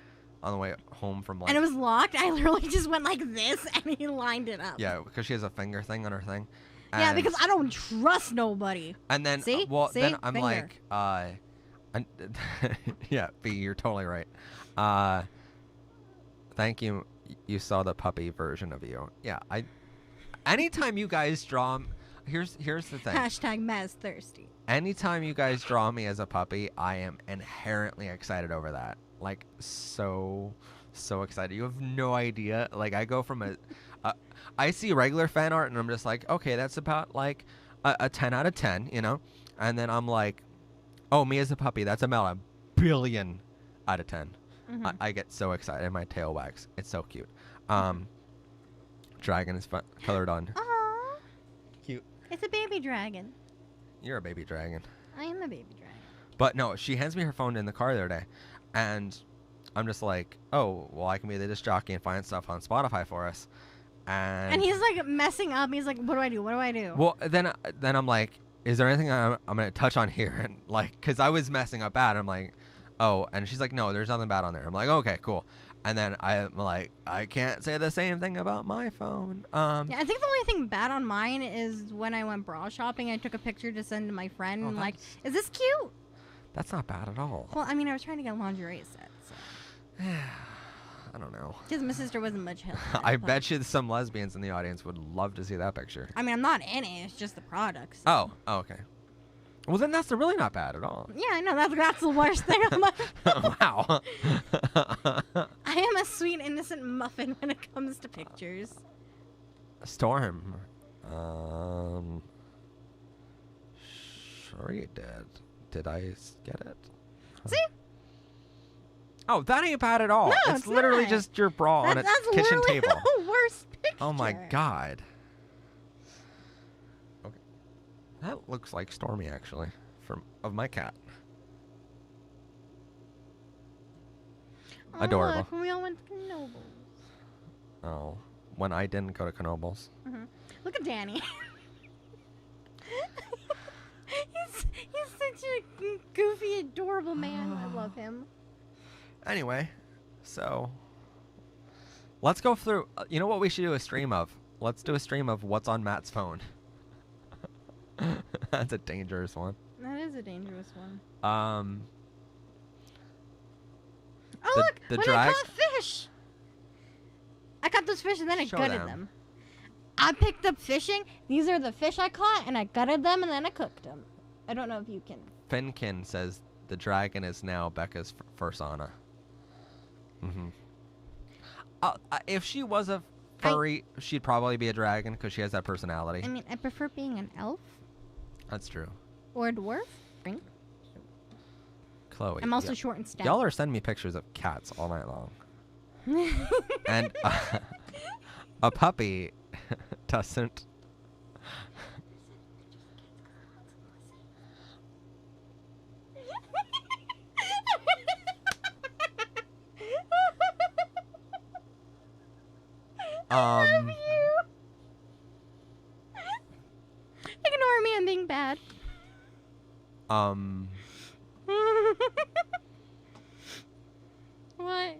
on the way home from like... And it was locked? I literally just went like this and he lined it up. Yeah, because she has a finger thing on her thing. Yeah, because I don't trust nobody. And then, see? then I'm Finger. like, yeah, B, you're totally right. Thank you. You saw the puppy version of you. Yeah, anytime you guys draw, here's the thing. Hashtag Maz thirsty. Anytime you guys draw me as a puppy, I am inherently excited over that. Like, so excited. You have no idea. Like, I go from I see regular fan art and I'm just like, okay, that's about like a 10 out of 10, you know? And then I'm like, oh, me as a puppy, that's about a billion out of 10. Mm-hmm. I get so excited. My tail wags. It's so cute. Dragon is colored on. Aww. Cute. It's a baby dragon. You're a baby dragon. I am a baby dragon. But no, she hands me her phone in the car the other day, and I'm just like, oh, well, I can be the disc jockey and find stuff on Spotify for us. And he's like messing up. He's like, what do I do? What do I do? Well, then I'm like, is there anything I'm gonna touch on here? And like, cause I was messing up bad. I'm like, oh, and she's like, no, there's nothing bad on there. I'm like, okay, cool. And then I'm like, I can't say the same thing about my phone. Yeah, I think the only thing bad on mine is when I went bra shopping, I took a picture to send to my friend. Oh, and like, is this cute? That's not bad at all. Well, I mean, I was trying to get a lingerie set. So. I don't know. Because my sister wasn't much help. I bet you some lesbians in the audience would love to see that picture. I mean, I'm not in it. It's just the products. Oh, okay. Well, then that's really not bad at all. Yeah, I know. That's the worst thing on my Wow. I am a sweet, innocent muffin when it comes to pictures. Storm. Sure you did. Did I get it? See? Oh, that ain't bad at all. No, it's literally not. just your bra on a That's kitchen literally table. the worst picture. Oh my god. Okay. That looks like Stormy actually, of my cat. Oh, Adorable. Look, we all went to Knobles. Oh, when I didn't go to Knobles. Mm-hmm. Look at Danny. he's such a goofy, adorable man. I love him. Anyway, so let's go through. You know what we should do a stream of? Let's do a stream of what's on Matt's phone. That's a dangerous one. That is a dangerous one. Oh, look! the When drag- I caught fish! I caught those fish and then I Show gutted them. them. I picked up fishing. These are the fish I caught and I gutted them and then I cooked them. I don't know if you can. Finkin says the dragon is now Becca's fursona. Mm-hmm. If she was a furry, she'd probably be a dragon because she has that personality. I mean, I prefer being an elf That's true. or a dwarf. Chloe. I'm also short and stout. Y'all are sending me pictures of cats all night long. And a puppy doesn't. I love you. Ignore me, I'm being bad. What?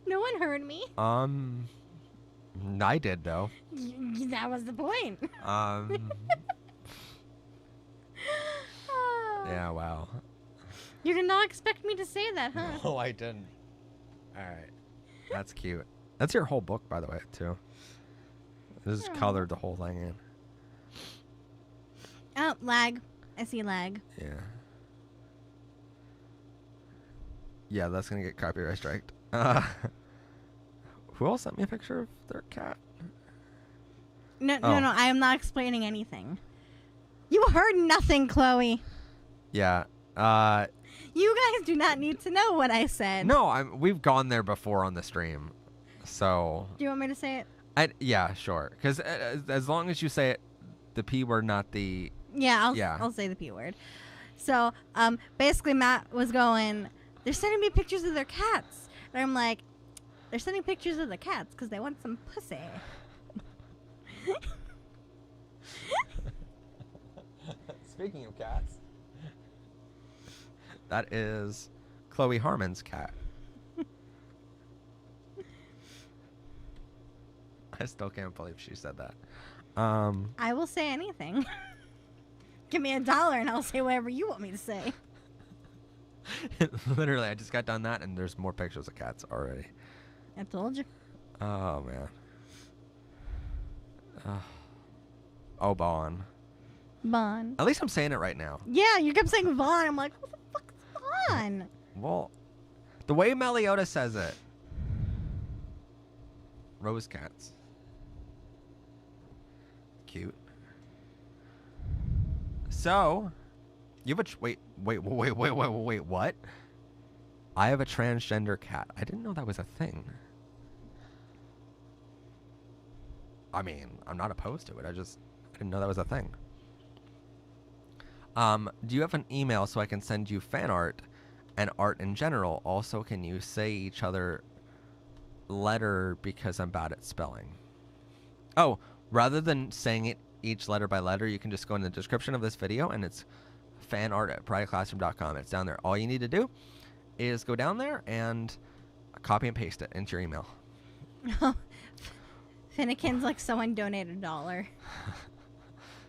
No one heard me. I did though. That was the point. Yeah, wow. You did not expect me to say that, huh? No, I didn't. All right. That's cute. That's your whole book, by the way, too. This is colored the whole thing in. Oh, lag. I see lag. Yeah. Yeah, that's gonna get copyright striked. Who else sent me a picture of their cat? No, I am not explaining anything. You heard nothing, Chloe. Yeah. You guys do not need to know what I said. No, we've gone there before on the stream, so. Do you want me to say it? Yeah, sure. Because as long as you say it, the P word, not the. Yeah, I'll say the P word. So, basically, Matt was going, they're sending me pictures of their cats. And I'm like, they're sending pictures of the cats because they want some pussy. Speaking of cats, that is Chloe Harmon's cat. I still can't believe she said that. I will say anything. Give me $1 and I'll say whatever you want me to say. Literally, I just got done that, and there's more pictures of cats already. I told you. Oh man. Oh, Bon. Bon. At least I'm saying it right now. Yeah, you kept saying Vaughn. I'm like, what the fuck is Vaughn? Well, the way Meliodas says it. Rose cats. Cute. So, you have a wait, what? I have a transgender cat. I didn't know that was a thing. I mean, I'm not opposed to it. I didn't know that was a thing. Do you have an email so I can send you fan art and art in general? Also, can you say each other letter because I'm bad at spelling? Oh, rather than saying it each letter by letter, you can just go in the description of this video and it's fanart@privateclassroom.com. It's down there. All you need to do is go down there and copy and paste it into your email. Finnegan's like someone donated $1.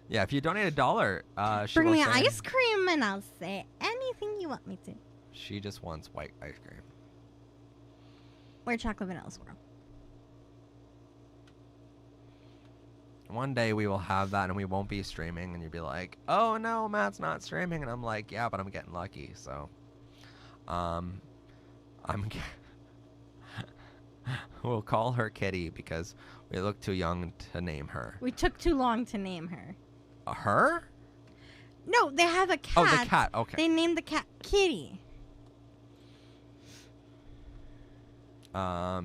Yeah, if you donate $1, Bring me ice cream and I'll say anything you want me to. She just wants white ice cream. Or chocolate vanilla swirl. One day we will have that and we won't be streaming and you'll be like, oh no, Matt's not streaming. And I'm like, yeah, but I'm getting lucky. So, we'll call her Kitty because we look too young to name her. We took too long to name her. Her? No, they have a cat. Oh, the cat. Okay. They named the cat Kitty. Oh,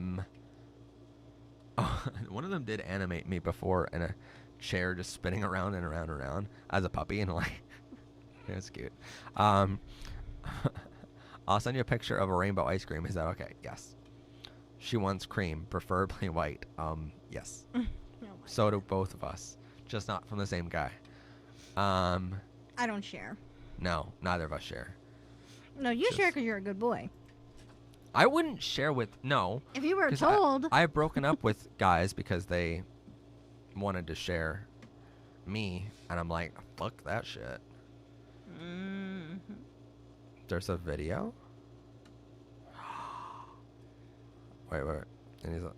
one of them did animate me before in a chair just spinning around and around and around as a puppy, and like, it was cute. I'll send you a picture of a rainbow ice cream. Is that okay? Yes. She wants cream, preferably white. Yes. Oh So do both of us, just not from the same guy. I don't share. No, neither of us share. No, you share because you're a good boy. I wouldn't share with no. If you were told. I've broken up with guys because they wanted to share me, and I'm like, fuck that shit. Mm-hmm. There's a video. Wait. And he's like,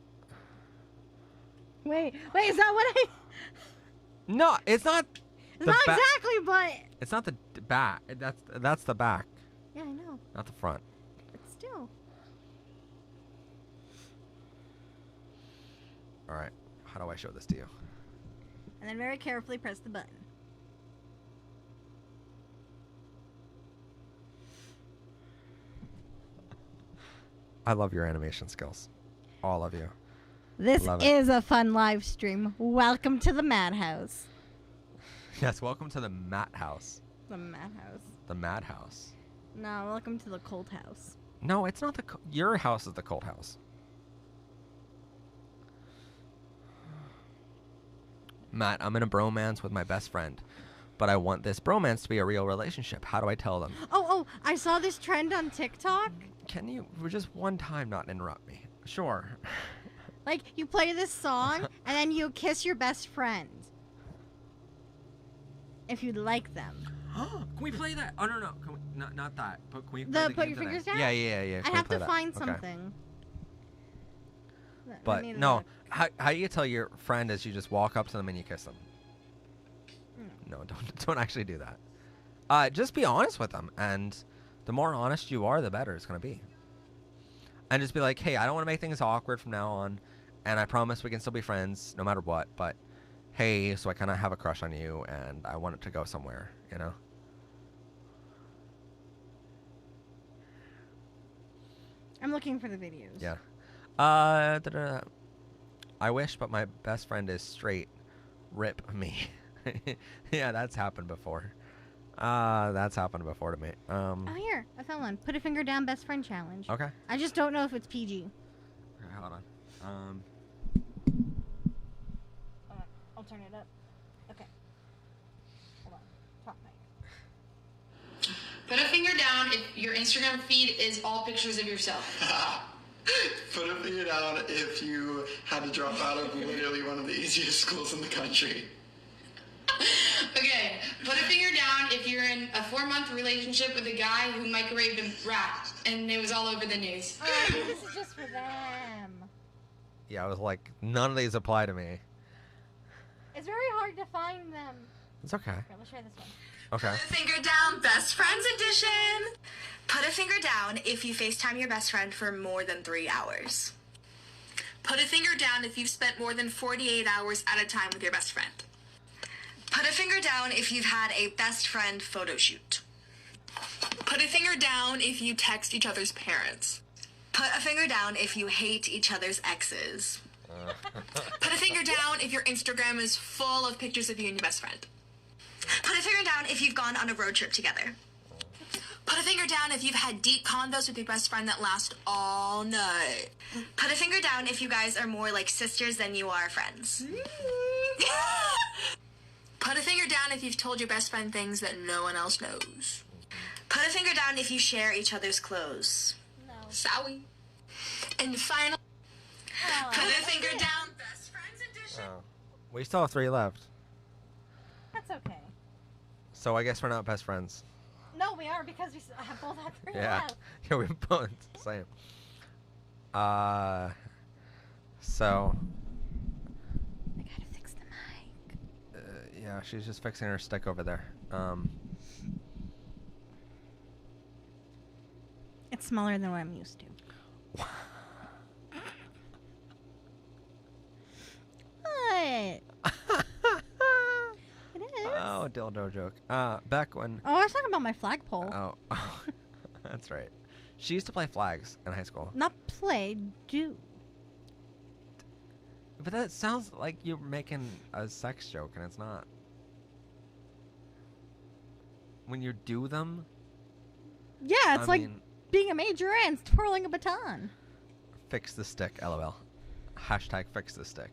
Wait, is that what I... no, it's not. It's not exactly, but... It's not the back. That's the back. Yeah, I know. Not the front. But still. All right. How do I show this to you? And then very carefully press the button. I love your animation skills. All of you. This is a fun live stream. Welcome to the madhouse. Yes, welcome to the madhouse. The madhouse. The madhouse. No, welcome to the cold house. No, it's not your house is the cold house. Matt, I'm in a bromance with my best friend, but I want this bromance to be a real relationship. How do I tell them? Oh, I saw this trend on TikTok. Can you, for just one time, not interrupt me? Sure. Like, you play this song, and then you kiss your best friend. If you like them. Can we play that? Oh, no. Can we, not that. But can we play the put your fingers down? Yeah. I have to find something. But, no. How do you tell your friend is you just walk up to them and you kiss them? No, don't actually do that. Just be honest with them, and the more honest you are, the better it's going to be. And just be like, hey, I don't want to make things awkward from now on, and I promise we can still be friends no matter what, but hey, so I kind of have a crush on you, and I want it to go somewhere, you know? I'm looking for the videos. Yeah. I wish, but my best friend is straight. Rip me. Yeah, that's happened before. That's happened before to me. Oh, here. I found one. Put a finger down best friend challenge. Okay. I just don't know if it's PG. Okay, hold on. I'll turn it up. Okay. Hold on. Top mic. Put a finger down if your Instagram feed is all pictures of yourself. Put a finger down if you had to drop out of literally one of the easiest schools in the country. Okay, put a finger down if you're in a 4-month relationship with a guy who microwaved a rat and it was all over the news. Oh, this is just for them. Yeah, I was like, none of these apply to me. It's very hard to find them. It's okay. Okay, let's try this one. Okay. Put a finger down, best friends edition. Put a finger down if you FaceTime your best friend for more than 3 hours. Put a finger down if you've spent more than 48 hours at a time with your best friend. Put a finger down if you've had a best friend photo shoot. Put a finger down if you text each other's parents. Put a finger down if you hate each other's exes. Put a finger down if your Instagram is full of pictures of you and your best friend. Put a finger down if you've gone on a road trip together. Put a finger down if you've had deep convos with your best friend that last all night. Put a finger down if you guys are more like sisters than you are friends. Put a finger down if you've told your best friend things that no one else knows. Put a finger down if you share each other's clothes. No. Sorry. And final, Oh, put a finger down, best friends edition. Oh. We still have 3 left. That's okay. So I guess we're not best friends. No, we are because we have both had 3 Yeah. left. Yeah, we're both the same. So. I gotta fix the mic. Yeah, she's just fixing her stick over there. It's smaller than what I'm used to. What? It is. Oh, dildo joke. Back when. Oh, I was talking about my flagpole. Oh, that's right. She used to play flags in high school. Not play, do. But that sounds like you're making a sex joke, and it's not. When you do them. Yeah, it's I like mean, being a major and twirling a baton. fix the stick, lol. Hashtag fix the stick.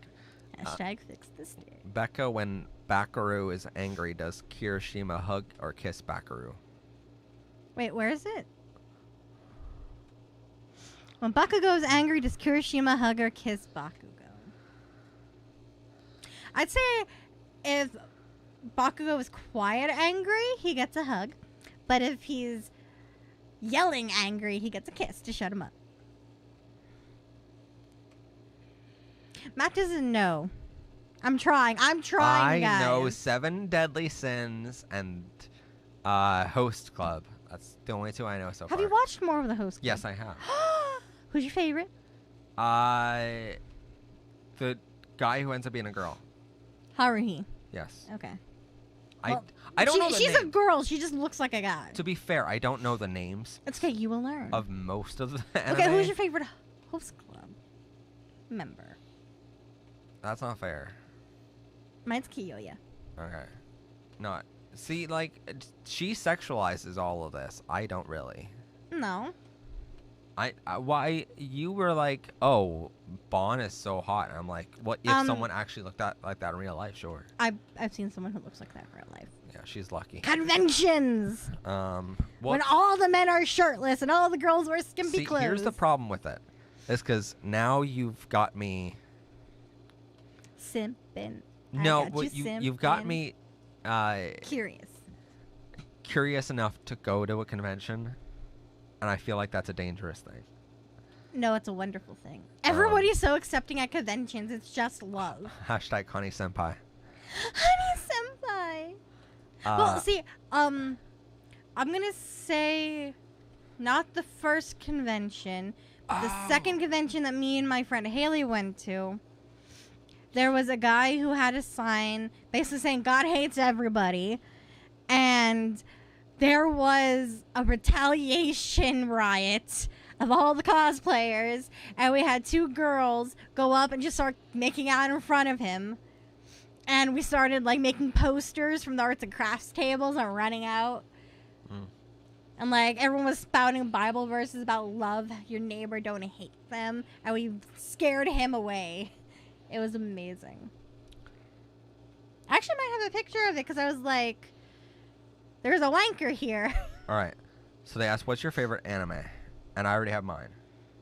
Hashtag fix the stick. Becca, when Bakaru is angry, does Kirishima hug or kiss Bakaru? Wait, where is it? When Bakugo is angry, does Kirishima hug or kiss Bakugo? I'd say if Bakugo is quiet angry, he gets a hug. But if he's yelling angry, he gets a kiss to shut him up. Matt doesn't know. I'm trying, I guys. know 7 Deadly Sins and Host Club. That's the only 2 I know so far. Have you watched more of the Host Club? Yes, I have. Who's your favorite? The guy who ends up being a girl. Haruhi. Yes. Okay. I don't know the She's name. a girl. She just looks like a guy. To be fair, I don't know the names It's okay. You will learn. of most of the anime. Okay, who's your favorite Host Club member? That's not fair. Mine's Kiyoya. Okay. No. See, like, she sexualizes all of this. I don't really. No. Why you were like, oh, Bon is so hot, and I'm like, what if someone actually looked at like that in real life? Sure. I've seen someone who looks like that in real life. Yeah, she's lucky. Conventions. Well, When all the men are shirtless and all the girls wear skimpy see, clothes. here's the problem with it, is because now you've got me. Simpin'. No, what you've got me. Curious. Curious enough to go to a convention, and I feel like that's a dangerous thing. No, it's a wonderful thing. Everybody's so accepting at conventions. It's just love. Hashtag Connie Senpai. Honey senpai. Well, see, I'm gonna say not the first convention, but the second convention that me and my friend Haley went to. There was a guy who had a sign basically saying God hates everybody, and there was a retaliation riot of all the cosplayers, and we had 2 girls go up and just start making out in front of him. And we started like making posters from the arts and crafts tables and running out. And like everyone was spouting Bible verses about love your neighbor, don't hate them. And we scared him away. It was amazing. I actually might have a picture of it because I was like, there's a wanker here. All right. So they asked, what's your favorite anime? And I already have mine.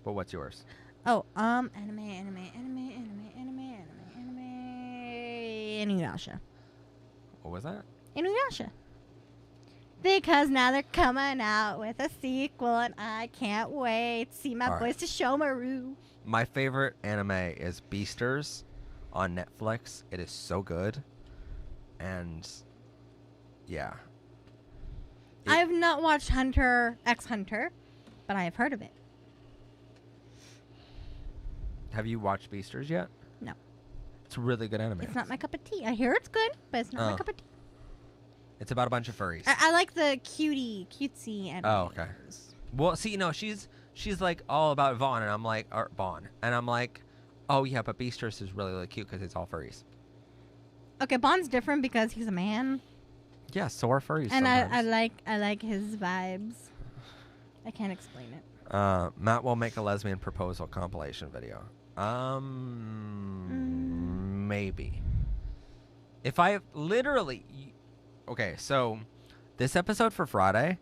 But what's yours? Oh, Inuyasha. What was that? Inuyasha. Because now they're coming out with a sequel, and I can't wait to see my All right. boys to Shomaru. My favorite anime is Beasters. on Netflix. It is so good. And yeah. I have not watched Hunter x Hunter, but I have heard of it. Have you watched Beasters yet? No. It's a really good anime. It's not my cup of tea. I hear it's good, but it's not my cup of tea. It's about a bunch of furries. I like the cutesy anime. Oh, okay. Well, see, she's like all about Vaughn, and I'm like, or Vaughn, and I'm like, oh yeah, but Beasters is really, really cute because it's all furries. Okay, Bond's different because he's a man. Yeah, so are furries. And sometimes. I like his vibes. I can't explain it. Matt will make a lesbian proposal compilation video. Maybe. If I literally, okay, so this episode for Friday,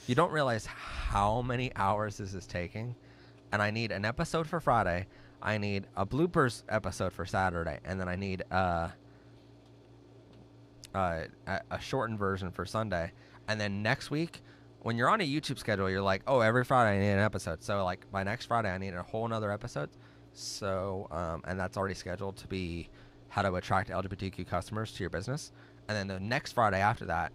you don't realize how many hours this is taking, and I need an episode for Friday. I need a bloopers episode for Saturday, and then I need a shortened version for Sunday. And then next week, when you're on a YouTube schedule, you're like, oh, every Friday I need an episode. So like by next Friday, I need a whole nother episode. So, and that's already scheduled to be how to attract LGBTQ customers to your business. And then the next Friday after that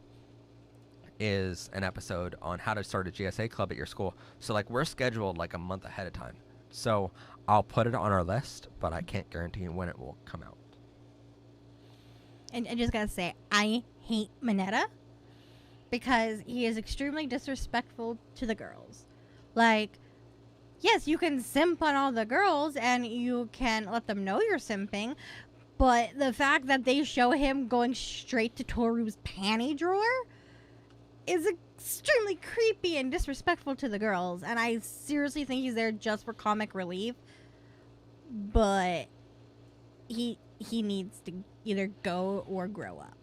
is an episode on how to start a GSA club at your school. So like we're scheduled like a month ahead of time. So I'll put it on our list, but I can't guarantee when it will come out. And I just gotta say, I hate Mineta because he is extremely disrespectful to the girls. Like, yes, you can simp on all the girls and you can let them know you're simping, but the fact that they show him going straight to Toru's panty drawer is extremely creepy and disrespectful to the girls. And I seriously think he's there just for comic relief, but he needs to either go or grow up.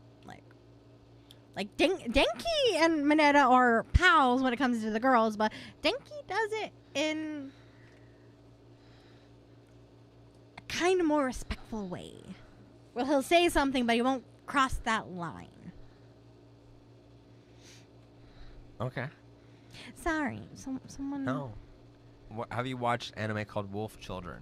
Like Denki and Mineta are pals when it comes to the girls, but Denki does it in a kind of more respectful way. Well, he'll say something, but he won't cross that line. Okay. Sorry, someone. No. Have you watched anime called Wolf Children?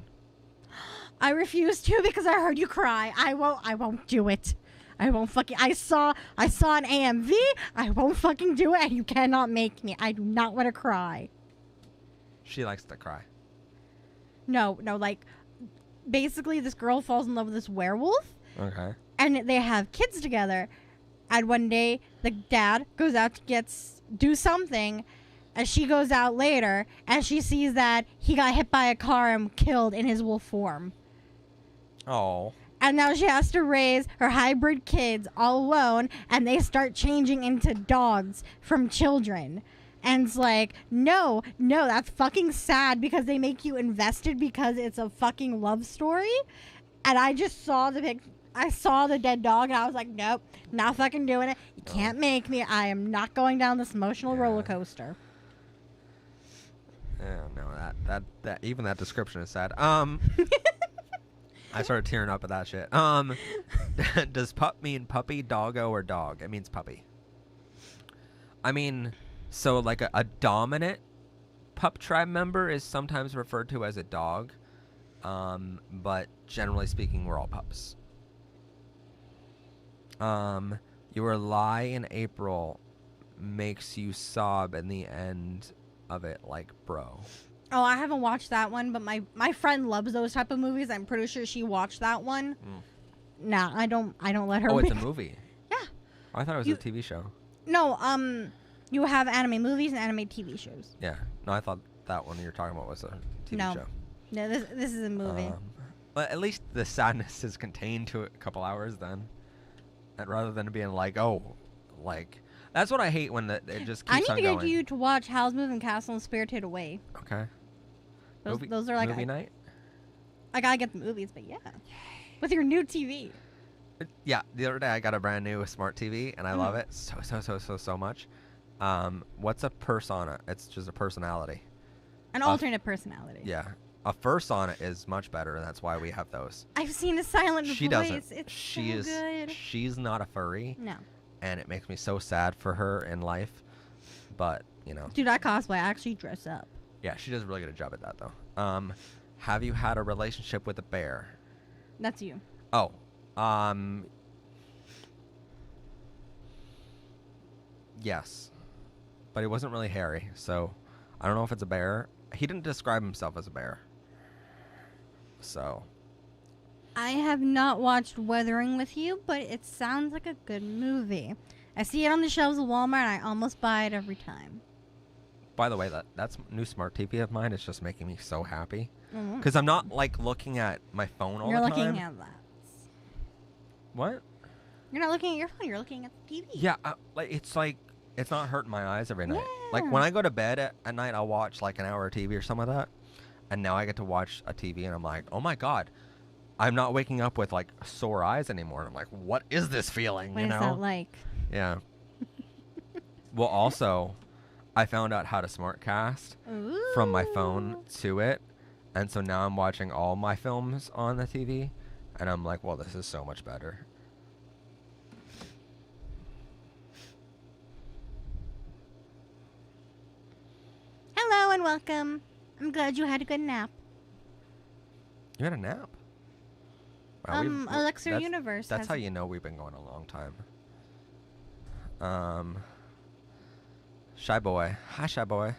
I refuse to because I heard you cry. I won't do it. I won't fucking. I saw an AMV. I won't fucking do it, and you cannot make me. I do not want to cry. She likes to cry. No, like, basically, this girl falls in love with this werewolf. Okay. And they have kids together. And one day, the dad goes out to do something, and she goes out later, and she sees that he got hit by a car and killed in his wolf form. Oh. And now she has to raise her hybrid kids all alone, and they start changing into dogs from children. And it's like, no, that's fucking sad because they make you invested because it's a fucking love story. And I just saw I saw the dead dog, and I was like, nope, not fucking doing it. You can't make me. I am not going down this emotional roller coaster. Yeah, no, that even that description is sad. I started tearing up at that shit. Does pup mean puppy, doggo, or dog? It means puppy. I mean, so like a dominant pup tribe member is sometimes referred to as a dog, but generally speaking, we're all pups. Your lie in April makes you sob in the end of it, like, bro. Oh, I haven't watched that one, but my friend loves those type of movies. I'm pretty sure she watched that one. Nah, I don't let her. Oh, it's a movie. Yeah. Oh, I thought it was a TV show. No, you have anime movies and anime TV shows. Yeah. No, I thought that one you're talking about was a TV show. No, this is a movie. But at least the sadness is contained to a couple hours then. And rather than being like, oh, like, that's what I hate when it just keeps on going. I need to get you to watch Howl's Moving Castle and Spirited Away. Okay. Those are like movie night? I gotta get the movies, but yeah. With your new TV. Yeah, the other day I got a brand new smart TV, and I love it so much. What's a persona? It's just a personality. An alternate personality. Yeah. A fursona is much better, and that's why we have those. I've seen a silent voice. She doesn't. It's She so good. She's not a furry. No. And it makes me so sad for her in life. But, you know. Dude, I cosplay. I actually dress up. Yeah, she does a really good job at that, though. Have you had a relationship with a bear? That's you. Oh, yes, but he wasn't really hairy, so I don't know if it's a bear. He didn't describe himself as a bear, so I have not watched Weathering with You, but it sounds like a good movie. I see it on the shelves of Walmart, and I almost buy it every time. by the way, that's new smart TV of mine. It's just making me so happy Mhm. because I'm not like looking at my phone all You're the looking time. at that. What? You're not looking at your phone. You're looking at the TV. Yeah, like it's not hurting my eyes every night. Like Yeah. when I go to bed at night, I'll watch like an hour of TV or something like that. And now I get to watch a TV, and I'm like, oh my god, I'm not waking up with like sore eyes anymore. And I'm like, what is this feeling? What you is know? that like? Yeah. Well, also, I found out how to SmartCast from my phone to it, and so now I'm watching all my films on the TV, and I'm like, well, this is so much better. Hello and welcome. I'm glad you had a good nap. You had a nap? Wow, Elixir that's- Universe. That's has how you know we've been going a long time. Shy Boy. Hi, Shy Boy.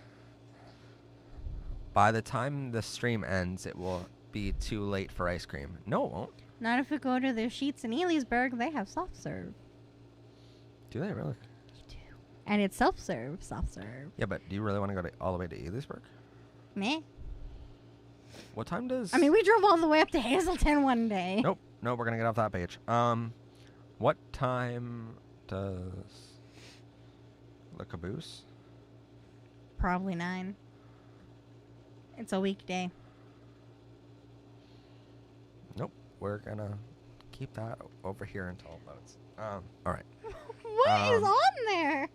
By the time the stream ends, it will be too late for ice cream. No, it won't. Not if we go to the Sheets in Elysburg. They have soft serve. Do they really? And it's self serve. Soft serve. Yeah, but do you really want to go all the way to Elysburg? Meh. What time does... I mean, we drove all the way up to Hazleton one day. Nope. Nope, we're going to get off that page. What time does the caboose? Probably 9. It's a weekday. Nope. We're going to keep that over here until it loads. All right. What is on there?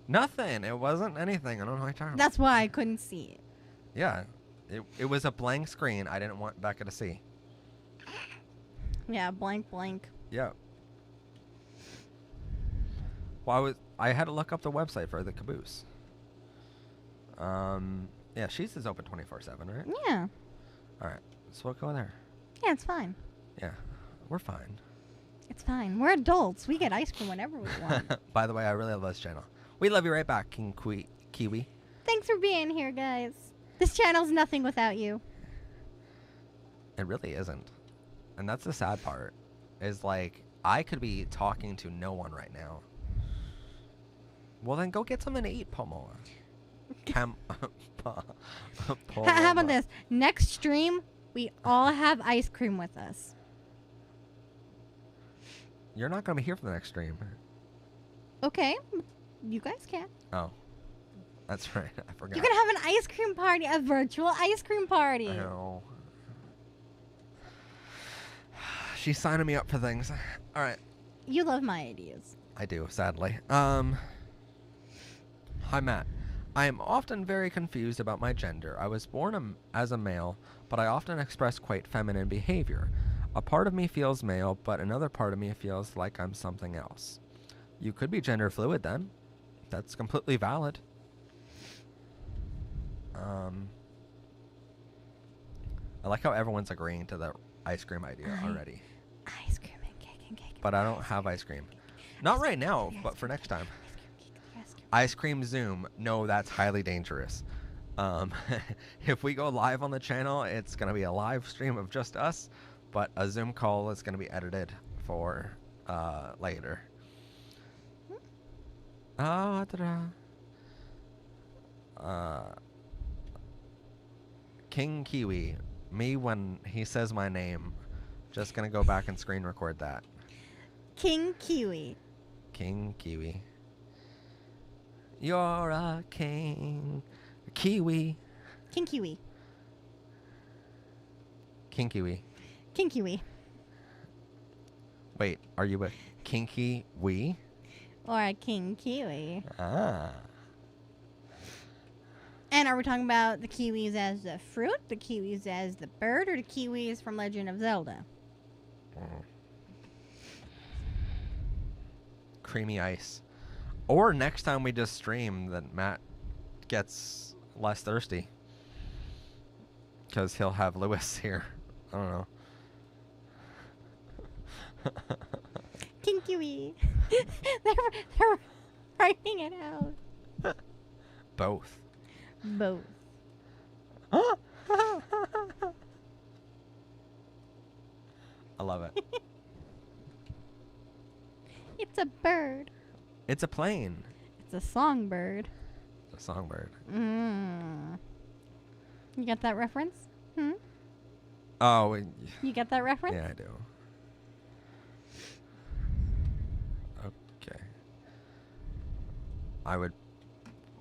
Nothing. It wasn't anything. I don't know what you're talking about. That's why I couldn't see it. Yeah. It was a blank screen. I didn't want Becca to see. Yeah, blank. Yeah. Well, I had to look up the website for the caboose. Yeah, Sheets is open 24/7, right? Yeah. All right. So we'll go there. Yeah, it's fine. Yeah. We're fine. It's fine. We're adults. We get ice cream whenever we want. By the way, I really love this channel. We love you right back, King Kiwi. Thanks for being here, guys. This channel's nothing without you. It really isn't. And that's the sad part. Is like, I could be talking to no one right now. Well, then go get something to eat, Pomoa. How about this? Next stream, we all have ice cream with us. You're not going to be here for the next stream. Okay. You guys can. Oh. That's right. I forgot. You can have an ice cream party, a virtual ice cream party. I know. She's signing me up for things. All right. You love my ideas. I do, sadly. Hi, Matt. I am often very confused about my gender. I was born as a male, but I often express quite feminine behavior. A part of me feels male, but another part of me feels like I'm something else. You could be gender fluid then. That's completely valid. I like how everyone's agreeing to the ice cream idea already. Ice cream and cake and cake. But I don't have ice cream. Not right now, but for next time. Ice cream Zoom. No, that's highly dangerous. If we go live on the channel, it's going to be a live stream of just us, but a Zoom call is going to be edited for later. King Kiwi. Me when he says my name. Just going to go back and screen record that. King Kiwi. King Kiwi. You're a king. Kiwi. King Kiwi. King Kiwi. King Kiwi. Wait, are you a kinky wee? Or a King Kiwi. Ah. And are we talking about the kiwis as the fruit, the kiwis as the bird, or the kiwis from Legend of Zelda? Creamy ice. Or next time we just stream, that Matt gets less thirsty. Because he'll have Lewis here. I don't know. Kinky. they're writing it out. Both. Both. I love it. It's a bird. It's a plane. It's a songbird. It's a songbird. You get that reference? Oh, You get that reference? yeah, I do. Okay.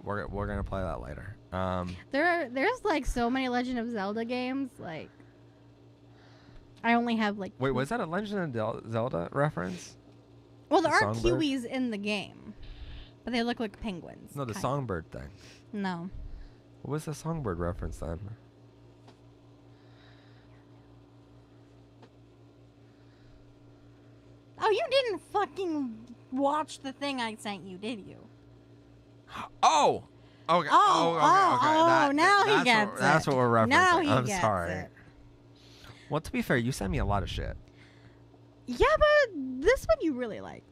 We're gonna play that later. There's like so many Legend of Zelda games. Like, I only have like. Wait, was that a Legend of Zelda reference? Well, there the are songbird? kiwis in the game, but they look like penguins. No, the kind of. songbird thing. No. What was the songbird reference then? Oh, you didn't fucking watch the thing I sent you, did you? Oh. Okay. Oh, now he gets it. That's what we're referencing. Now he I'm gets sorry. it. Well, to be fair, you sent me a lot of shit. Yeah, but this one you really liked.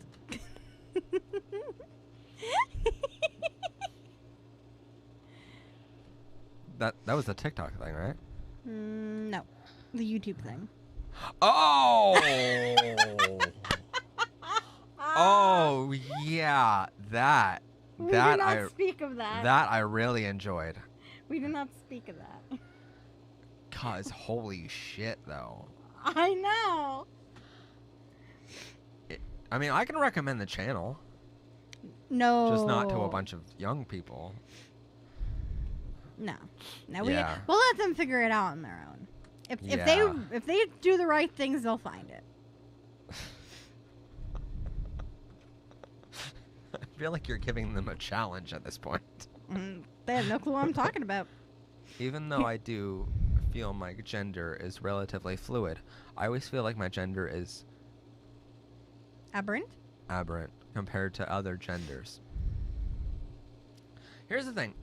That was the TikTok thing, right? No, the YouTube thing. Oh. Oh yeah, that We did I not speak of that. that I really enjoyed. We did not speak of that. Cause holy shit though. I know. I mean, I can recommend the channel, No. just not to a bunch of young people. No. Yeah. We'll let them figure it out on their own. If Yeah. they do the right things, they'll find it. I feel like you're giving them a challenge at this point. They have no clue what I'm talking about. Even though I do feel my gender is relatively fluid, I always feel like my gender is Aberrant? aberrant compared to other genders. Here's the thing.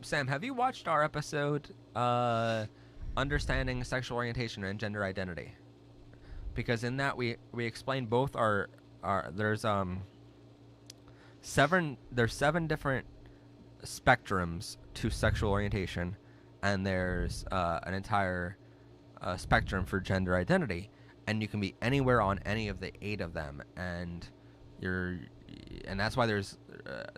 Sam, have you watched our episode, Understanding Sexual Orientation and Gender Identity? Because in that we explain both our there's 7 different spectrums to sexual orientation, and there's an entire spectrum for gender identity, and you can be anywhere on any of the 8 of them, and that's why there's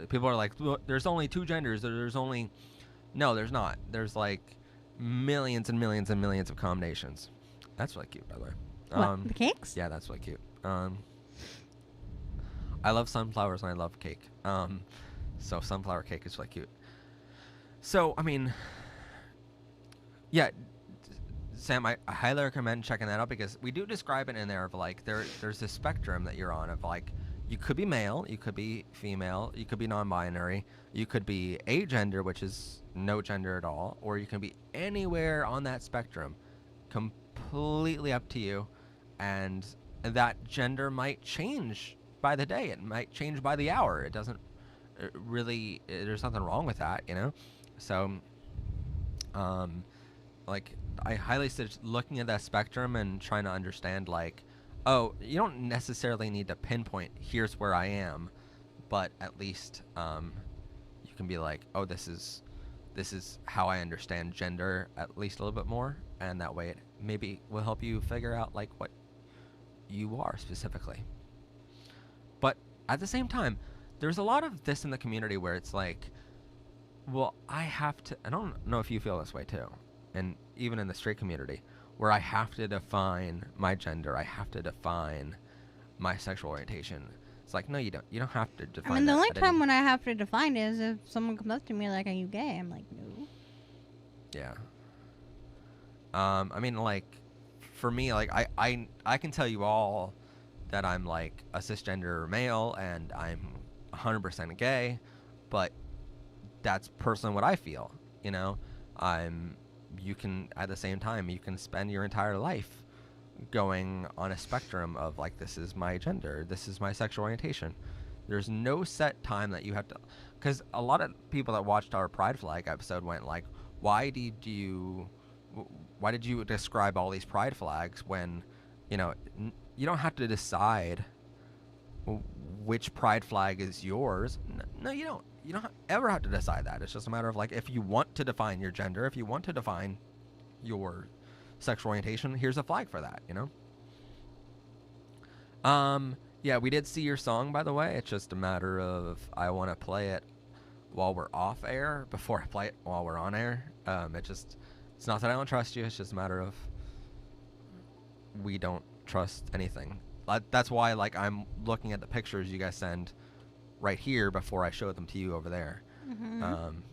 people are like, there's only 2 genders. There's there's not. There's like millions and millions and millions of combinations. That's really cute, by the way. What, the cakes? Yeah, that's really cute. I love sunflowers and I love cake. So sunflower cake is really cute. So, I mean, yeah, Sam, I highly recommend checking that out, because we do describe it in there of like, there's this spectrum that you're on of like, you could be male, you could be female, you could be non-binary, you could be agender, which is no gender at all, or you can be anywhere on that spectrum. Completely up to you. And that gender might change by the day. It might change by the hour. It doesn't really, there's nothing wrong with that, you know? So, like, I highly suggest looking at that spectrum and trying to understand, like, oh, you don't necessarily need to pinpoint, here's where I am, but at least you can be like, oh, this is how I understand gender at least a little bit more, and that way it maybe will help you figure out, like, what you are specifically. But at the same time, there's a lot of this in the community where it's like, well, I don't know if you feel this way too, and even in the straight community, where I have to define my gender, I have to define my sexual orientation. It's like, no, you don't. You don't have to define. I mean, the that only at time any- when I have to define it is if someone comes up to me like, "Are you gay?" I'm like, "No." Yeah. I mean, like, for me, like, I can tell you all that I'm like a cisgender male and I'm 100% gay, but that's personally what I feel. You know, you can, at the same time, you can spend your entire life going on a spectrum of like, this is my gender, this is my sexual orientation. There's no set time that you have to, because a lot of people that watched our Pride Flag episode went like, why did you describe all these pride flags when, you know, you don't have to decide which pride flag is yours. No, you don't. You don't ever have to decide that. It's just a matter of, like, if you want to define your gender, if you want to define your sexual orientation, here's a flag for that, you know? Yeah, we did see your song, by the way. It's just a matter of I want to play it while we're off air before I play it while we're on air. It's not that I don't trust you. It's just a matter of we don't trust anything. That's why, like, I'm looking at the pictures you guys send right here before I show them to you over there,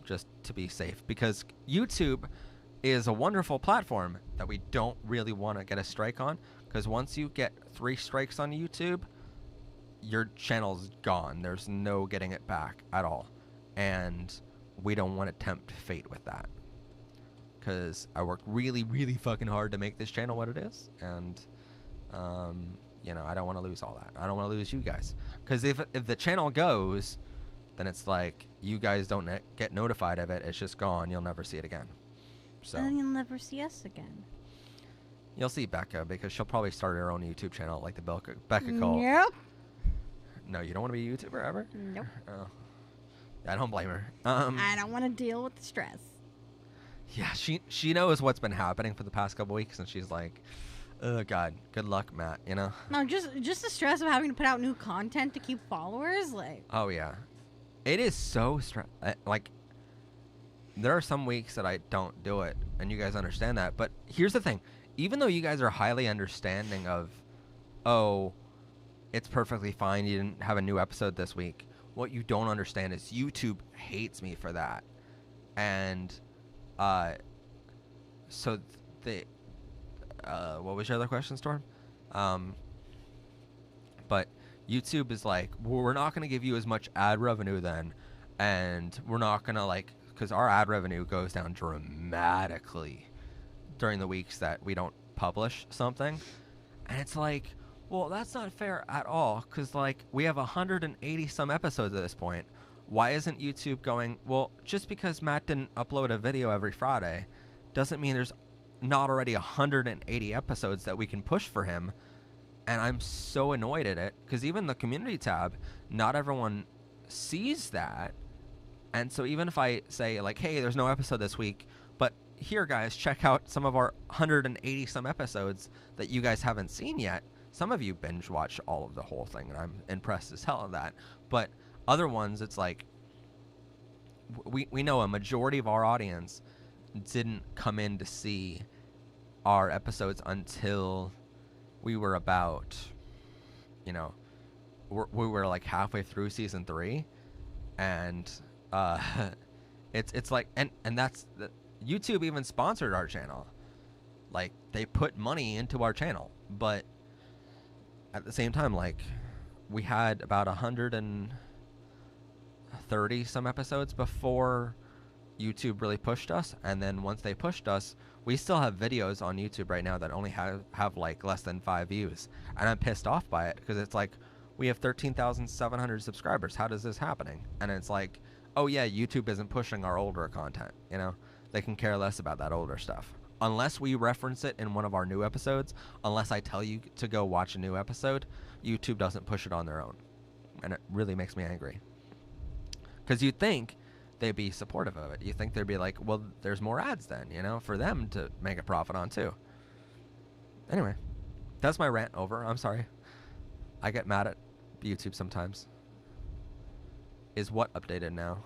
just to be safe. Because YouTube is a wonderful platform that we don't really want to get a strike on, because once you get 3 strikes on YouTube, your channel's gone. There's no getting it back at all. And we don't want to tempt fate with that, because I work really, really fucking hard to make this channel what it is. And you know, I don't want to lose all that. I don't want to lose you guys, because if the channel goes, then it's like you guys don't get notified of it. It's just gone. You'll never see it again. So And then you'll never see us again. you'll see Becca, because she'll probably start her own YouTube channel, like the Becca cult. Yep. No, you don't want to be a YouTuber ever? Nope. Oh. I don't blame her. I don't want to deal with the stress. Yeah, she knows what's been happening for the past couple weeks, and she's like, oh god, good luck, Matt, you know? No, just the stress of having to put out new content to keep followers, like. Oh yeah, it is so like, there are some weeks that I don't do it, and you guys understand that. But here's the thing: even though you guys are highly understanding of, oh, it's perfectly fine, you didn't have a new episode this week, what you don't understand is YouTube hates me for that. And so what was your other question, Storm? But YouTube is like, well, we're not going to give you as much ad revenue then, and we're not going to, like, because our ad revenue goes down dramatically during the weeks that we don't publish something. And it's like, well, that's not fair at all, because, like, we have 180 some episodes at this point. Why isn't YouTube going, well, just because Matt didn't upload a video every Friday doesn't mean there's not already 180 episodes that we can push for him. And I'm so annoyed at it, because even the community tab, not everyone sees that. And so even if I say, like, hey, there's no episode this week, but here, guys, check out some of our 180 some episodes that you guys haven't seen yet. Some of you binge watch all of the whole thing, and I'm impressed as hell of that. But other ones, it's like, we know a majority of our audience didn't come in to see our episodes until we were about, you know, we were like halfway through season 3, and it's like, and that's YouTube even sponsored our channel. Like, they put money into our channel, but at the same time, like, we had about 130 some episodes before YouTube really pushed us, and then once they pushed us, we still have videos on YouTube right now that only have like less than 5 views, and I'm pissed off by it, because it's like, we have 13,700 subscribers. How is this happening? And it's like, oh yeah, YouTube isn't pushing our older content, you know? They can care less about that older stuff. Unless we reference it in one of our new episodes, unless I tell you to go watch a new episode, YouTube doesn't push it on their own. And it really makes me angry. Because you'd think they'd be supportive of it. You think they'd be like, well, there's more ads then, you know, for them to make a profit on too. Anyway, that's my rant over. I'm sorry. I get mad at YouTube sometimes. Is what updated now?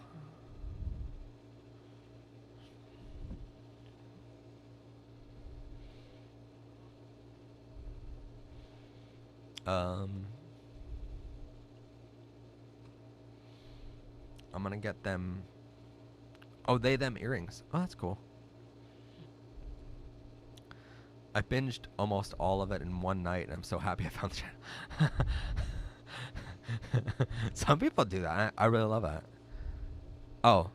I'm gonna get them. Oh, them earrings. Oh, that's cool. I binged almost all of it in one night, and I'm so happy I found the channel. Some people do that. I really love that. Oh.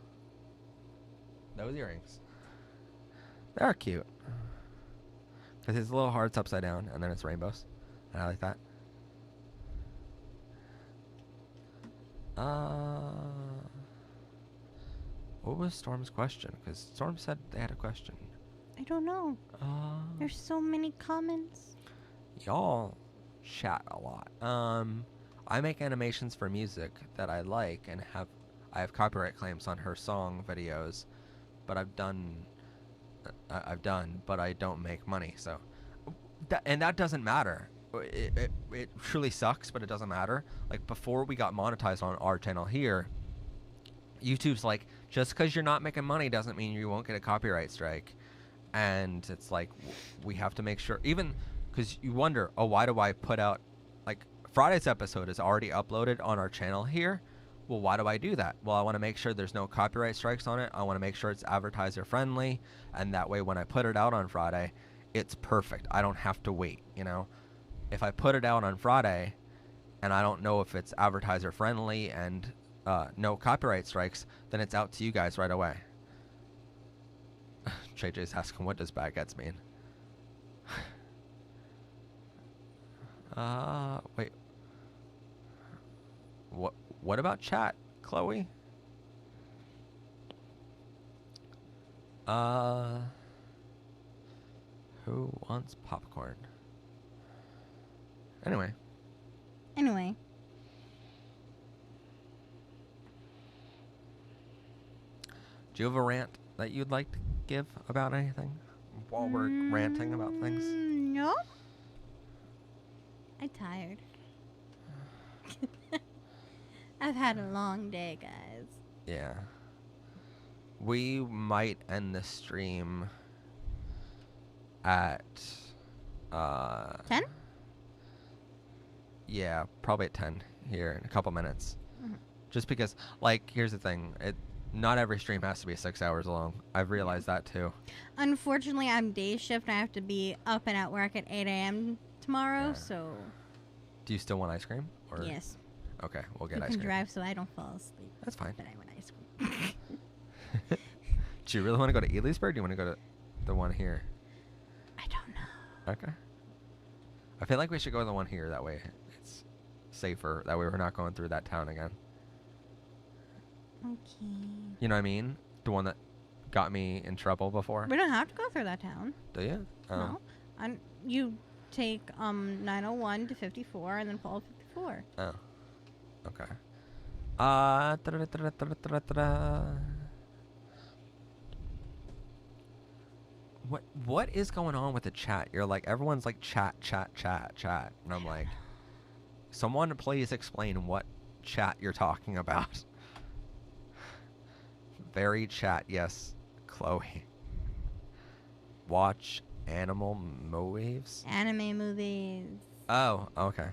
Those earrings. They are cute. Because it's little hearts upside down, and then it's rainbows. And I like that. What was Storm's question? Because Storm said they had a question. I don't know. There's so many comments. Y'all chat a lot. I make animations for music that I like and I have copyright claims on her song videos, but I've done, but I don't make money. So, and that doesn't matter. It truly sucks, but it doesn't matter. Like before we got monetized on our channel here, YouTube's like, just because you're not making money doesn't mean you won't get a copyright strike. And it's like, we have to make sure, even because you wonder, oh, why do I put out, like Friday's episode is already uploaded on our channel here. Well, why do I do that? Well, I want to make sure there's no copyright strikes on it. I want to make sure it's advertiser friendly. And that way, when I put it out on Friday, it's perfect. I don't have to wait, you know? If I put it out on Friday and I don't know if it's advertiser friendly and no copyright strikes, then it's out to you guys right away. JJ's asking, what does baguettes mean? Wait. What about chat, Chloe? Who wants popcorn? Anyway. Do you have a rant that you'd like to give about anything while we're ranting about things? No. I'm tired. I've had a long day, guys. Yeah. We might end the stream at 10? Yeah, probably at 10 here in a couple minutes. Just because, like, here's the thing. Not every stream has to be 6 hours long. I've realized that too. Unfortunately, I'm day shift and I have to be up and at work at 8 a.m. tomorrow, so... Do you still want ice cream? Or? Yes. Okay, we'll get you ice can cream. drive so I don't fall asleep. That's fine. But I want ice cream. Do you really want to go to Ely'sburg, or do you want to go to the one here? I don't know. Okay. I feel like we should go to the one here. That way it's safer. That way we're not going through that town again. Okay. You know what I mean? The one that got me in trouble before. We don't have to go through that town. Do you? Oh. No. You take 901 to 54 and then follow 54. Oh. Okay. What is going on with the chat? You're like, everyone's like chat. And I'm like, someone please explain what chat you're talking about. Very chat, yes, Chloe. Watch animal movies? Anime movies. Oh, okay.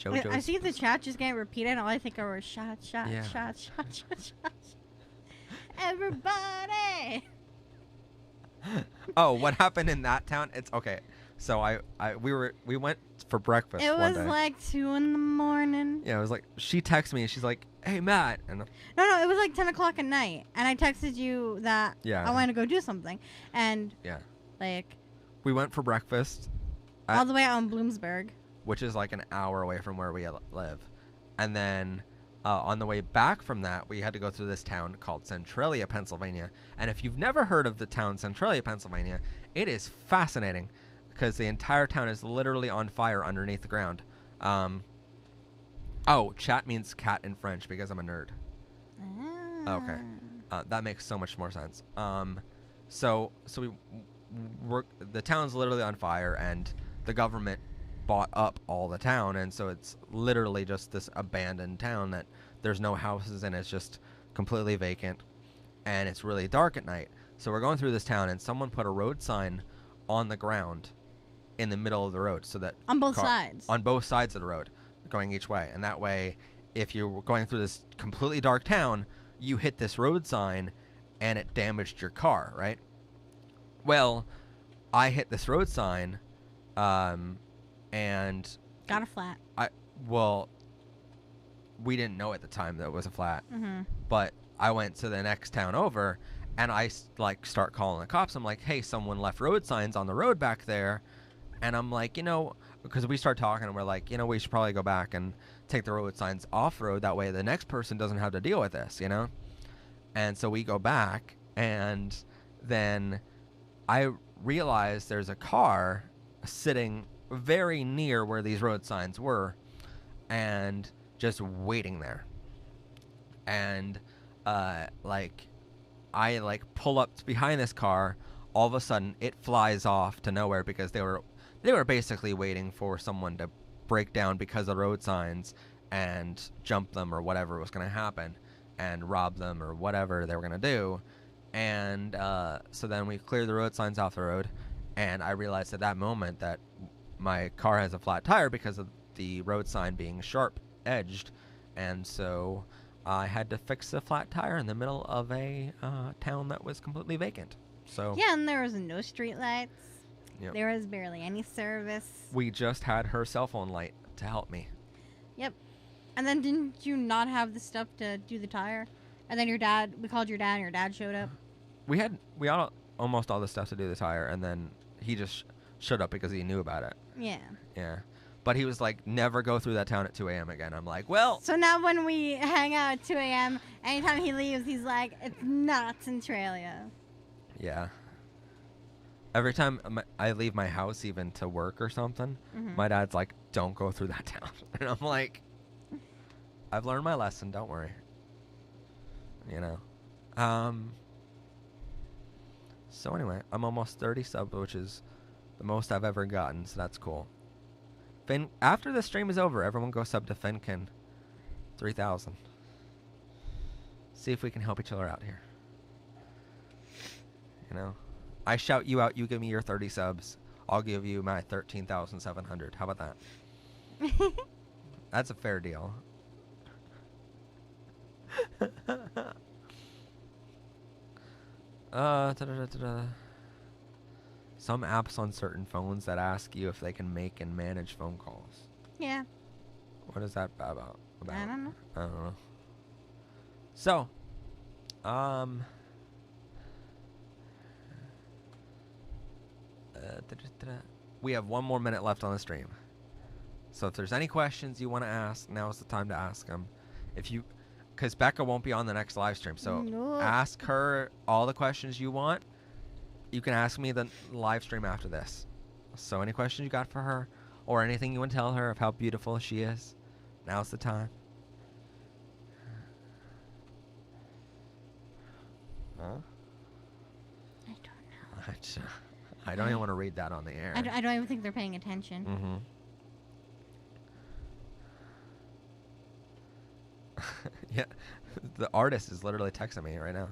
I see the chat just getting repeated, and all I think are shot. Everybody. Oh, what happened in that town? It's okay. So we went for breakfast. It one was day. like 2 in the morning. Yeah, it was like she texted me and she's like, "Hey, Matt," and No, it was like 10 o'clock at night, and I texted you that I wanted to go do something, and like we went for breakfast. All the way out in Bloomsburg. Which is like an hour away from where we live. And then on the way back from that, we had to go through this town called Centralia, Pennsylvania. And if you've never heard of the town Centralia, Pennsylvania, it is fascinating because the entire town is literally on fire underneath the ground. Oh, chat means cat in French because I'm a nerd. Okay. That makes so much more sense. So the town's literally on fire, and the government bought up all the town, and so it's literally just this abandoned town that there's no houses and it's just completely vacant, and it's really dark at night. So we're going through this town, and someone put a road sign on the ground in the middle of the road, so that on both sides of the road, going each way, and that way if you're going through this completely dark town, you hit this road sign and it damaged your car, right? Well, I hit this road sign and got a flat. We didn't know at the time that it was a flat. But I went to the next town over, and I start calling the cops. I'm like, hey, someone left road signs on the road back there. And I'm like, because we start talking and we're like, we should probably go back and take the road signs off road. That way the next person doesn't have to deal with this, And so we go back, and then I realize there's a car sitting very near where these road signs were and just waiting there. And I pull up behind this car. All of a sudden it flies off to nowhere because they were basically waiting for someone to break down because of the road signs and jump them or whatever was going to happen and rob them or whatever they were going to do. And so then we cleared the road signs off the road, and I realized at that moment that my car has a flat tire because of the road sign being sharp edged, and so I had to fix the flat tire in the middle of a town that was completely vacant. So Yeah, and there was no street lights. Yep. There was barely any service. We just had her cell phone light to help me. Yep. And then didn't you not have the stuff to do the tire? And then we called your dad, and your dad showed up. We had almost all the stuff to do the tire, and then he just showed up because he knew about it. Yeah. Yeah. But he was like, never go through that town at 2 a.m. again. I'm like, well. So now when we hang out at 2 a.m., anytime he leaves, he's like, it's not Centralia. Yeah. Every time I leave my house, even to work or something, my dad's like, don't go through that town. And I'm like, I've learned my lesson. Don't worry. So anyway, I'm almost 30 subs, which is the most I've ever gotten, so that's cool. Finn, after the stream is over, everyone go sub to Finkin 3000. See if we can help each other out here. I shout you out, you give me your 30 subs. I'll give you my 13,700. How about that? That's a fair deal. Some apps on certain phones that ask you if they can make and manage phone calls. Yeah. What is that about? I don't know. I don't know. So, we have 1 more minute left on the stream. So if there's any questions you want to ask, now is the time to ask them. Because Becca won't be on the next live stream, so ask her all the questions you want. You can ask me the live stream after this. So any questions you got for her, or anything you want to tell her of how beautiful she is, now's the time. Huh? I don't know. I don't even want to read that on the air. I don't even think they're paying attention. Mm-hmm. Yeah, the artist is literally texting me right now.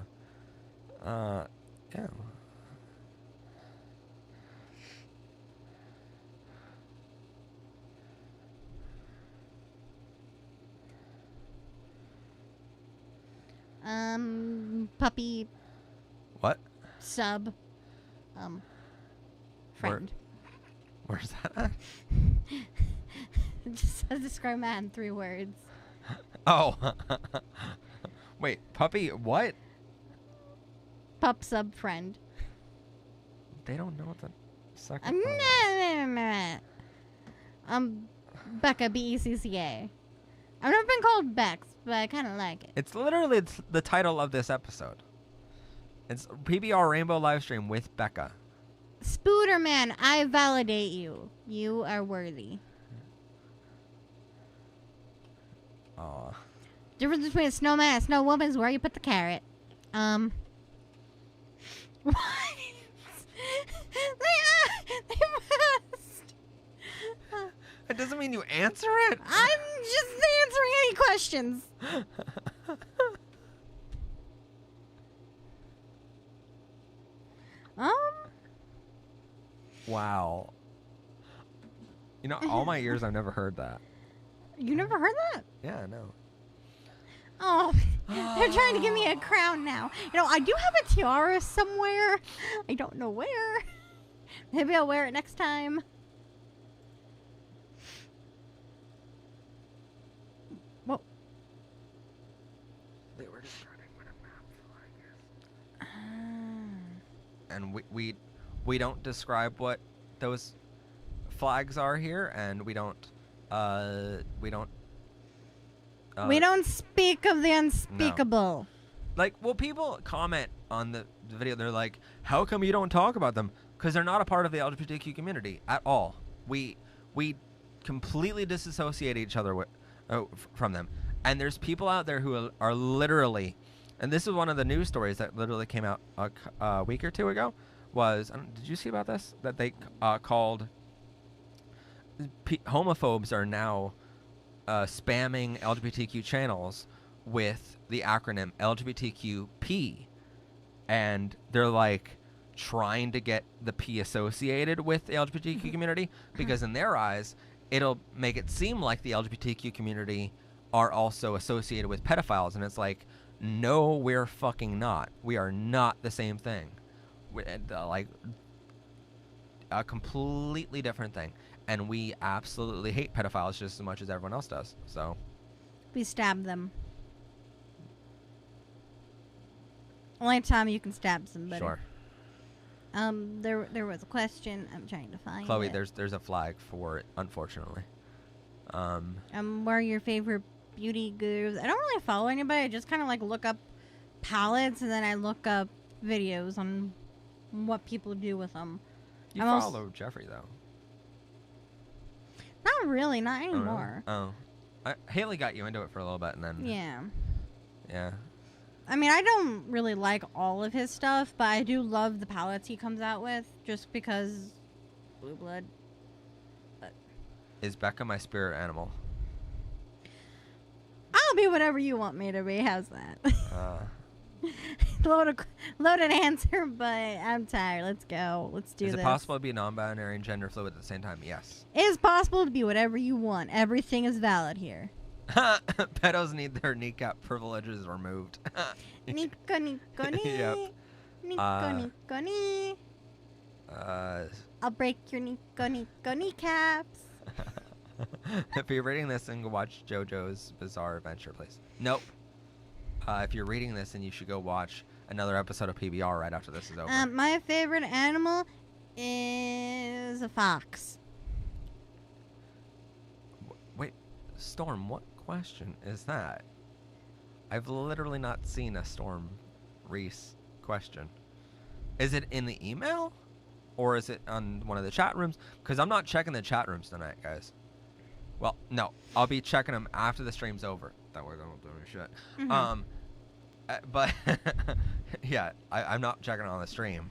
Yeah. Puppy. What? Sub. Friend. Where's that at? Just describe that in 3 words. Oh. Wait, puppy what? Pup sub friend. They don't know what the second part is. Becca, Becca. I've never been called Bex, but I kind of like it. It's literally the title of this episode. It's PBR Rainbow Livestream with Becca. Spooderman, I validate you. You are worthy. Aw. Difference between a snowman and a snow woman is where you put the carrot. What? They must. It doesn't mean you answer it. I'm just answering any questions. Wow. All my years I've never heard that. You never heard that? Yeah, I know. Oh, they're trying to give me a crown now. I do have a tiara somewhere. I don't know where. Maybe I'll wear it next time. Whoa. They were just trying to win a map, I guess. And we don't describe what those flags are here, and we don't we don't speak of the unspeakable. like, well, people comment on the video. They're like, how come you don't talk about them? Because they're not a part of the LGBTQ community at all. We completely disassociate each other from them. And there's people out there who are literally, and this is one of the news stories that literally came out a week or two ago, was, did you see about this? That they called, homophobes are now spamming LGBTQ channels with the acronym LGBTQP. And they're like trying to get the P associated with the LGBTQ community, because in their eyes, it'll make it seem like the LGBTQ community are also associated with pedophiles. And it's like, no, we're fucking not. We are not the same thing. Like a completely different thing. And we absolutely hate pedophiles just as much as everyone else does. So We stab them. Only time you can stab somebody. sure. There was a question. I'm trying to find Chloe, it. there's a flag for it, unfortunately. What are your favorite beauty gurus? I don't really follow anybody. I just kind of like look up palettes, and then I look up videos on what people do with them. You I'm follow Jeffrey, though. Not really, not Oh, really? anymore. Oh. Haley got you into it for a little bit, and then... Yeah. Yeah. I mean, I don't really like all of his stuff, but I do love the palettes he comes out with, just because blue blood. Is Becca my spirit animal? I'll be whatever you want me to be. How's that? Loaded answer, but I'm tired. Let's go. Let's do this. Is it possible to be non-binary and gender fluid at the same time? Yes. It is possible to be whatever you want. Everything is valid here. Pedos need their kneecap privileges removed. Nico, Nico, nee. Yep. Nico, Nico, nee. I'll break your Nico, Nico, kneecaps. If you're reading this, then go watch JoJo's Bizarre Adventure, please. Nope. If you're reading this, then you should go watch another episode of PBR right after this is over. My favorite animal is a fox. Wait, Storm, what question is that? I've literally not seen a Storm Reese question. Is it in the email? Or is it on one of the chat rooms? Because I'm not checking the chat rooms tonight, guys. Well, no. I'll be checking them after the stream's over. That way I don't do any shit. Mm-hmm. But, yeah, I'm not checking it on the stream.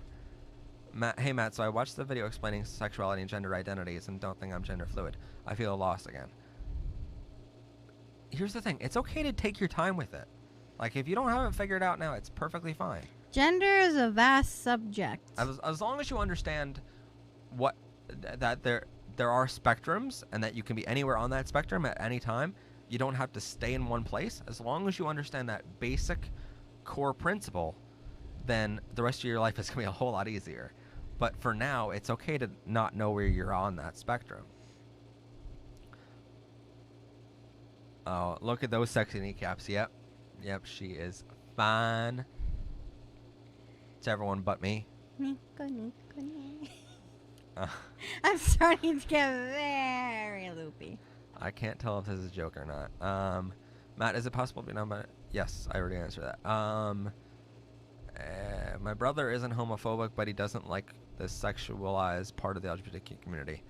Matt, hey, Matt, so I watched the video explaining sexuality and gender identities and don't think I'm gender fluid. I feel lost again. Here's the thing. It's okay to take your time with it. Like, if you don't have it figured out now, it's perfectly fine. Gender is a vast subject. As long as you understand that there are spectrums and that you can be anywhere on that spectrum at any time, you don't have to stay in one place. As long as you understand that basic core principle, then the rest of your life is going to be a whole lot easier. But for now, it's okay to not know where you're on that spectrum. Oh, look at those sexy kneecaps. Yep, she is fine. It's everyone but me. Nico, Nico, nee. I'm starting to get very loopy. I can't tell if this is a joke or not. Matt, is it possible to be non-binary? Yes, I already answered that. My brother isn't homophobic, but he doesn't like the sexualized part of the LGBTQ community.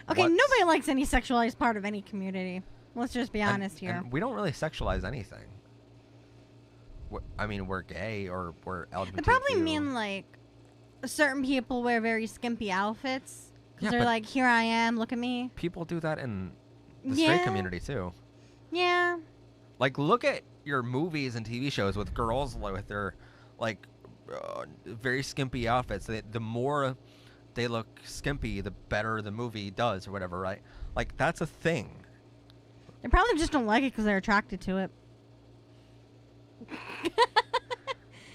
Okay, nobody likes any sexualized part of any community. Let's just be honest here. And we don't really sexualize anything. I mean, we're gay or we're LGBTQ. They probably mean like certain people wear very skimpy outfits. Because they're like, here I am, look at me. People do that in the straight community too. Yeah. Like, look at your movies and TV shows with girls with their, like, very skimpy outfits. The more they look skimpy, the better the movie does or whatever, right? Like, that's a thing. They probably just don't like it because they're attracted to it.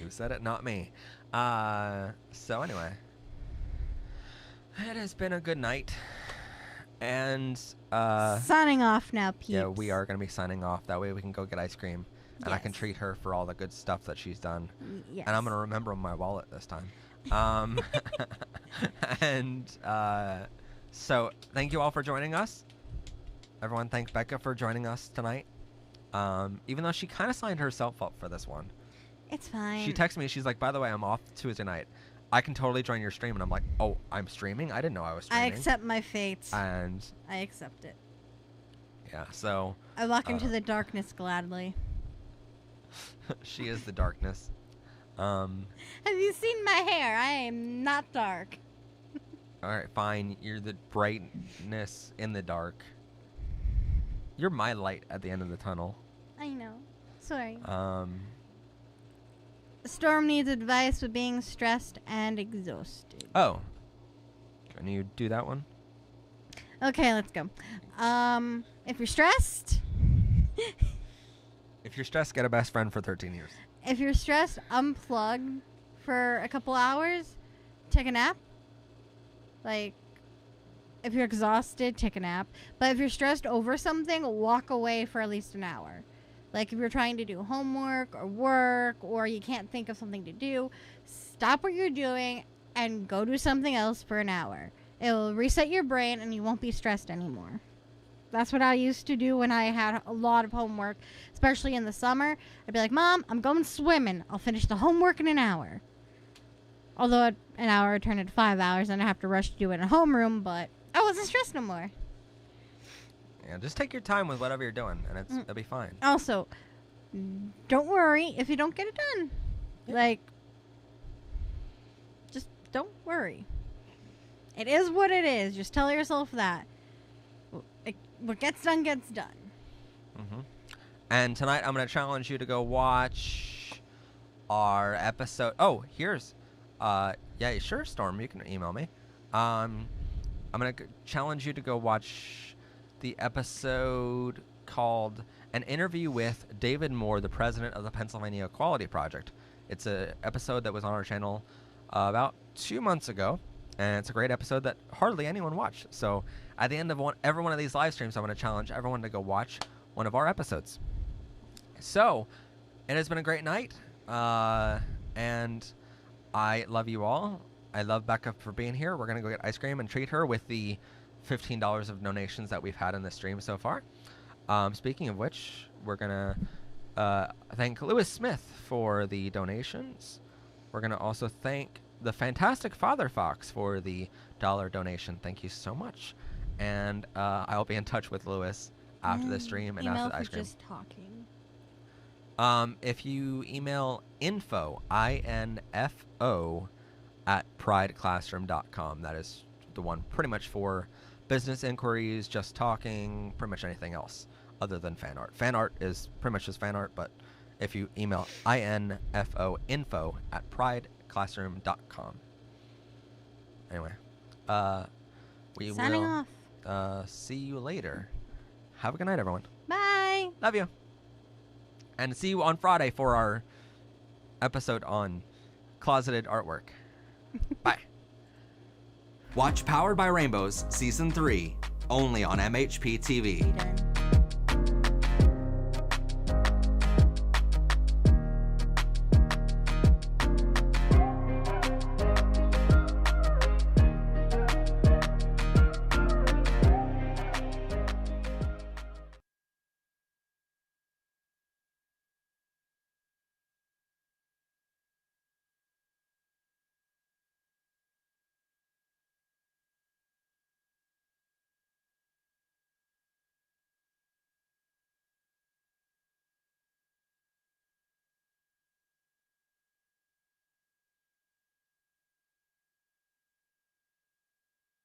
You said it, not me. So anyway. It has been a good night. And, signing off now, peeps. yeah, we are going to be signing off. That way we can go get ice cream. And I can Yes. treat her for all the good stuff that she's done. Yes. And I'm going to remember my wallet this time. And, So thank you all for joining us. Everyone, thank Becca for joining us tonight. Even though she kind of signed herself up for this one. It's fine. She texted me. She's like, by the way, I'm off Tuesday night. I can totally join your stream. And I'm like, oh, I'm streaming? I didn't know I was streaming. I accept my fate. And I accept it. yeah, so. I walk into the darkness gladly. She is the darkness. Have you seen my hair? I am not dark. All right, fine. You're the brightness in the dark. You're my light at the end of the tunnel. I know. Sorry. Storm needs advice with being stressed and exhausted. Oh. Can you do that one? Okay, let's go. If you're stressed... If you're stressed, get a best friend for 13 years. If you're stressed, unplug for a couple hours. Take a nap. Like, if you're exhausted, take a nap. But if you're stressed over something, walk away for at least an hour. Like, if you're trying to do homework or work or you can't think of something to do, stop what you're doing and go do something else for an hour. It will reset your brain and you won't be stressed anymore. That's what I used to do when I had a lot of homework, especially in the summer. I'd be like, Mom, I'm going swimming. I'll finish the homework in an hour. Although an hour would turn into 5 hours and I have to rush to do it in a homeroom, but I wasn't stressed no more. Yeah, just take your time with whatever you're doing, and it'll be fine. Also, don't worry if you don't get it done. Yeah. Like, just don't worry. It is what it is. Just tell yourself that. What gets done, gets done. Mm-hmm. And tonight, I'm going to challenge you to go watch our episode. Oh, here's... yeah, sure, Storm. You can email me. I'm going to challenge you to go watch the episode called An Interview with David Moore, the president of the Pennsylvania Equality Project. It's an episode that was on our channel about 2 months ago. And it's a great episode that hardly anyone watched. So at the end of every one of these live streams, I'm going to challenge everyone to go watch one of our episodes. So it has been a great night. And I love you all. I love Becca for being here. We're going to go get ice cream and treat her with the $15 of donations that we've had in this stream so far. Speaking of which, we're going to thank Lewis Smith for the donations. We're going to also thank the fantastic Father Fox for the $1 donation. Thank you so much. And I'll be in touch with Lewis after the stream and after the ice cream. Just talking. If you email info, INFO, at prideclassroom.com. That is the one pretty much for business inquiries, just talking, pretty much anything else other than fan art. Fan art is pretty much just fan art, but if you email info, info at prideclassroom.com. Anyway, we Signing will off. See you later. Have a good night, everyone. Bye. Love you. And see you on Friday for our episode on closeted artwork. Bye. Watch Powered by Rainbows Season 3, only on MHP TV. Done.